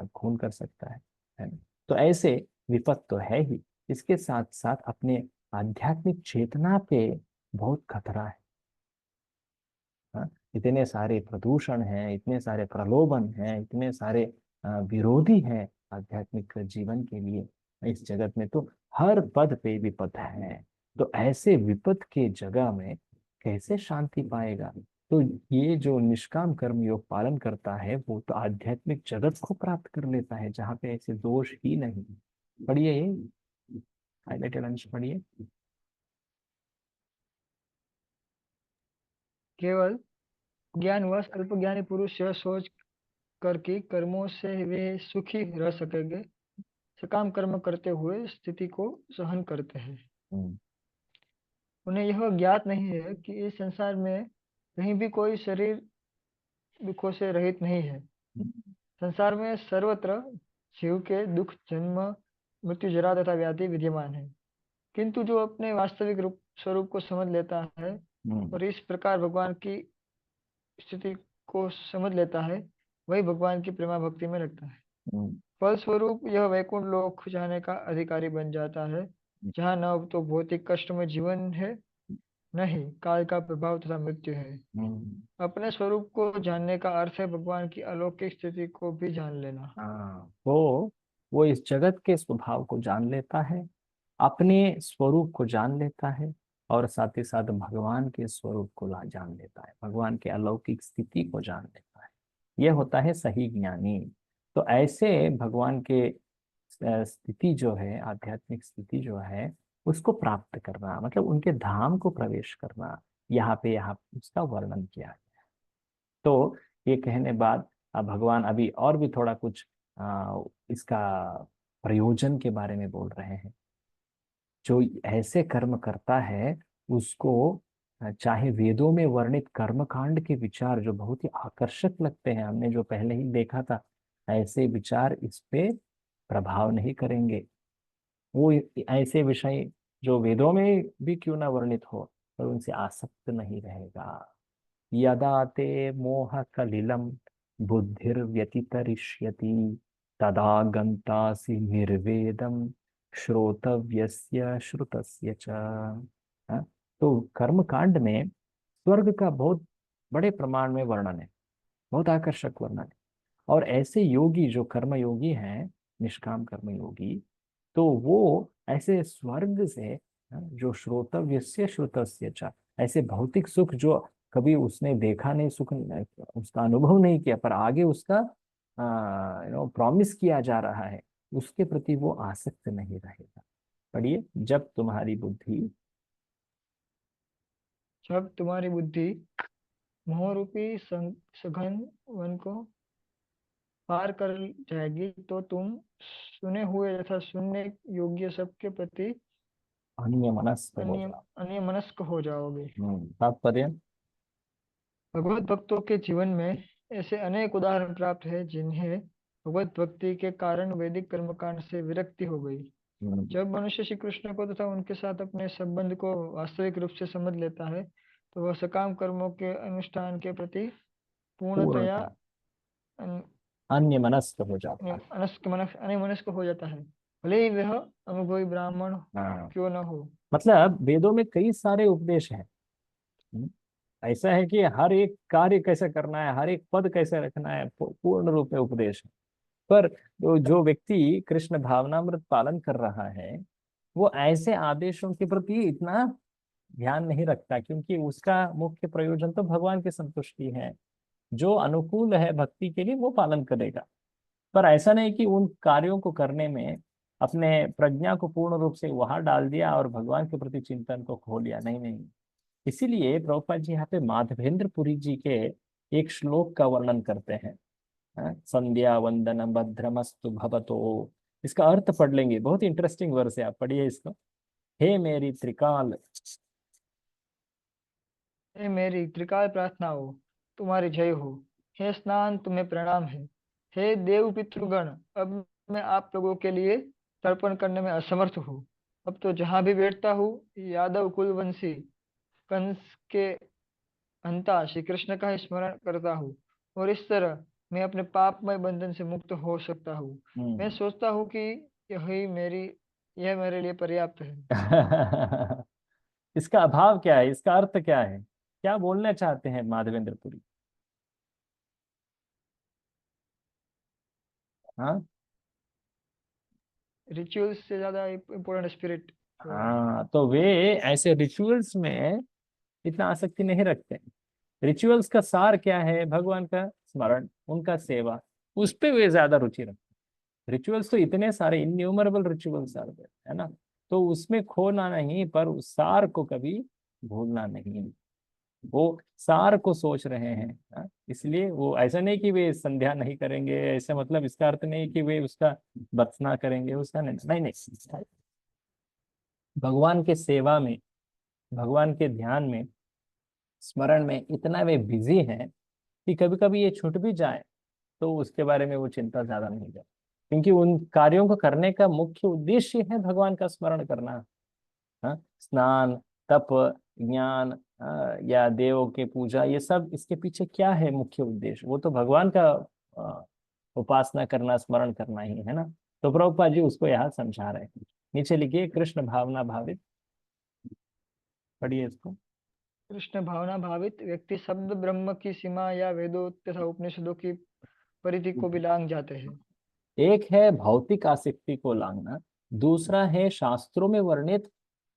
खून कर सकता है ना। तो ऐसे विपद तो है ही, इसके साथ साथ अपने आध्यात्मिक चेतना पे बहुत खतरा है। हाँ, इतने सारे प्रदूषण हैं, इतने सारे प्रलोभन हैं, इतने सारे विरोधी हैं आध्यात्मिक जीवन के लिए इस जगत में। तो हर पद पे विपद है। तो ऐसे विपद के जगह में कैसे शांति पाएगा? तो ये जो निष्काम कर्म योग पालन करता है वो तो आध्यात्मिक जगत को प्राप्त कर लेता है जहाँ पे ऐसे दोष ही नहीं। पढ़िए ये हाईलाइटेड अंश पढ़िए। केवल ज्ञानवश अल्पज्ञानी पुरुष यह सोच कर कि कर्मों से वे सुखी रह सकेंगे, सकाम कर्म करते हुए स्थिति को सहन करते हैं। हम्म, उन्हें यह ज्ञात नहीं है कि इस संसार में कहीं भी कोई शरीर दुखों से रहित नहीं है। संसार में सर्वत्र जीव के दुख, जन्म, मृत्यु, जरा तथा व्याधि विद्यमान है। किंतु जो अपने वास्तविक रूप स्वरूप को समझ लेता है हम्म, और इस प्रकार भगवान की स्थिति को समझ लेता है, वही भगवान की प्रेमा भक्ति में लगता है। हम्म, फलस्वरूप यह वैकुंठ लोक जाने का अधिकारी बन जाता है, जहाँ न तो भौतिक कष्ट में जीवन है, न ही काल का प्रभाव तथा मृत्यु है। हम्म। अपने स्वरूप को जानने का अर्थ है भगवान की अलौकिक स्थिति को भी जान लेना। हाँ, वो इस जगत के स्वभाव को जान लेता है, अपने स्वरूप को जान लेता है, और साथ ही साथ भगवान के स्वरूप को जान लेता है, भगवान के अलौकिक स्थिति को जान लेता है। यह होता है सही ज्ञानी। तो ऐसे भगवान के स्थिति जो है, आध्यात्मिक स्थिति जो है, उसको प्राप्त करना मतलब उनके धाम को प्रवेश करना, यहाँ उसका वर्णन किया है। तो ये कहने बाद अब भगवान अभी और भी थोड़ा कुछ इसका प्रयोजन के बारे में बोल रहे हैं। जो ऐसे कर्म करता है उसको चाहे वेदों में वर्णित कर्मकांड के विचार जो बहुत ही आकर्षक लगते हैं, हमने जो पहले ही देखा था, ऐसे विचार इस पे प्रभाव नहीं करेंगे। वो ऐसे विषय जो वेदों में भी क्यों ना वर्णित हो, पर उनसे आसक्त नहीं रहेगा। यदा ते मोह कलिलं बुद्धिर्व्यतितरिष्यति तदा गन्तासि निर्वेदं श्रोतव्यस्य श्रुतस्य च। हाँ, तो कर्म कांड में स्वर्ग का बहुत बड़े प्रमाण में वर्णन है, बहुत आकर्षक वर्णन है। और ऐसे योगी जो कर्म योगी हैं, निष्काम कर्म योगी, तो वो ऐसे स्वर्ग से जो श्रोतव्यस्य श्रुतस्य च, ऐसे भौतिक सुख जो कभी उसने देखा नहीं, सुख उसका अनुभव नहीं किया, पर आगे उसका प्रॉमिस किया जा रहा है, उसके प्रति वो आसक्त नहीं रहेगा। पढ़िए, जब तुम्हारी बुद्धि जब तुम्हारी बुद्धि मोहरूपी सघन वन को पार कर जाएगी तो तुम सुने हुए तथा सुनने योग्य सबके प्रति अन्यमनस्क हो जाओ। अन्यमनस्क हो जाओगे। तात्पर्य। भगवत भक्तों के जीवन में ऐसे अनेक उदाहरण प्राप्त है जिन्हें भगवत भक्ति के कारण वैदिक कर्मकांड से विरक्ति हो गई। जब मनुष्य श्री कृष्ण को तथा उनके साथ अपने संबंध को वास्तविक रूप से समझ लेता है तो वह सकाम कर्मों के अनुष्ठान के प्रति पूर्णतया पूर्णतः अन्यमनस्क हो जाता है। अन्यमनस्क हो जाता है, भले ही वह अनुभवी ब्राह्मण हाँ, क्यों न हो। मतलब वेदों में कई सारे उपदेश हैं। हम्म, ऐसा है कि हर एक कार्य कैसे करना है, हर एक पद कैसे रखना है, पूर्ण रूप में उपदेश है। पर जो व्यक्ति कृष्ण भावनामृत पालन कर रहा है वो ऐसे आदेशों के प्रति इतना ध्यान नहीं रखता, क्योंकि उसका मुख्य प्रयोजन तो भगवान की संतुष्टि है। जो अनुकूल है भक्ति के लिए वो पालन करेगा। पर ऐसा नहीं कि उन कार्यों को करने में अपने प्रज्ञा को पूर्ण रूप से वहां डाल दिया और भगवान के प्रति चिंतन को खो लिया। नहीं नहीं। इसीलिए प्रभुपाद जी यहाँ पे माधवेंद्र पुरी जी के एक श्लोक का वर्णन करते हैं। संध्या वंदन भद्रमस्तु भवतो, इसका अर्थ पढ़ लेंगे, बहुत इंटरेस्टिंग वर्स है, आप पढ़िए इसको। हे मेरी त्रिकाल, हे मेरी त्रिकाल प्रार्थनाओं, तुम्हारी जय हो। हे स्नान, तुम्हें प्रणाम है। हे देव पितृगण, अब मैं आप लोगों के लिए तर्पण करने में असमर्थ हूँ। अब तो जहां भी बैठता हूँ, यादव कुलवंशी कंस के हंता श्री कृष्ण का ही स्मरण करता हूँ, और इस तरह मैं अपने पापमय बंधन से मुक्त हो सकता हूँ। मैं सोचता हूँ कि यह मेरे लिए पर्याप्त है। इसका अभाव क्या है, इसका अर्थ क्या है, क्या बोलना चाहते हैं माधवेंद्र पुरी? हाँ रिचुअल्स से ज्यादा इम्पोर्टेंट स्पिरिट। हाँ, तो वे ऐसे रिचुअल्स में इतना आसक्ति नहीं रखते। रिचुअल्स का सार क्या है? भगवान का स्मरण, उनका सेवा, उस पे वे ज्यादा रुचि रखते। रिचुअल्स तो इतने सारे इन्यूमरेबल रिचुअल्स आर देयर, है ना। तो उसमें खोना नहीं, पर उस सार को कभी भूलना नहीं। वो सार को सोच रहे हैं, हाँ? इसलिए वो ऐसा नहीं कि वे संध्या नहीं करेंगे, ऐसा मतलब इसका अर्थ नहीं कि वे उसका बर्तना करेंगे, उसका नहीं नहीं नहीं। भगवान के सेवा में, भगवान के ध्यान में, स्मरण में इतना वे बिजी हैं कि कभी कभी ये छूट भी जाए तो उसके बारे में वो चिंता ज्यादा नहीं करते, क्योंकि उन कार्यों को करने का मुख्य उद्देश्य है भगवान का स्मरण करना। हाँ, स्नान, तप, ज्ञान, या देवों के पूजा, ये सब इसके पीछे क्या है मुख्य उद्देश्य? वो तो भगवान का उपासना करना, स्मरण करना ही है ना। तो प्रभुपाद जी उसको यहाँ समझा रहे हैं। नीचे लिखिए, कृष्ण भावना भावित, पढ़िए इसको। कृष्ण भावना भावित व्यक्ति शब्द ब्रह्म की सीमा या वेदों तथा उपनिषदों की परिधि को भी लांघ जाते हैं। एक है भौतिक आसक्ति को लांघना, दूसरा है शास्त्रों में वर्णित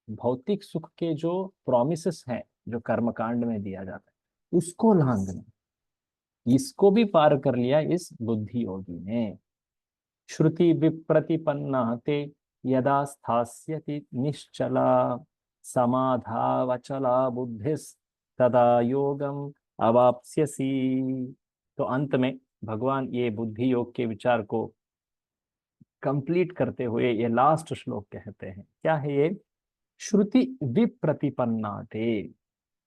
भौतिक सुख के जो प्रोमिसेस हैं, जो कर्मकांड में दिया जाता है, उसको लांघना। इसको भी पार कर लिया इस बुद्धि योगी ने। श्रुति विप्रतिपन्ना ते यदा स्थास्यति निश्चला समाधावचला बुद्धिस तदा योगम अवाप्स्यसि। तो अंत में भगवान ये बुद्धि योग के विचार को कंप्लीट करते हुए ये लास्ट श्लोक कहते हैं। क्या है ये? श्रुति विप्रतिपन्ना थे,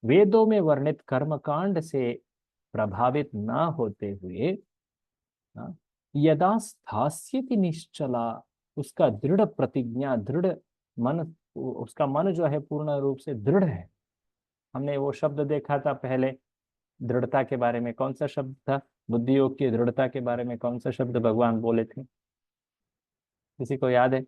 वेदों में वर्णित कर्मकांड से प्रभावित ना होते हुए, हाँ, यदा स्थास्यति निश्चला, उसका दृढ़ प्रतिज्ञा, दृढ़ मन, उसका मन जो है पूर्ण रूप से दृढ़ है। हमने वो शब्द देखा था पहले, दृढ़ता के बारे में कौन सा शब्द था? बुद्धि योग की दृढ़ता के बारे में कौन सा शब्द भगवान बोले थे? किसी को याद है?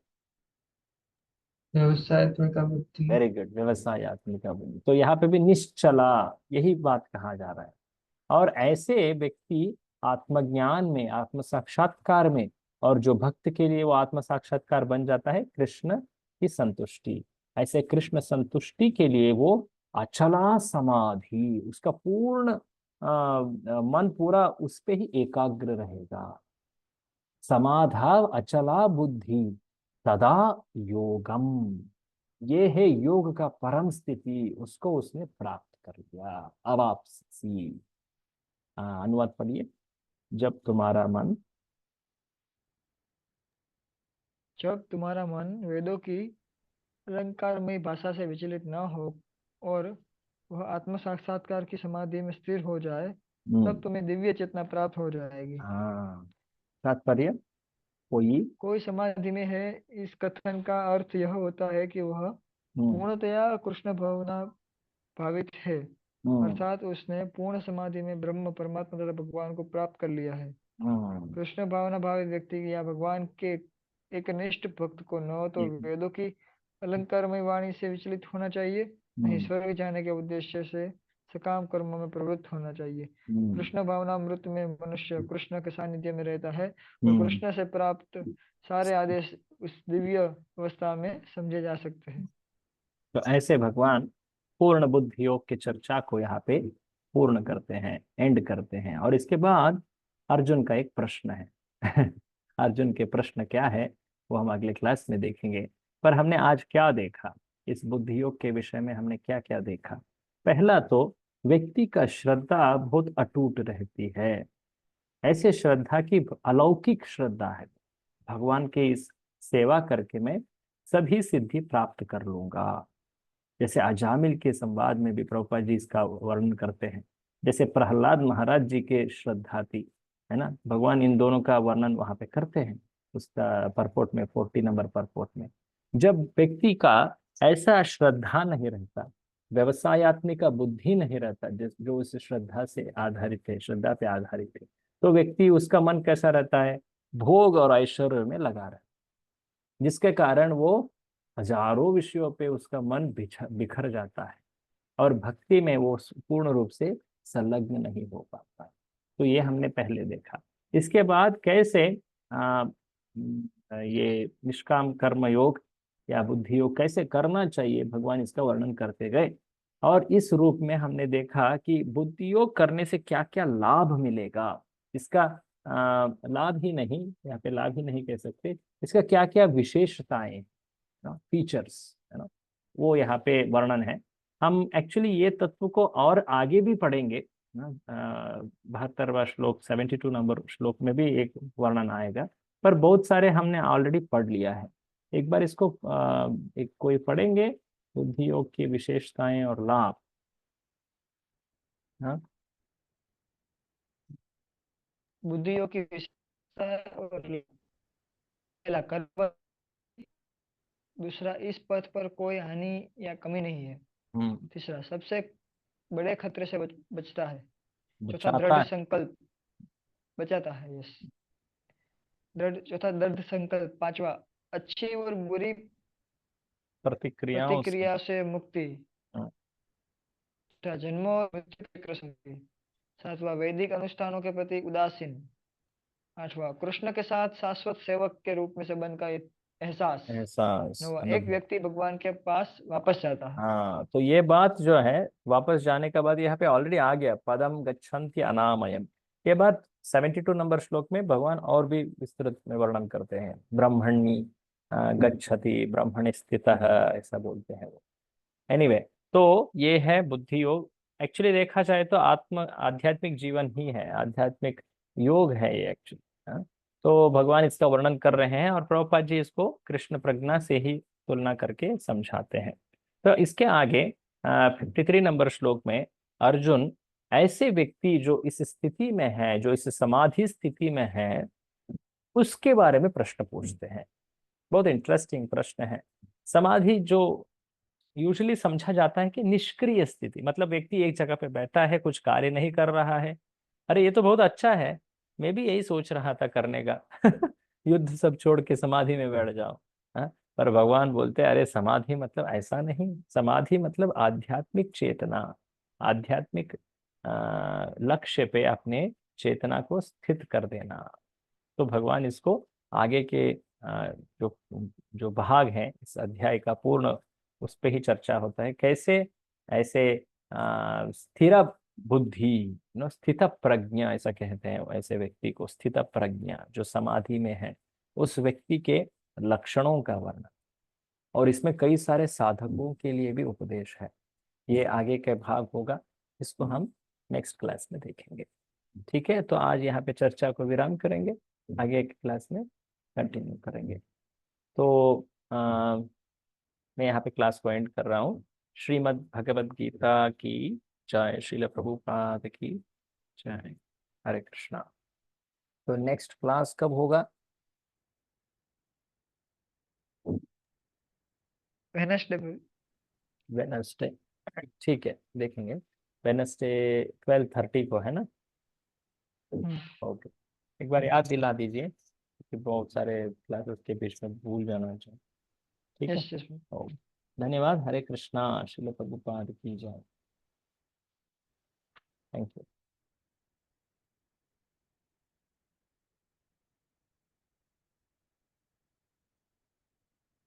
व्यवसायत्मिका बुद्धि। वेरी गुड, व्यवसायत्मिका बुद्धि। तो यहाँ पे भी निश्चला, यही बात कहा जा रहा है। और ऐसे व्यक्ति आत्मज्ञान में, आत्म साक्षात्कार में, और जो भक्त के लिए वो आत्म साक्षात्कार बन जाता है कृष्ण की संतुष्टि। ऐसे कृष्ण संतुष्टि के लिए वो अचला समाधि, उसका पूर्ण मन पूरा उस पे ही एकाग्र रहेगा। समाधाव अचला बुद्धि तदा योगम, ये है योग का परम स्थिति, उसको उसने प्राप्त कर लिया। अब आप सी अनुवाद पढ़िए। जब तुम्हारा मन, जब तुम्हारा मन वेदों की अलंकारमयी भाषा से विचलित न हो और वह आत्म साक्षात्कार की समाधि में स्थिर हो जाए, तब तुम्हें दिव्य चेतना प्राप्त हो जाएगी। हाँ, तात्पर्य कोई, कोई समाधि में है, इस कथन का अर्थ यह होता है कि वह हम्म पूर्णतया कृष्ण भावना भावित है, हम्म अर्थात उसने पूर्ण समाधि में ब्रह्म परमात्मा तथा भगवान को प्राप्त कर लिया है। हम्म कृष्ण भावना भावित व्यक्ति या भगवान के एक निष्ठ भक्त को न तो एक- वेदों की अलंकारमय वाणी से विचलित होना चाहिए, नहीं हम्म स्वर्ग जाने के उद्देश्य से सकाम कर्मों में प्रवृत्त होना चाहिए। कृष्ण भावनामृत में मनुष्य कृष्ण के सानिध्य में रहता है और कृष्ण से प्राप्त सारे आदेश उस दिव्य अवस्था में समझे जा सकते हैं। तो ऐसे भगवान पूर्ण बुद्धि योग की चर्चा को यहाँ पे पूर्ण करते हैं, एंड करते हैं। और इसके बाद अर्जुन का एक प्रश्न है। अर्जुन के प्रश्न क्या है वो हम अगले क्लास में देखेंगे। पर हमने आज क्या देखा, इस बुद्धि योग के विषय में हमने क्या क्या देखा। पहला तो व्यक्ति का श्रद्धा बहुत अटूट रहती है। ऐसे श्रद्धा की अलौकिक श्रद्धा है, भगवान के इस सेवा करके मैं सभी सिद्धि प्राप्त कर लूंगा। जैसे अजामिल के संवाद में भी प्रभुपाद जी इसका वर्णन करते हैं। जैसे प्रहलाद महाराज जी के श्रद्धा थी, है ना, भगवान इन दोनों का वर्णन वहां पे करते हैं उसका परपोर्ट में, 40 नंबर परपोर्ट में। जब व्यक्ति का ऐसा श्रद्धा नहीं रहता, व्यवसायत्मिक का बुद्धि नहीं रहता, जो उस श्रद्धा से आधारित है, श्रद्धा पे आधारित है, तो व्यक्ति उसका मन कैसा रहता है, भोग और ऐश्वर्य में लगा रहता है, जिसके कारण वो हजारों विषयों पे उसका मन बिखर जाता है और भक्ति में वो पूर्ण रूप से संलग्न नहीं हो पाता। तो ये हमने पहले देखा। इसके बाद कैसे ये निष्काम कर्म योग या बुद्धि योग कैसे करना चाहिए, भगवान इसका वर्णन करते गए। और इस रूप में हमने देखा कि बुद्धि योग करने से क्या क्या लाभ मिलेगा। इसका लाभ ही नहीं, यहाँ पे लाभ ही नहीं कह सकते, इसका क्या क्या विशेषताएं, फीचर्स, है ना, वो यहाँ पे वर्णन है। हम एक्चुअली ये तत्व को और आगे भी पढ़ेंगे ना, 72वां श्लोक, 72 नंबर श्लोक में भी एक वर्णन आएगा, पर बहुत सारे हमने ऑलरेडी पढ़ लिया है। एक बार इसको एक कोई पढ़ेंगे, बुद्धि योग की विशेषताएं और लाभ। हाँ, बुद्धि योग की विशेषता है और पहला कर्म, दूसरा इस पथ पर कोई हानि या कमी नहीं है, तीसरा सबसे बड़े खतरे से बचता है, चौथा बचाता दृढ़ है, संकल्प, बचाता है, यस, चौथा दृढ़ संकल्प, पांचवा अच्छी और बुरी प्रतिक्रियाओं से। प्रतिक्रिया से मुक्ति, हाँ, छठा जन्मों और मृत्यु से कृष्ण, सातवां वैदिक अनुष्ठानों के प्रति उदासीन, आठवां कृष्ण के साथ शाश्वत सेवक के रूप में संबंध का एहसास, एहसास, नौवां एक अनुभव। व्यक्ति भगवान के पास वापस जाता है। हाँ, तो ये बात जो है वापस जाने का बाद यहाँ पे ऑलरेडी आ गया, पदम गच्छन्ति अनामयम। ये बात 72 नंबर श्लोक में भगवान और भी विस्तृत में वर्णन करते हैं। ब्रह्मणि गच्छति, ब्रह्मणि स्थितः, ऐसा बोलते हैं वो। एनीवे, तो ये है बुद्धि योग। एक्चुअली देखा जाए तो आध्यात्मिक जीवन ही है, आध्यात्मिक योग है ये एक्चुअली। तो भगवान इसका वर्णन कर रहे हैं और प्रभुपाद जी इसको कृष्ण प्रज्ञा से ही तुलना करके समझाते हैं। तो इसके आगे 53 नंबर श्लोक में अर्जुन ऐसे व्यक्ति जो इस स्थिति में है, जो इस समाधि स्थिति में है, उसके बारे में प्रश्न पूछते हैं। बहुत इंटरेस्टिंग प्रश्न है। समाधि जो यूजुअली समझा जाता है कि निष्क्रिय स्थिति, मतलब व्यक्ति एक जगह पे बैठा है, कुछ कार्य नहीं कर रहा है। अरे ये तो बहुत अच्छा है, मैं भी यही सोच रहा था करने का। युद्ध सब छोड़ के समाधि में बैठ जाओ। हाँ? पर भगवान बोलते हैं अरे समाधि मतलब ऐसा नहीं, समाधि मतलब आध्यात्मिक चेतना, आध्यात्मिक लक्ष्य पे अपने चेतना को स्थित कर देना। तो भगवान इसको आगे के जो जो भाग है इस अध्याय का पूर्ण, उस पे ही चर्चा होता है, कैसे ऐसे स्थिर बुद्धि, स्थित प्रज्ञा ऐसा कहते हैं ऐसे व्यक्ति को, स्थित प्रज्ञा जो समाधि में है, उस व्यक्ति के लक्षणों का वर्णन। और इसमें कई सारे साधकों के लिए भी उपदेश है। ये आगे का भाग होगा, इसको हम नेक्स्ट क्लास में देखेंगे। ठीक है, तो आज यहाँ पे चर्चा को विराम करेंगे, आगे की क्लास में कंटिन्यू करेंगे। तो मैं यहाँ पे क्लास को एंड कर रहा हूँ। श्रीमद् भगवद गीता की जय, श्रील प्रभुपाद की जय। हरे कृष्णा। तो नेक्स्ट क्लास कब होगा? वेडनेसडे, वेडनेसडे, ठीक है, देखेंगे। वेडनेसडे 12:30 को है ना? ओके, एक बार याद दिला दीजिए क्योंकि बहुत सारे क्लासेस के बीच में भूल जाना चाहिए। ठीक है, यस यस। ओके, धन्यवाद। हरे कृष्णा। श्रील प्रभुपाद की जय। Thank you.